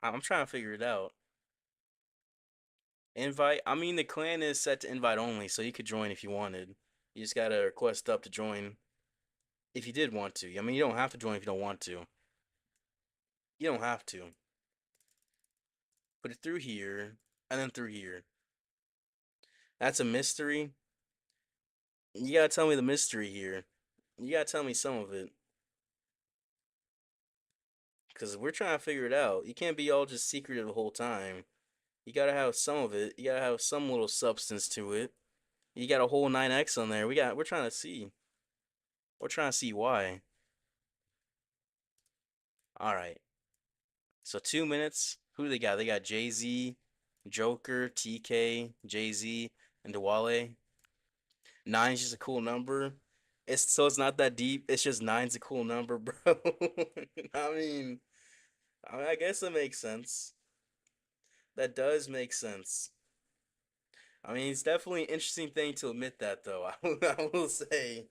I'm trying to figure it out. Invite. I mean, the clan is set to invite only, so you could join if you wanted. You just gotta request up to join if you did want to. I mean, you don't have to join if you don't want to. You don't have to. Put it through here and then through here. That's a mystery. You gotta tell me the mystery here. You gotta tell me some of it, cause we're trying to figure it out. You can't be all just secretive the whole time. You gotta have some of it. You gotta have some little substance to it. You got a whole 9x on there. We're trying to see. We're trying to see why. All right. So 2 minutes. Who do they got? They got Jay Z, Joker, TK, Jay Z, and Dwale. Nine's just a cool number. It's not that deep. It's just nine's a cool number, bro. I mean, I guess it makes sense. That does make sense. I mean, it's definitely an interesting thing to admit that, though. I will say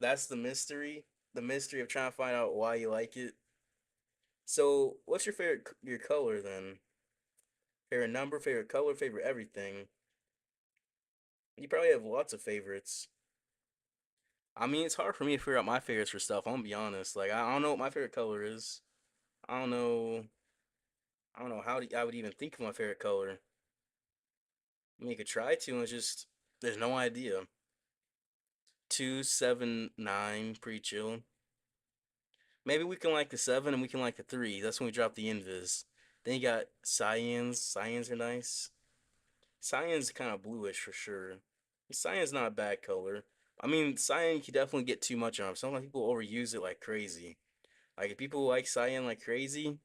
that's the mystery. The mystery of trying to find out why you like it. So, what's your favorite your color then? Favorite number, favorite color, favorite everything. You probably have lots of favorites. I mean, it's hard for me to figure out my favorites for stuff. I'm gonna be honest. Like, I don't know what my favorite color is. I don't know. I don't know how I would even think of my favorite color. I mean, you could try to, and it's just there's no idea. 279, pretty chill. Maybe we can like the seven and we can like the three. That's when we drop the invis. Then you got cyans. Cyans are nice. Cyan's kind of bluish for sure. Cyan's not a bad color. I mean, cyan you can definitely get too much of. Sometimes people overuse it like crazy. Like if people like cyan like crazy,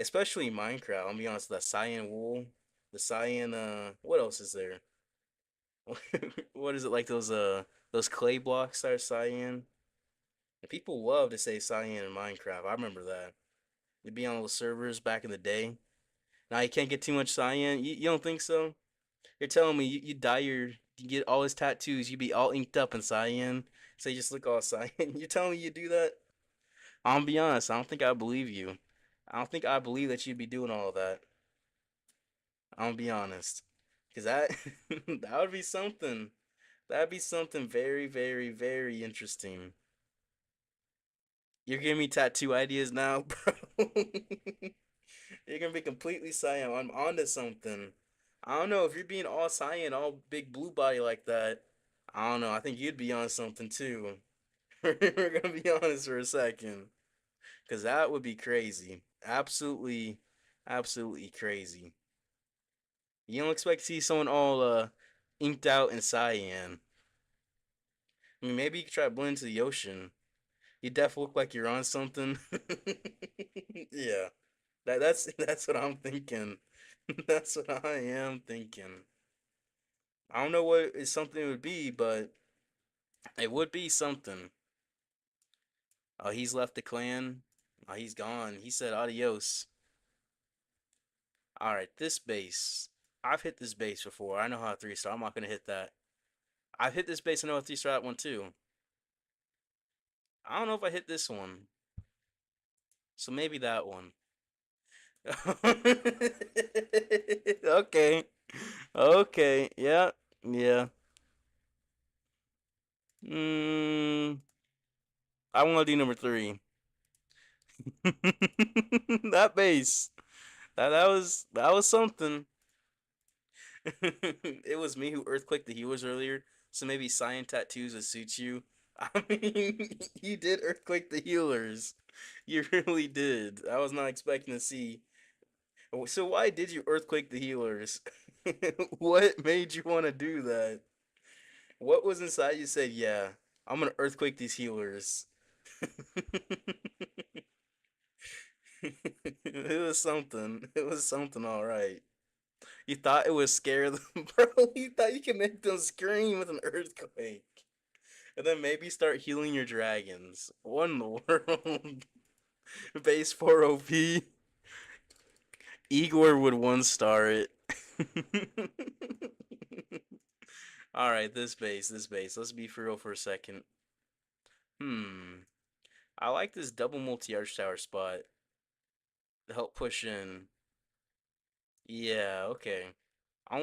especially Minecraft. I'll be honest, that cyan wool, the cyan. What else is there? What is it like those clay blocks that are cyan? And people love to say cyan in Minecraft. I remember that. You'd be on those servers back in the day. Now you can't get too much cyan. You don't think so? You're telling me you dye you get all his tattoos, you be all inked up in cyan, so you just look all cyan. You're telling me you do that? I'll be honest, I don't think I believe you. I don't think I believe that you'd be doing all of that. I'll be honest. Cause that that would be something. That'd be something very, very, very interesting. You're giving me tattoo ideas now, bro. You're gonna be completely cyan. I'm onto something. I don't know if you're being all cyan, all big blue body like that. I don't know. I think you'd be on something too. We're gonna be honest for a second, cause that would be crazy. Absolutely, absolutely crazy. You don't expect to see someone all inked out in cyan. I mean, maybe you could try to blend into the ocean. You definitely look like you're on something. Yeah, that's what I'm thinking. That's what I am thinking. I don't know what is something it would be, but it would be something. Oh, he's left the clan. Oh, he's gone. He said adios. All right, this base. I've hit this base before. I know how to three star. I'm not gonna hit that. I've hit this base. I know how to three star that one too. I don't know if I hit this one. So maybe that one. Okay. Okay. Yeah. Yeah. Mm, I want to do number three. That base. That was something. It was me who earthquaked the healers earlier, so maybe cyan tattoos would suit you. I mean, you did earthquake the healers. You really did. I was not expecting to see. So why did you earthquake the healers? What made you want to do that? What was inside you said, yeah, I'm gonna earthquake these healers. It was something. It was something, all right. You thought it would scare them, bro. You thought you could make them scream with an earthquake. And then maybe start healing your dragons. What in the world? Base 4 OP. Igor would one star it. Alright, this base. Let's be for real for a second. Hmm. I like this double multi-arch tower spot to help push in. Yeah, okay. I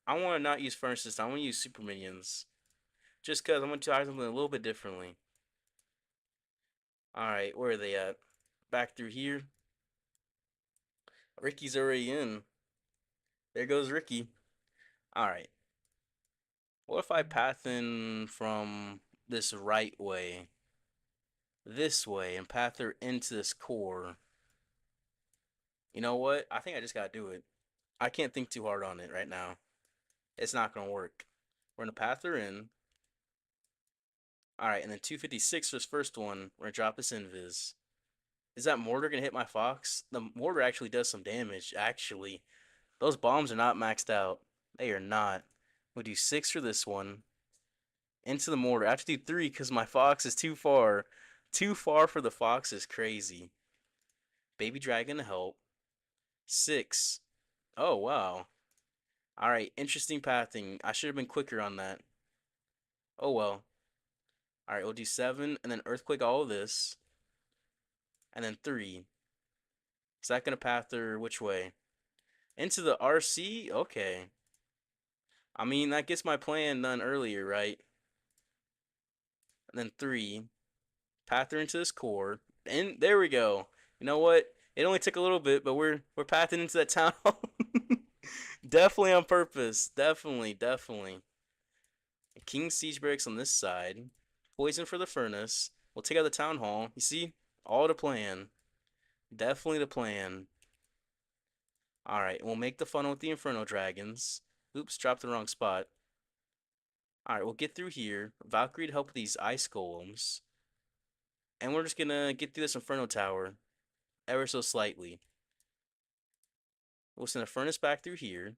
wanna not use furnaces. I wanna use super minions. Just cause I want to try something a little bit differently. Alright, where are they at? Back through here. Ricky's already in. There goes Ricky. Alright. What if I path in from this right way, this way, and path her into this core? You know what? I think I just gotta do it. I can't think too hard on it right now. It's not gonna work. We're gonna path her in. Alright, and then 256 for this first one. We're gonna drop this invis. Is that mortar gonna hit my fox? The mortar actually does some damage, actually. Those bombs are not maxed out. They are not. We'll do 6 for this one. Into the mortar. I have to do 3 because my fox is too far. Too far for the fox is crazy. Baby dragon to help. 6. Oh, wow. Alright, interesting pathing. I should have been quicker on that. Oh, well. Alright, we'll do 7, and then earthquake all of this. And then 3. Is that going to path her which way? Into the RC? Okay. I mean, that gets my plan done earlier, right? And then 3. Path her into this core. And there we go. You know what? It only took a little bit, but we're pathing into that town hall. Definitely on purpose. Definitely, definitely. King siege barracks on this side. Poison for the furnace. We'll take out the town hall. You see? All the plan. Definitely the plan. Alright, we'll make the funnel with the Inferno Dragons. Oops, dropped the wrong spot. Alright, we'll get through here. Valkyrie to help with these ice golems. And we're just gonna get through this Inferno Tower. Ever so slightly. We'll send a furnace back through here. And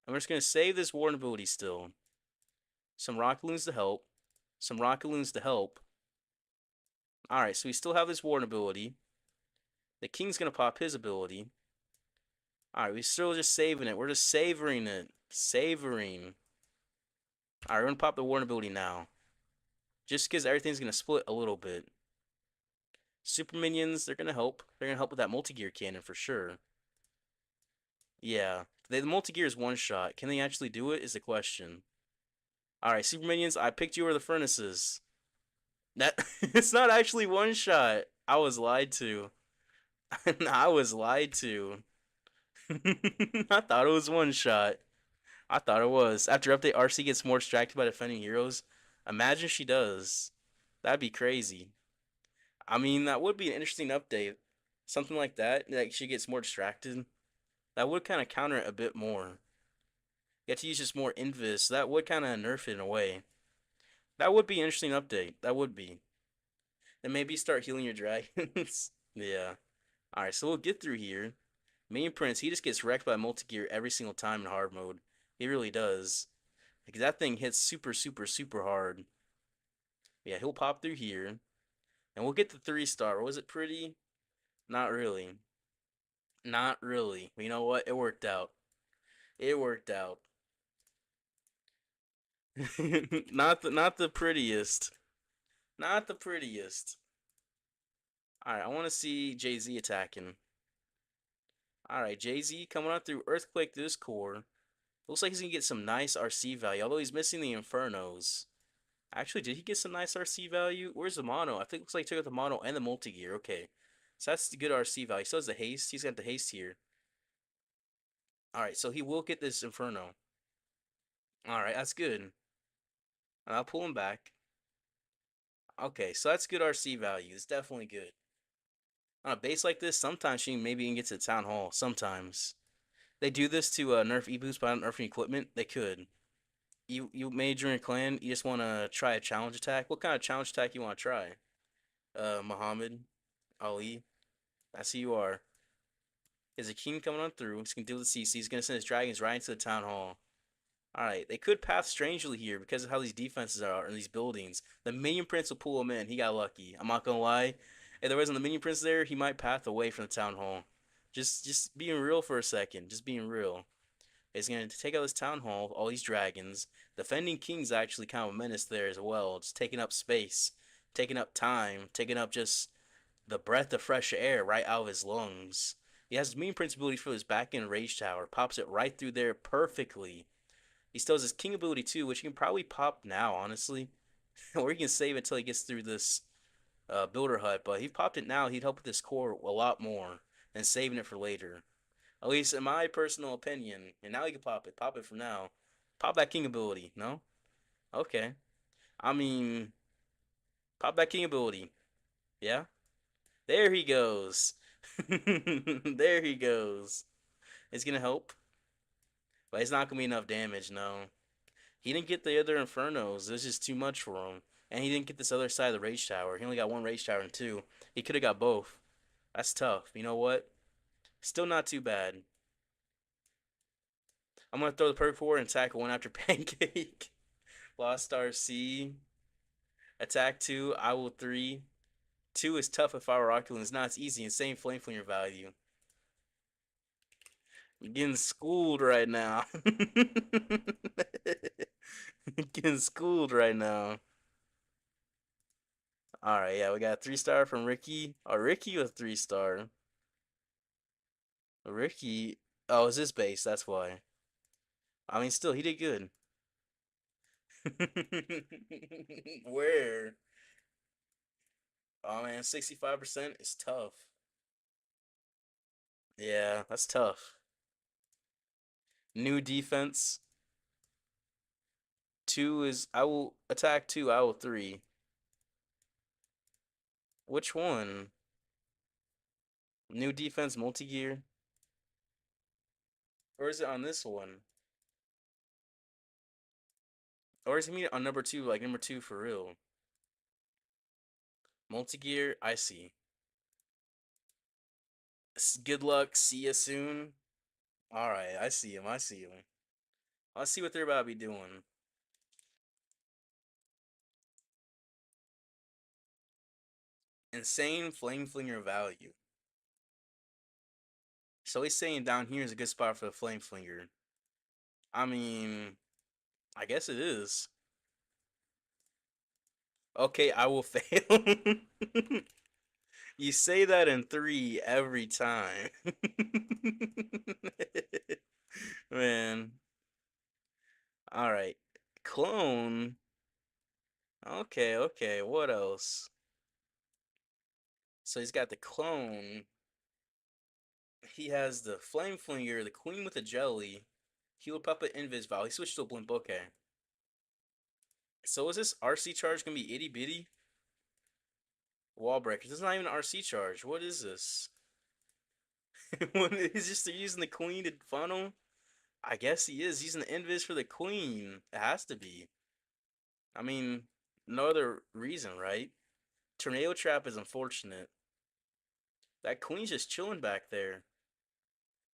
we're just gonna save this Warden ability still. Some rocket loons to help. Some rocket loons to help. Alright, so we still have this Warden ability. The King's gonna pop his ability. Alright, we're still just saving it. We're just savoring it. Savoring. Alright, we're gonna pop the Warden ability now. Just because everything's gonna split a little bit. Super minions, they're gonna help. They're gonna help with that multi-gear cannon for sure. Yeah. The multi-gear is one shot. Can they actually do it is the question. Alright, super minions, I picked you over the furnaces. That it's not actually one shot. I was lied to. I was lied to. I thought it was one shot. I thought it was. After update, RC gets more distracted by defending heroes. Imagine she does. That'd be crazy. I mean, that would be an interesting update. Something like that. Like she gets more distracted. That would kind of counter it a bit more. You have to use just more invis. That would kind of nerf it in a way. That would be an interesting update. That would be. And maybe start healing your dragons. Yeah. Alright, so we'll get through here. Main Prince, he just gets wrecked by multi-gear every single time in hard mode. He really does. Because that thing hits super, super, super hard. Yeah, he'll pop through here. And we'll get the 3-star. Was it pretty? Not really. Not really. But you know what? It worked out. It worked out. Not the prettiest. Not the prettiest. Alright, I want to see Jay-Z attacking. Alright, Jay-Z coming on through Earthquake through this core. Looks like he's going to get some nice RC value, although he's missing the Infernos. Actually, did he get some nice RC value? Where's the mono? I think it looks like he took out the mono and the multi-gear. Okay. So that's the good RC value. He still has the haste. He's got the haste here. Alright, so he will get this Inferno. Alright, that's good. And I'll pull him back. Okay, so that's good RC value. It's definitely good. On a base like this, sometimes she maybe even gets to the Town Hall. Sometimes. They do this to nerf E-boost by nerfing equipment. They could. You major in clan, you just want to try a challenge attack. What kind of challenge attack you want to try? Muhammad Ali. That's who you are. Is a king coming on through. He's gonna deal with CC. He's gonna send his dragons right into the town hall. Alright, they could path strangely here because of how these defenses are in these buildings. The minion prince will pull him in. He got lucky. I'm not gonna lie. If there wasn't the minion prince there, he might path away from the town hall. Just being real for a second. Just being real. He's gonna take out this town hall, all these dragons. Defending king's actually kind of a menace there as well. Just taking up space, taking up time, taking up just the breath of fresh air right out of his lungs. He has his mean prince ability for his back end rage tower. Pops it right through there perfectly. He still has his king ability too, which he can probably pop now, honestly. Or he can save it until he gets through this builder hut. But if he popped it now, he'd help with this core a lot more than saving it for later. At least in my personal opinion. And now he can pop it. Pop it from now. Pop that king ability. No? Okay. I mean, pop that king ability. Yeah? There he goes. There he goes. It's gonna help, but it's not gonna be enough damage, no. He didn't get the other Infernos. This is too much for him. And he didn't get this other side of the Rage Tower. He only got one Rage Tower and two. He could have got both. That's tough. You know what? Still not too bad. I'm gonna throw the Perfect Four and attack one after Pancake. Lost Star C. Attack two. I will three. Two is tough if I were Oculus. It's not as easy. Insane Flame Flinger value. I'm getting schooled right now. Getting schooled right now. Alright, yeah, we got a 3-star from Ricky. Oh, Ricky was 3-star. Ricky. Oh, it's his base, that's why. I mean, still, he did good. Where? Oh, man, 65% is tough. Yeah, that's tough. New defense. Two is. I will attack two, I will three. Which one? New defense multi gear? Or is it on this one? Or is it on number two, like number two for real? Multi gear, I see. Good luck, see you soon. Alright, I see him, I see him. Let's see what they're about to be doing. Insane Flame Flinger value. So he's saying down here is a good spot for the Flame Flinger. I mean, I guess it is. Okay, I will fail. You say that in three every time. Man. Alright. Clone. Okay, okay. What else? So he's got the clone. He has the Flame Flinger, the Queen with the Jelly. Heal Puppet Invis Vow. He switched to a Blimp. Okay. So is this RC charge gonna be itty bitty? Wall breakers. This is not even an RC charge. What is this? He's just using the queen to funnel? I guess he is using the invis for the queen. It has to be. I mean, no other reason, right? Tornado trap is unfortunate. That queen's just chilling back there.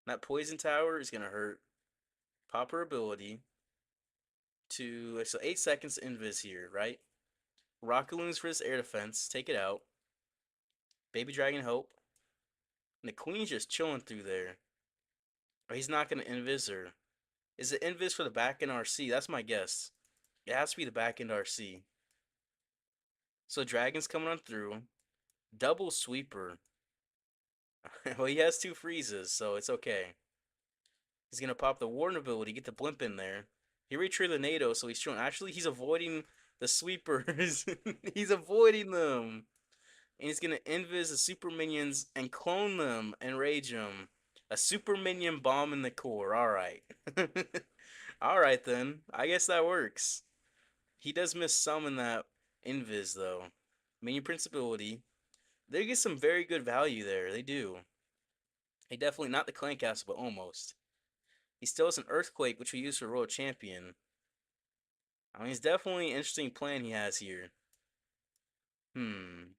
That poison tower is gonna hurt. Pop her ability to so 8 seconds invis here, right? Rockaloons for this air defense. Take it out. Baby Dragon Hope. And the queen's just chilling through there. Oh, he's not gonna invis her. Is it invis for the back end RC? That's my guess. It has to be the back end RC. So Dragon's coming on through. Double sweeper. Well, he has two freezes, so it's okay. He's gonna pop the Warden ability, get the blimp in there. He retrieved the NATO, so he's showing. Actually, he's avoiding the sweepers. He's avoiding them. And he's gonna invis the super minions and clone them and rage them. A super minion bomb in the core. Alright. Alright then. I guess that works. He does miss some in that invis though. Minion Principality. They get some very good value there. They do. He definitely not the Clan Castle, but almost. He still has an Earthquake, which we use for Royal Champion. I mean, it's definitely an interesting plan he has here. Hmm.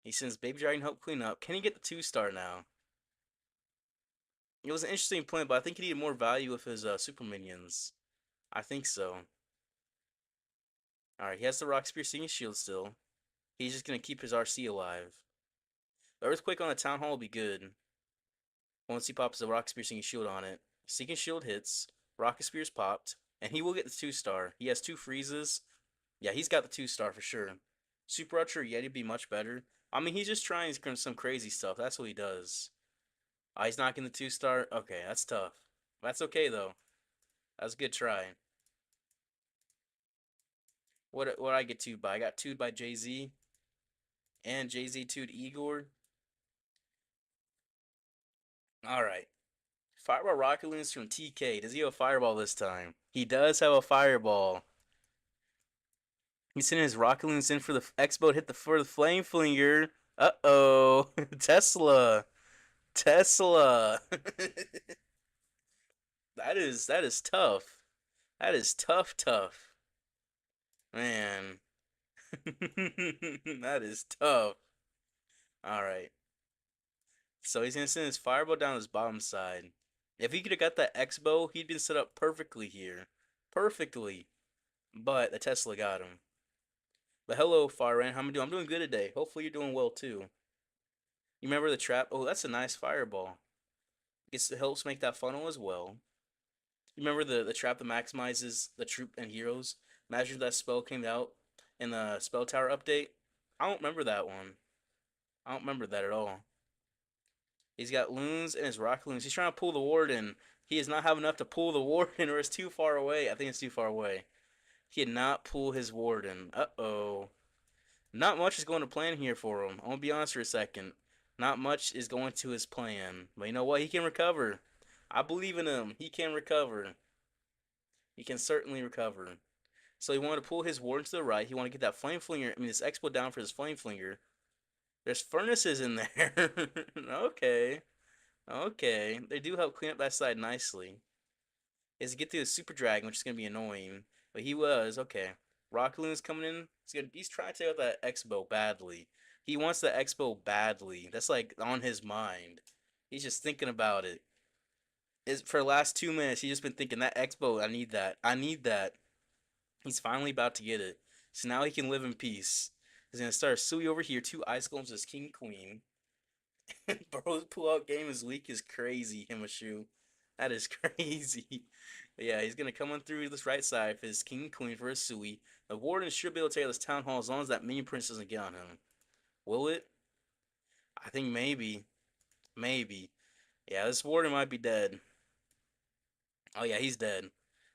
He sends Baby Dragon Help clean up. Can he get the 2-star now? It was an interesting plan, but I think he needed more value with his super minions. I think so. Alright, he has the Rock Spear Singing Shield still. He's just going to keep his RC alive. The Earthquake on the Town Hall will be good. Once he pops the Rock Spear Singing Shield on it. Seeking Shield hits. Rocket Spear's popped. And he will get the 2-star. He has 2 freezes. Yeah, he's got the 2-star for sure. Super Archer Yeti would be much better. I mean, he's just trying some crazy stuff. That's what he does. He's not getting the 2-star? Okay, that's tough. That's okay, though. That's a good try. What I get 2'd by? I got 2'd by Jay-Z. And Jay-Z 2'd Igor. Alright. Fireball Rocket Loons from TK. Does he have a fireball this time? He does have a fireball. He's sending his Rocket Loons in for the X-Boat, hit the for the Flame Flinger. Uh-oh. Tesla. Tesla. that is tough. That is tough. Man. That is tough. Alright. So he's gonna send his fireball down his bottom side. If he could have got that X-Bow, he'd been set up perfectly here. Perfectly. But the Tesla got him. But hello, Fireran. How am I doing? I'm doing good today. Hopefully you're doing well too. You remember the trap? Oh, that's a nice fireball. It helps make that funnel as well. You remember the trap that maximizes the troop and heroes? Imagine that spell came out in the spell tower update. I don't remember that one. I don't remember that at all. He's got loons and his rock loons. He's trying to pull the warden. He does not have enough to pull the warden, or it's too far away. I think it's too far away. He did not pull his warden. Uh-oh. Not much is going to plan here for him. I'm going to be honest for a second. Not much is going to his plan. But you know what? He can recover. I believe in him. He can recover. He can certainly recover. So he wanted to pull his warden to the right. He wanted to get that flame flinger. I mean, this expo down for his flame flinger. There's furnaces in there. Okay. Okay. They do help clean up that side nicely. Is to get through the super dragon, which is going to be annoying. But he was. Okay. Rock Loon's coming in. He's trying to take out that Expo badly. He wants the Expo badly. That's like on his mind. He's just thinking about it. For the last 2 minutes, he's just been thinking that Expo. I need that. I need that. He's finally about to get it. So now he can live in peace. He's gonna start Sui over here. 2 ice golems as king queen. Bro's pull-out game is weak is crazy, Himashu. That is crazy. But yeah, he's gonna come on through this right side for his king queen for his Sui. The warden should be able to take out this town hall as long as that minion prince doesn't get on him. Will it? I think maybe. Maybe. Yeah, this warden might be dead. Oh yeah, he's dead.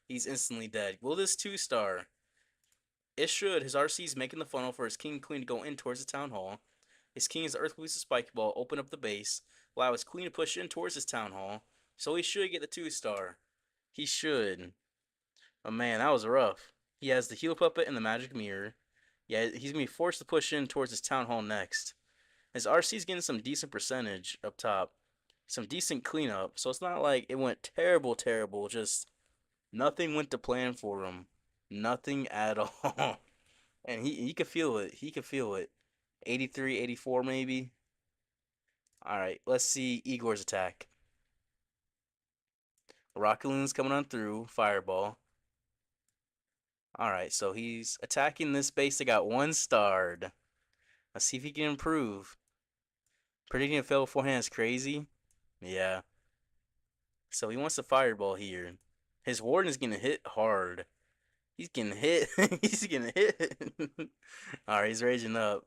He's instantly dead. Will this 2-star? It should. His RC's making the funnel for his king and queen to go in towards the town hall. His king is Earthquake to Spike Ball, open up the base, allow his queen to push in towards his town hall. So he should get the 2-star. He should. Oh man, that was rough. He has the heal puppet and the magic mirror. Yeah, he's gonna be forced to push in towards his town hall next. His RC's getting some decent percentage up top. Some decent cleanup. So it's not like it went terrible. Just nothing went to plan for him. Nothing at all. And he could feel it. He could feel it. 83, 84 maybe. Alright, let's see Igor's attack. Rocket Loon's coming on through. Fireball. Alright, so he's attacking this base that got 1-starred. Let's see if he can improve. Predicting a fail beforehand is crazy. Yeah. So he wants to fireball here. His warden is getting hit hard. He's getting hit. He's getting hit. Alright, he's raging up.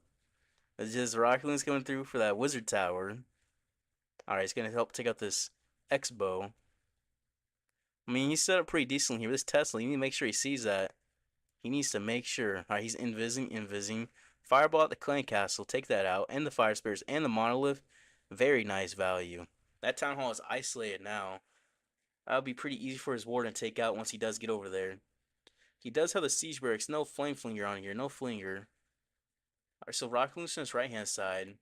It's just Rocket Loon's coming through for that wizard tower. Alright, he's gonna help take out this X-Bow. I mean, he's set up pretty decently here. This Tesla, you need to make sure he sees that. He needs to make sure. Alright, he's invising. Fireball at the clan castle. Take that out. And the fire spears and the monolith. Very nice value. That town hall is isolated now. That'll be pretty easy for his warden to take out once he does get over there. He does have the siege barracks. No flame flinger on here. No flinger. Alright, so Rock Loon's on his right hand side.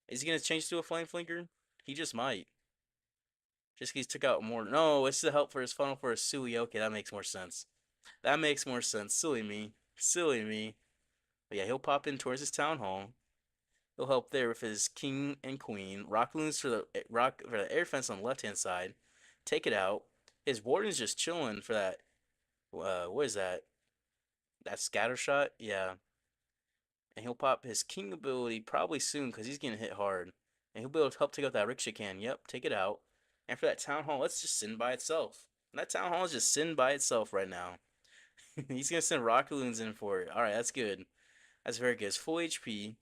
Is he gonna change to a flame flinger? He just might. Just because he took out more. No, it's the help for his funnel for his Sui. Okay, that makes more sense. That makes more sense. Silly me. Silly me. But yeah, he'll pop in towards his town hall. He'll help there with his king and queen. Rock Loons for the air fence on the left hand side. Take it out. His warden's just chilling for that. What is that? That scatter shot? Yeah. And he'll pop his king ability probably soon because he's getting hit hard. And he'll be able to help take out that Rickshaw can. Yep, take it out. And for that town hall, let's just send by itself. And that town hall is just sitting by itself right now. He's gonna send Rocket Loons in for it. Alright, that's good. That's very good. It's full HP.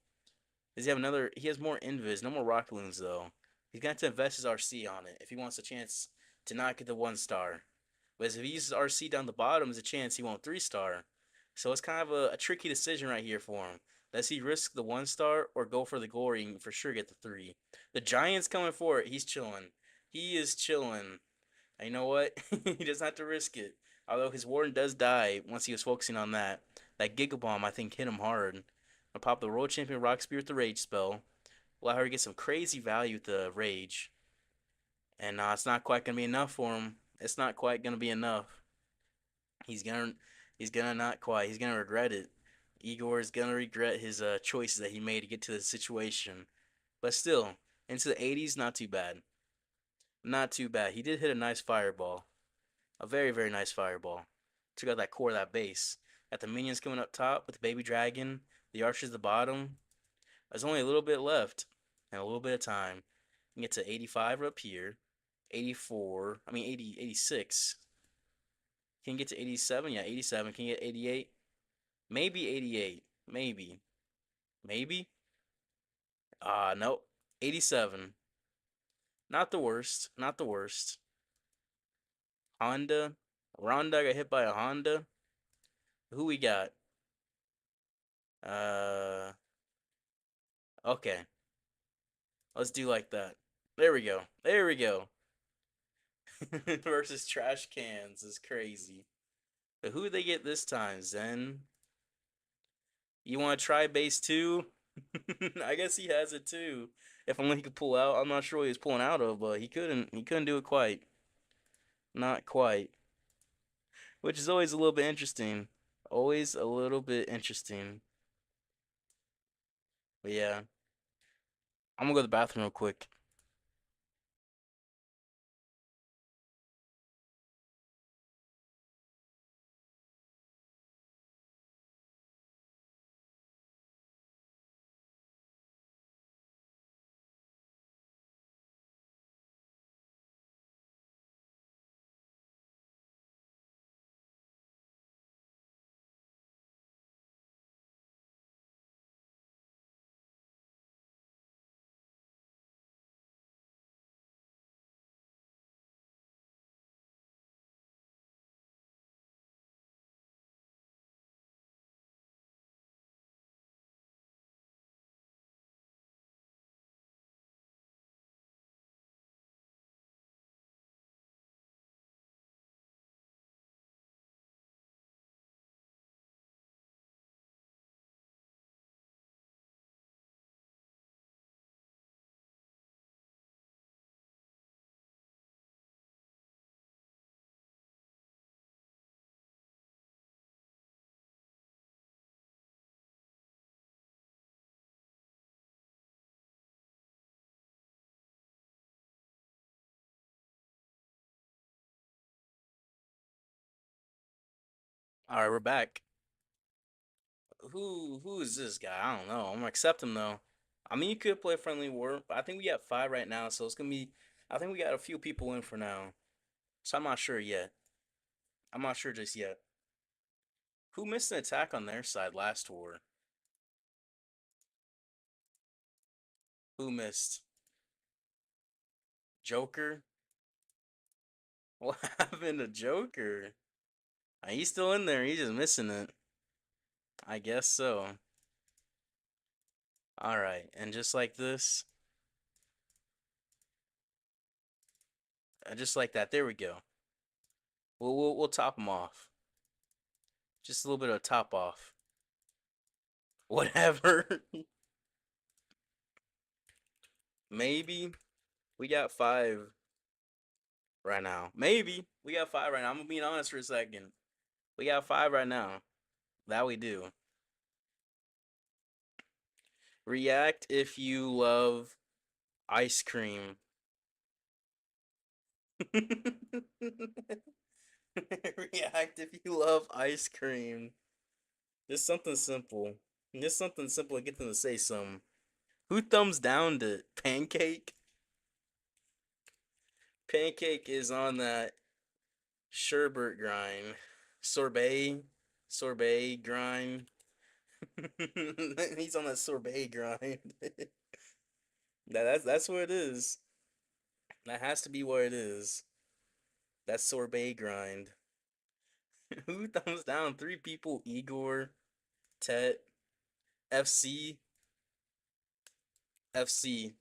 Does he have another? He has more invis. No more Rocket Loons though. He's gonna have to invest his RC on it if he wants a chance to not get the 1-star. But if he uses RC down the bottom, there's a chance he won't 3-star. So it's kind of a tricky decision right here for him. Does he risk the 1-star or go for the glory and for sure get the 3? The Giant's coming for it. He's chilling. He is chilling. And you know what? He doesn't have to risk it. Although his warden does die once he was focusing on that. That Giga Bomb, I think, hit him hard. I pop the World Champion Rock Spear with the Rage spell. Allow her to get some crazy value with the Rage. And it's not quite gonna be enough for him. It's not quite gonna be enough. He's gonna he's gonna not quite. He's gonna regret it. Igor is gonna regret his choices that he made to get to the situation. But still, into the 80s, not too bad. Not too bad. He did hit a nice fireball. A very, very nice fireball. Took out that core of that base. Got the minions coming up top with the baby dragon. The archers at the bottom. There's only a little bit left. And a little bit of time. You can get to 85 up here. 84. I mean 80, 86. Can you get to 87? Yeah, 87. Can you get 88? Maybe 88. Maybe. Maybe? Nope. 87. Not the worst. Not the worst. Honda. Ronda got hit by a Honda. Who we got? Uh, okay. Let's do like that. There we go. There we go. Versus trash cans is crazy. But who they get this time? Zen? You want to try base two? I guess he has it too. If only he could pull out. I'm not sure what he was pulling out of, but he couldn't. He couldn't do it quite. Not quite. Which is always a little bit interesting. Always a little bit interesting. But yeah, I'm gonna go to the bathroom real quick. All right, we're back. Who is this guy? I don't know. I'm gonna accept him though. I mean, you could play friendly war, but I think we got five right now, so it's gonna be. I think we got a few people in for now, so I'm not sure yet. I'm not sure just yet. Who missed an attack on their side last war? Who missed? Joker? What happened to Joker? He's still in there. He's just missing it. I guess so. All right, and just like this, just like that. There we go. We'll top him off. Just a little bit of top off. Whatever. Maybe we got five right now. Maybe we got five right now. I'm gonna be honest for a second. We got five right now. That we do. React if you love ice cream. React if you love ice cream. Just something simple. Just something simple to get them to say something. Who thumbs down to Pancake? Pancake is on that sherbet grind. Sorbet. Sorbet grind. He's on that sorbet grind. That's what it is. That has to be what it is. That sorbet grind. Who thumbs down? Three people: Igor, Tet, FC, FC,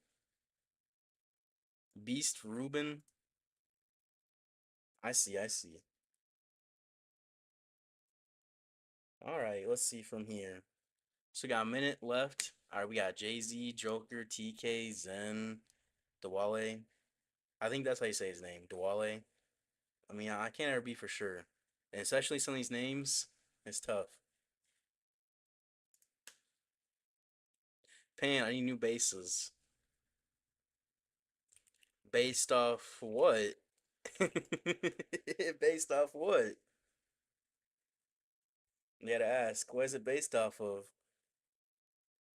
Beast Ruben. I see, I see. All right, let's see from here. So we got a minute left. All right, we got Jay-Z, Joker, TK, Zen, Dwale. I think that's how you say his name, Dwale. I mean, I can't ever be for sure. And especially some of these names, it's tough. Pan, I need new bases. Based off what? Based off what? You gotta ask, what is it based off of?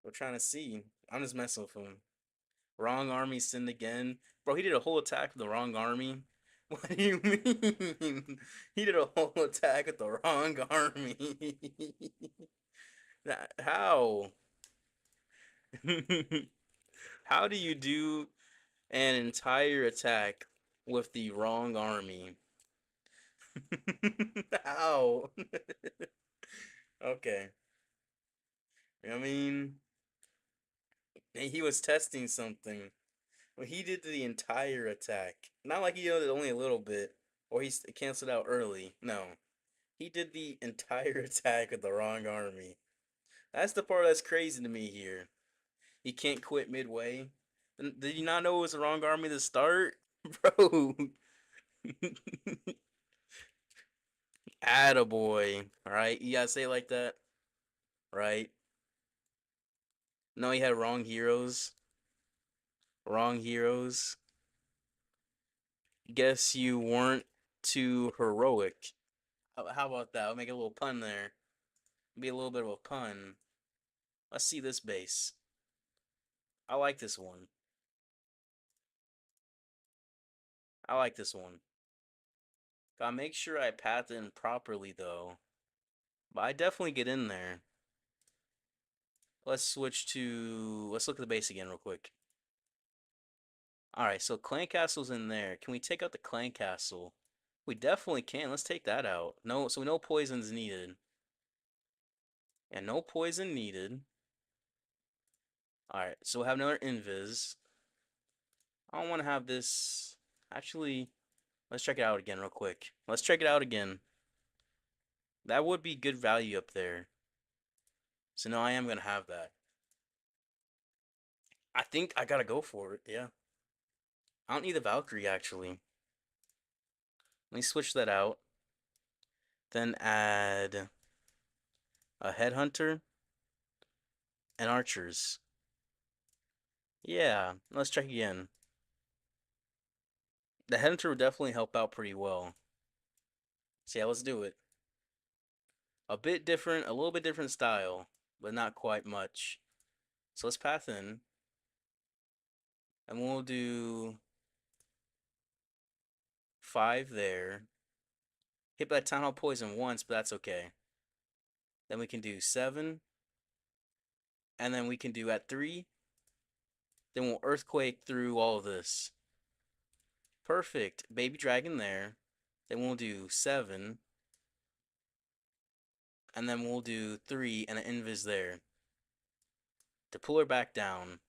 We're trying to see. I'm just messing with him. Wrong army sinned again. Bro, he did a whole attack with the wrong army. What do you mean? He did a whole attack with the wrong army. How? How do you do an entire attack with the wrong army? How? Okay. I mean, he was testing something. Well, he did the entire attack. Not like he did only a little bit, or he canceled out early. No. He did the entire attack with the wrong army. That's the part that's crazy to me here. He can't quit midway. Did you not know it was the wrong army to start? Bro. Attaboy. Alright, you gotta say it like that. Right? No, he had wrong heroes. Wrong heroes. Guess you weren't too heroic. How about that? I'll make a little pun there. Be a little bit of a pun. Let's see this base. I like this one. I like this one. Gotta make sure I path in properly though. But I definitely get in there. Let's switch to... Let's look at the base again real quick. Alright, so Clan Castle's in there. Can we take out the Clan Castle? We definitely can. Let's take that out. No, so no poison's needed. And no poison needed. Alright, so we'll have another Invis. I don't want to have this... Actually, let's check it out again real quick. Let's check it out again. That would be good value up there. So no, I am going to have that. I think I gotta go for it, yeah. I don't need the Valkyrie, actually. Let me switch that out. Then add a Headhunter and Archers. Yeah, let's check again. The Headhunter would definitely help out pretty well. So yeah, let's do it. A bit different, a little bit different style, but not quite much. So let's path in. And we'll do 5 there. Hit by Town Hall Poison once, but that's okay. Then we can do 7. And then we can do at 3. Then we'll Earthquake through all of this. Perfect. Baby Dragon there. Then we'll do 7. And then we'll do 3 and an Invis there. To pull her back down.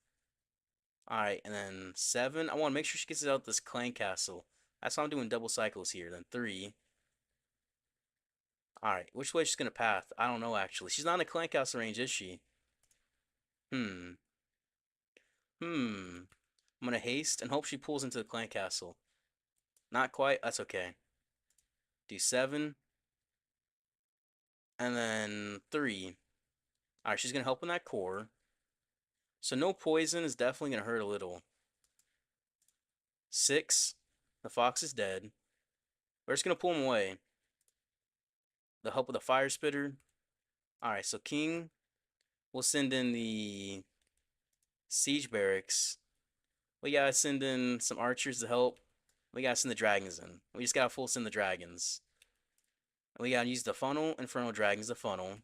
Alright, and then 7. I want to make sure she gets out this Clan Castle. That's why I'm doing double cycles here. Then 3. Alright, which way she's going to path? I don't know, actually. She's not in the Clan Castle range, is she? I'm going to haste and hope she pulls into the Clan Castle. Not quite. That's okay. Do 7. And then 3. Alright, she's going to help in that core. So no poison is definitely going to hurt a little. 6. The fox is dead. We're just going to pull him away. The help with the fire spitter. Alright, so King will send in the siege barracks. We gotta send in some archers to help. We gotta send the dragons in. We just gotta full send the dragons. And we gotta use the funnel, Infernal Dragons, the funnel.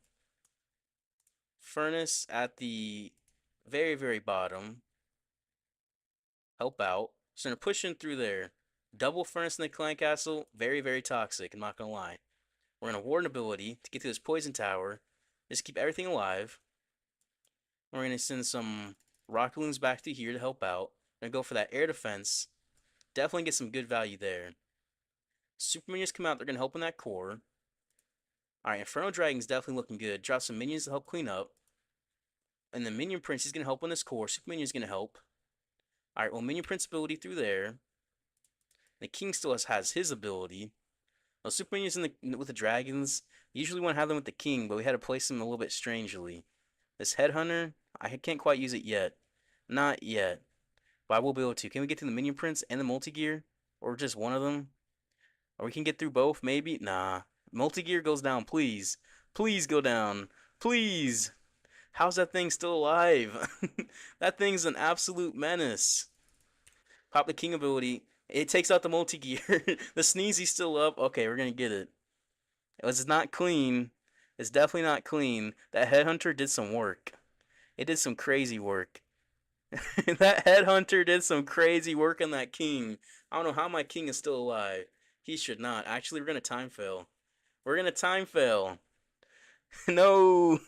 Furnace at the very, very bottom. Help out. So they're pushing through there. Double Furnace in the Clan Castle. Very, very toxic, I'm not gonna lie. We're gonna ward an ability to get to this poison tower. Just keep everything alive. We're gonna send some rocket balloons back to here to help out. We're gonna go for that air defense. Definitely get some good value there. Super minions come out, they're gonna help in that core. Alright, Inferno Dragon's definitely looking good. Drop some minions to help clean up. And the Minion Prince is gonna help on this core. Super Minion's gonna help. Alright, well, Minion Prince ability through there. The King still has his ability. Well, Super Minions with the dragons, usually want to have them with the King, but we had to place them a little bit strangely. This Headhunter, I can't quite use it yet. Not yet. But I will be able to. Can we get to the Minion Prince and the Multi-Gear? Or just one of them? Or we can get through both, maybe? Nah. Multi-Gear goes down, please. Please go down. Please. How's that thing still alive? That thing's an absolute menace. Pop the King ability. It takes out the multi-gear. The Sneezy's still up. Okay, we're gonna get it. It's not clean. It's definitely not clean. That Headhunter did some work. It did some crazy work. That Headhunter did some crazy work on that King. I don't know how my King is still alive. He should not. Actually, we're gonna time fail. We're gonna time fail. No.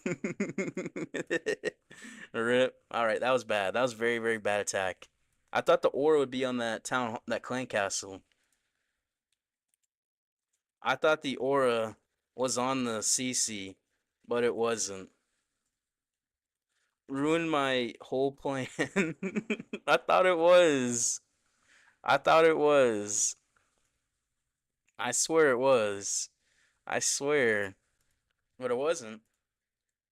Rip. All right, that was bad. That was very, very bad attack. I thought the aura would be on that clan castle. I thought the aura was on the CC, but it wasn't. Ruined my whole plan. I thought it was. I thought it was. I swear it was. I swear. But it wasn't.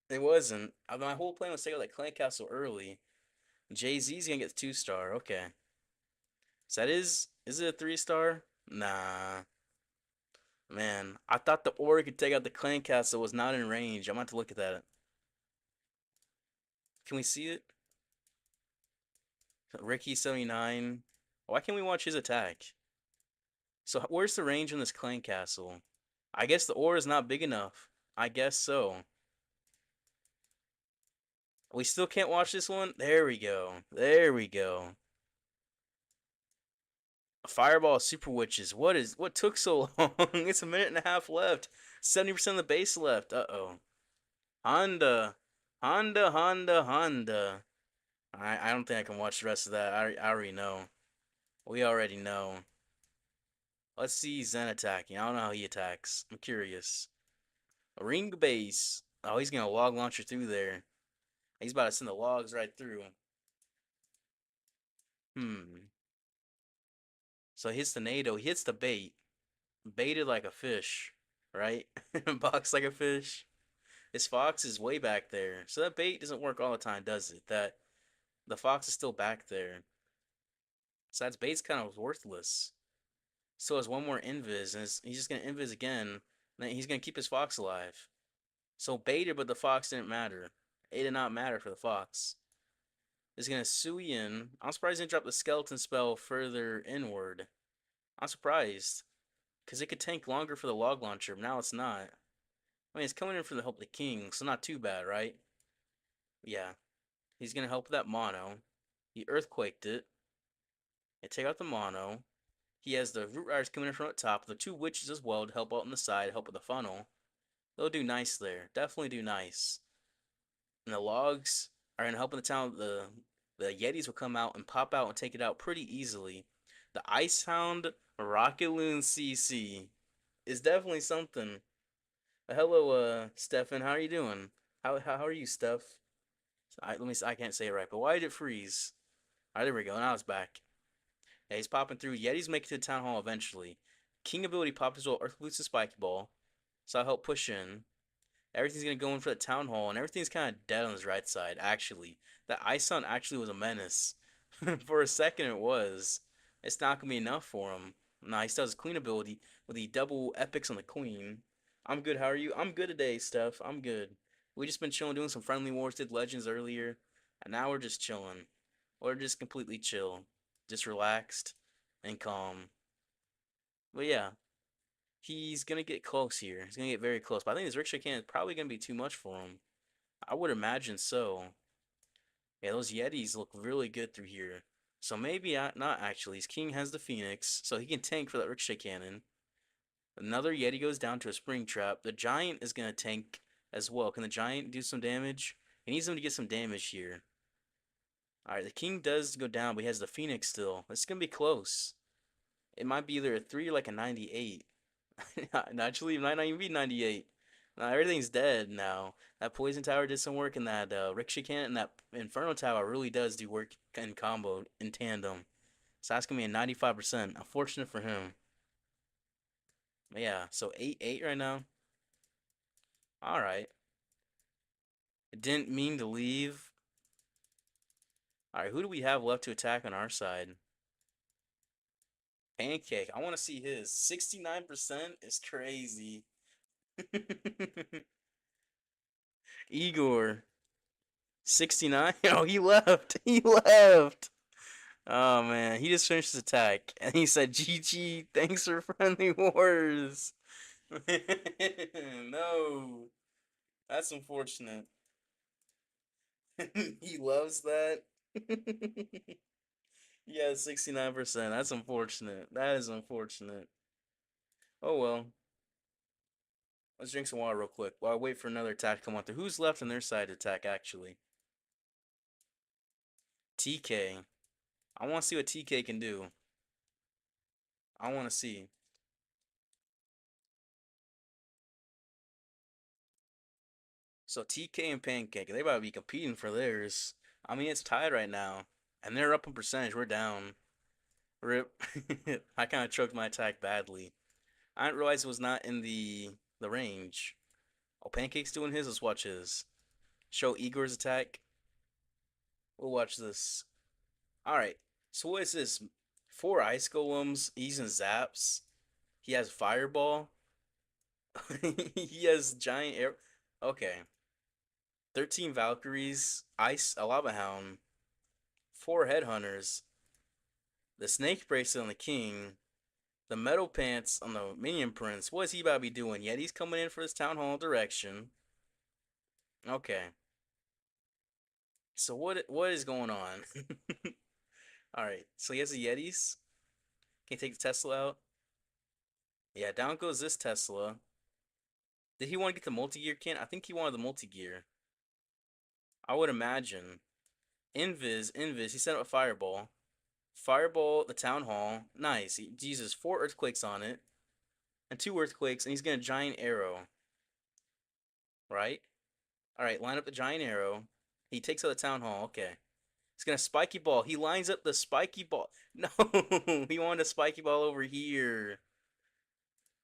It wasn't. My whole plan was to take out that clan castle early. Jay-Z's gonna get the 2-star. Okay. So that is it a 3-star? Nah. Man, I thought the aura could take out the clan castle was not in range. I'm about to look at that. Can we see it? Ricky 79. Why can't we watch his attack? So where's the range on this clan castle? I guess the aura is not big enough. I guess so. We still can't watch this one? There we go. There we go. Fireball Super Witches. What took so long? It's a minute and a half left. 70% of the base left. Uh-oh. Honda. Honda, Honda, Honda. I don't think I can watch the rest of that. I already know. We already know. Let's see Zen attacking. I don't know how he attacks. I'm curious. A ring base. Oh, he's gonna log launcher through there. He's about to send the logs right through. Hmm. So he hits the NATO. He hits the bait. Baited like a fish, right? Boxed like a fish. His fox is way back there. So that bait doesn't work all the time, does it? That the fox is still back there. So that bait's kind of worthless. So has one more invis, and he's just gonna invis again. And then he's gonna keep his fox alive. So baited, but the fox didn't matter. It did not matter for the fox. He's gonna Sui in. I'm surprised he didn't drop the skeleton spell further inward. I'm surprised. Because it could tank longer for the log launcher, but now it's not. I mean, it's coming in for the help of the king, so not too bad, right? Yeah. He's gonna help with that mono. He earthquaked it. And take out the mono. He has the root riders coming in from the top. The 2 witches as well to help out on the side, help with the funnel. They'll do nice there. Definitely do nice. And the logs are gonna help in the town. The Yetis will come out and pop out and take it out pretty easily. The Ice Hound Rocket Loon CC is definitely something. Hello, Stefan. How are you doing? How are you, Steph? Let me. I can't say it right, but why did it freeze? Alright, there we go. Now it's back. Yeah, he's popping through. Yetis make it to the town hall eventually. King ability pops as well. Earth boots and spiky ball, so I'll help push in. Everything's gonna go in for the town hall, and everything's kind of dead on his right side. Actually, that Ice Sun actually was a menace. For a second, it was. It's not gonna be enough for him. Nah, he still has clean ability with the double epics on the queen. I'm good. How are you? I'm good today, Steph. I'm good. We just been chilling, doing some friendly wars, did legends earlier, and now we're just chilling. We're just completely chill, just relaxed and calm. But yeah, he's gonna get close here. He's gonna get very close. But I think this rickshaw can is probably gonna be too much for him. I would imagine so. Yeah, those Yetis look really good through here. So maybe not actually. His king has the Phoenix, so he can tank for that ricochet cannon. Another Yeti goes down to a spring trap. The giant is gonna tank as well. Can the giant do some damage? He needs him to get some damage here. Alright, the king does go down, but he has the Phoenix still. It's gonna be close. It might be either a 3 or like a 98. Naturally, it might not even be 98. Now everything's dead now. That poison tower did some work, and that ricochet cannon and that inferno tower really does do work in combo in tandem. So that's gonna be a 95%. Unfortunate for him. But yeah, so 8-8 right now. All right. It didn't mean to leave. All right, who do we have left to attack on our side? Pancake. I want to see his 69% is crazy. Igor 69. Oh, he left. He left. Oh man, he just finished his attack and he said, "GG, thanks for friendly wars." No, that's unfortunate. He loves that. Yeah, 69%. That's unfortunate. That is unfortunate. Oh well. Let's drink some water real quick while I wait for another attack to come on through. Who's left on their side to attack actually? TK. I want to see what TK can do. I want to see. So TK and Pancake, they about to be competing for theirs. I mean, it's tied right now, and they're up in percentage. We're down. Rip. I kind of choked my attack badly. I didn't realize it was not in the range. Oh, Pancake's doing his. Let's watch his. Show Igor's attack. We'll watch this. All right. So what is this? Four ice golems. He's in zaps. He has fireball. He has giant air. Okay. 13 Valkyries, Ice, a Lava Hound, 4 Headhunters, the Snake Bracelet on the King, the Metal Pants on the Minion Prince. What is he about to be doing? Yet he's coming in for his Town Hall direction. Okay. So what is going on? Alright, so he has the Yetis. Can he take the Tesla out? Yeah, down goes this Tesla. Did he want to get the multi-gear can? I think he wanted the multi-gear. I would imagine. Invis, he set up a fireball. Fireball the town hall. Nice. He uses 4 earthquakes on it. And 2 earthquakes, and he's gonna giant arrow. Right? Alright, line up the giant arrow. He takes out the town hall. Okay. He's gonna spiky ball. He lines up the spiky ball. No, he wanted a spiky ball over here.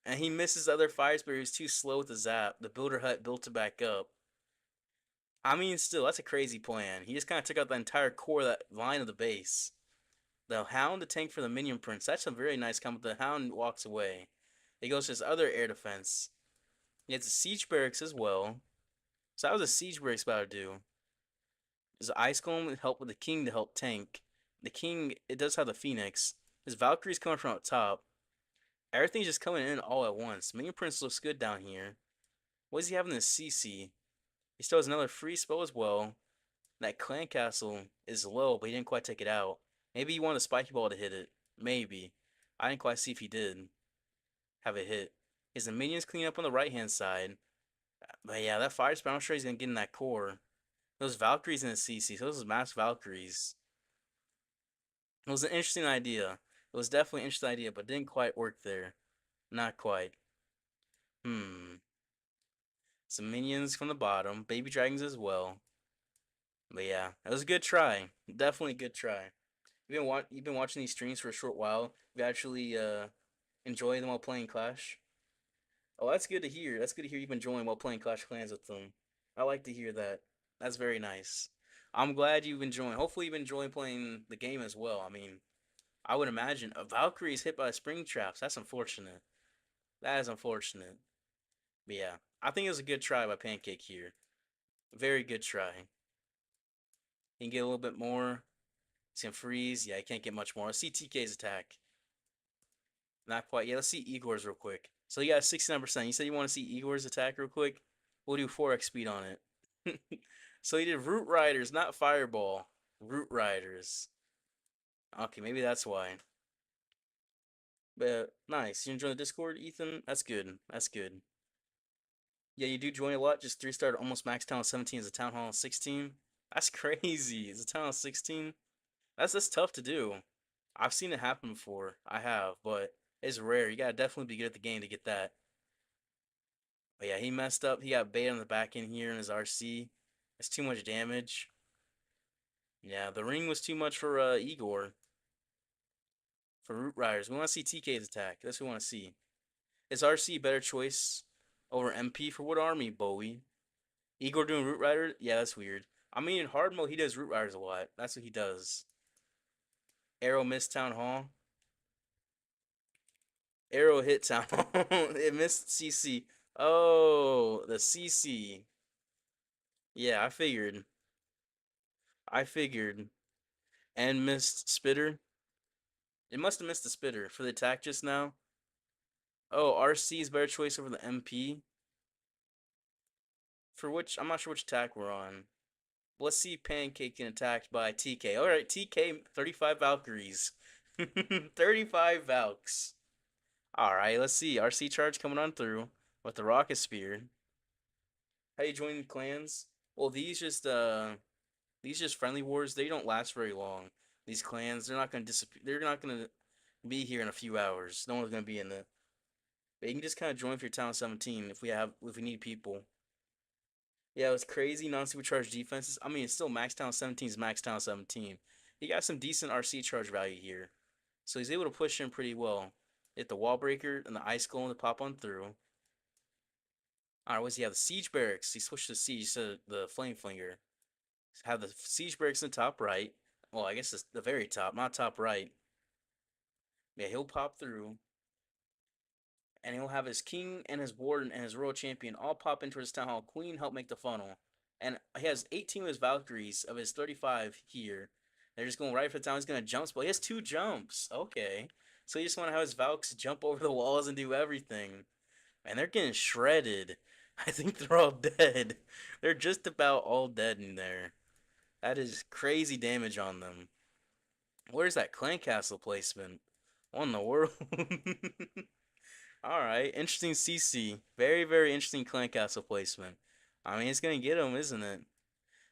And he misses the other fire spirit. He was too slow with the zap. The builder hut built it back up. I mean, still, that's a crazy plan. He just kind of took out the entire core of that line of the base. The Hound, the tank for the Minion Prince. That's a very nice combo. The Hound walks away. He goes to his other air defense. He has a Siege Barracks as well. So that was a Siege Barracks about to do. There's an Ice Golem help with the King to help tank. The King, it does have the Phoenix. His Valkyrie's coming from up top. Everything's just coming in all at once. Minion Prince looks good down here. What does he have in this CC? He still has another free spell as well. That Clan Castle is low, but he didn't quite take it out. Maybe he wanted a Spiky Ball to hit it. Maybe. I didn't quite see if he did have it hit. His minions clean up on the right hand side. But yeah, that fire spell, I'm sure he's gonna get in that core. Those Valkyries in the CC, so those mass Valkyries. It was an interesting idea. It was definitely an interesting idea, but didn't quite work there. Not quite. Hmm. Some minions from the bottom, baby dragons as well. But yeah, it was a good try. Definitely a good try. You've been watching these streams for a short while. You actually enjoy them while playing Clash. Oh, that's good to hear. That's good to hear you've been enjoying while playing Clash of Clans with them. I like to hear that. That's very nice. I'm glad you've been enjoying. Hopefully, you've been enjoying playing the game as well. I mean, I would imagine a Valkyrie is hit by spring traps. That's unfortunate. That is unfortunate. But yeah, I think it was a good try by Pancake here. Very good try. He can get a little bit more. He's gonna freeze. Yeah, he can't get much more. Let's see TK's attack. Not quite. Yeah, let's see Igor's real quick. So you got 69%. You said you want to see Igor's attack real quick? We'll do 4x speed on it. So he did Root Riders, not Fireball. Root Riders. Okay, maybe that's why. But nice. You enjoy the Discord, Ethan? That's good. That's good. Yeah, you do join a lot. Just 3-star to almost max town 17 as a town hall 16. That's crazy. Is a town hall 16? That's tough to do. I've seen it happen before. I have, but It's rare. You gotta definitely be good at the game to get that. But yeah, he messed up. He got bait on the back end here in his RC. That's too much damage. Yeah, the ring was too much for Igor. For Root Riders, we want to see TK's attack. That's what we want to see. Is RC better choice over MP for what army, Bowie? Igor doing Root Rider? Yeah, that's weird. I mean, in hard mode, he does Root Riders a lot. That's what he does. Arrow missed Town Hall. Arrow hit Town Hall. It missed CC. Oh, the CC. Yeah, I figured. I figured. And missed Spitter. It must have missed the Spitter for the attack just now. Oh, RC is better choice over the MP. For which, I'm not sure which attack we're on. Let's see Pancake getting attacked by TK. Alright, TK, 35 Valkyries. 35 Valks. Alright, let's see. RC charge coming on through with the Rocket Spear. How you join clans? Well, these just friendly wars, they don't last very long. These clans, they're not gonna disappear. They're not gonna be here in a few hours. No one's gonna be in the. But you can just kind of join for your town 17 if we need people. Yeah, it was crazy non-supercharged defenses. I mean, it's still max town 17 is max town 17. He got some decent RC charge value here, so he's able to push in pretty well. Hit the wall breaker and the ice golem to pop on through. All right, what's he have? The siege barracks. He switched to siege to the flame flinger. Have the siege barracks in the top right. Well, I guess it's the very top, not top right. Yeah, he'll pop through, and he'll have his king and his warden and his royal champion all pop into his town hall. Queen help make the funnel, and he has 18 of his Valkyries of his 35 here. They're just going right for the town. He's gonna jump, but he has two jumps. Okay, so he just want to have his Valks jump over the walls and do everything. And they're getting shredded. I think they're all dead. They're just about all dead in there. That is crazy damage on them. Where's that clan castle placement? What in the world? Alright, interesting CC. Very, very interesting clan castle placement. I mean, it's gonna get him, isn't it?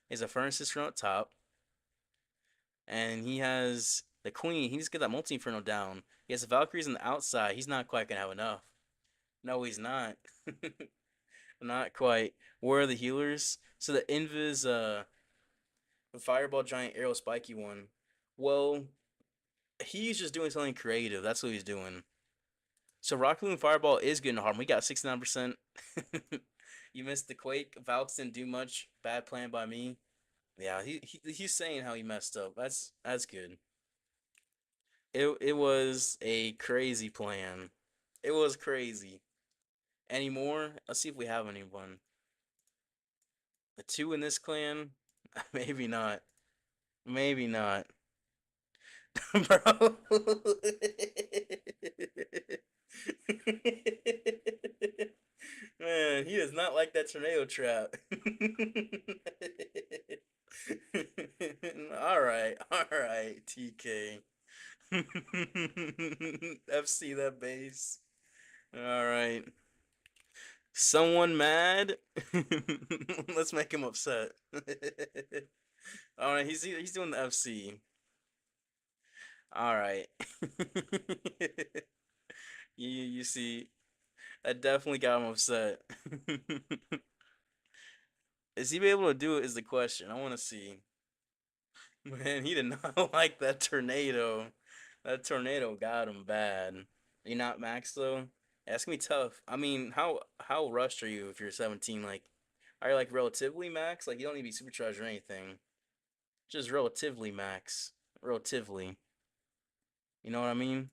He's a furnace from up top. And he has the queen. He needs to get that multi-inferno down. He has the Valkyries on the outside. He's not quite gonna have enough. No, he's not. Not quite. Where are the healers? So the Invis, the Fireball Giant Arrow Spiky one. Well, he's just doing something creative. That's what he's doing. So Rocket Moon Fireball is good in harm. We got 69%. You missed the Quake. Valks didn't do much. Bad plan by me. Yeah, he's saying how he messed up. That's good. It was a crazy plan. It was crazy. Any more? Let's see if we have anyone. The two in this clan? Maybe not. Maybe not. Bro. Man, he does not like that tornado trap. All right, TK. FC that base. All right. Someone mad? Let's make him upset. All right, he's doing the FC. All right. You see, that definitely got him upset. Is he be able to do it? Is the question. I want to see. Man, he did not like that tornado. That tornado got him bad. You not max though? That's gonna be tough. I mean, how rushed are you if you're 17? Like, are you like relatively max? Like, you don't need to be supercharged or anything. Just relatively max. Relatively. You know what I mean?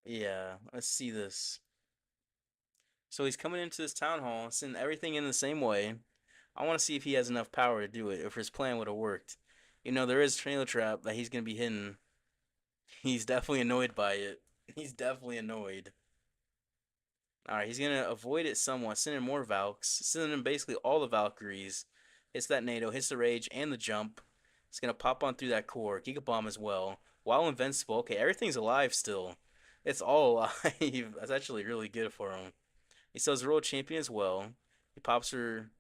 Yeah. Let's see this. So he's coming into this town hall, sending everything in the same way. I want to see if he has enough power to do it, if his plan would have worked. You know, there is a trailer trap that he's going to be hitting. He's definitely annoyed by it. He's definitely annoyed. Alright, he's going to avoid it somewhat, sending more Valks, sending him basically all the Valkyries. Hits that NATO, hits the Rage and the Jump. It's going to pop on through that core, Giga Bomb as well. While invincible, okay, everything's alive still. It's all alive. That's actually really good for him. He sells Royal Champion as well. He pops her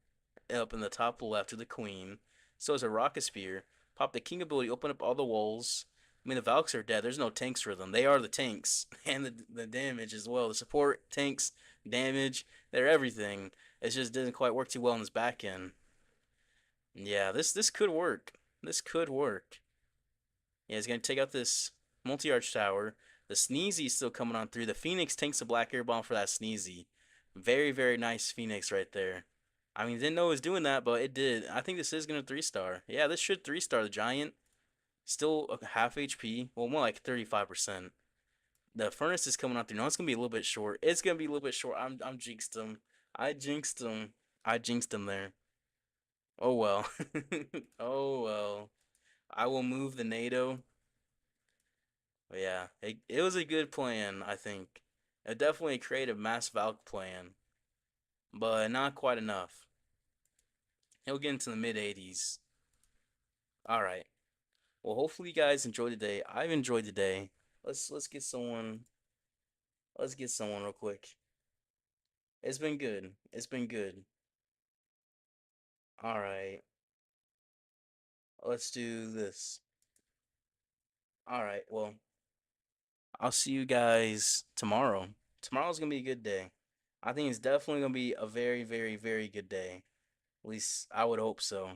up in the top left to the Queen. So is a Rocket Spear. Pop the King ability, open up all the walls. I mean, the Valks are dead. There's no tanks for them. They are the tanks and the damage as well. The support, tanks, damage, they're everything. It just didn't quite work too well in this back end. Yeah, this could work. This could work. Yeah, he's gonna take out this multi-arch tower. The Sneezy's still coming on through. The Phoenix tanks a black air bomb for that Sneezy. Very, very nice Phoenix right there. I mean, didn't know it was doing that, but it did. I think this is gonna 3-star. Yeah, this should 3-star the Giant. Still a half HP. Well, more like 35%. The Furnace is coming on through. No, it's gonna be a little bit short. It's gonna be a little bit short. I'm jinxed him. I jinxed him. I jinxed him there. Oh well. Oh well. I will move the NATO. But yeah, it was a good plan, I think. Definitely a creative mass Valk plan, but not quite enough. He'll get into the mid 80s. All right. Well, hopefully you guys enjoyed the day. I've enjoyed the day. Let's get someone. Let's get someone real quick. It's been good. It's been good. All right. Let's do this. All right. Well, I'll see you guys tomorrow. Tomorrow's gonna be a good day. I think it's definitely gonna be a very, very, very good day. At least I would hope so.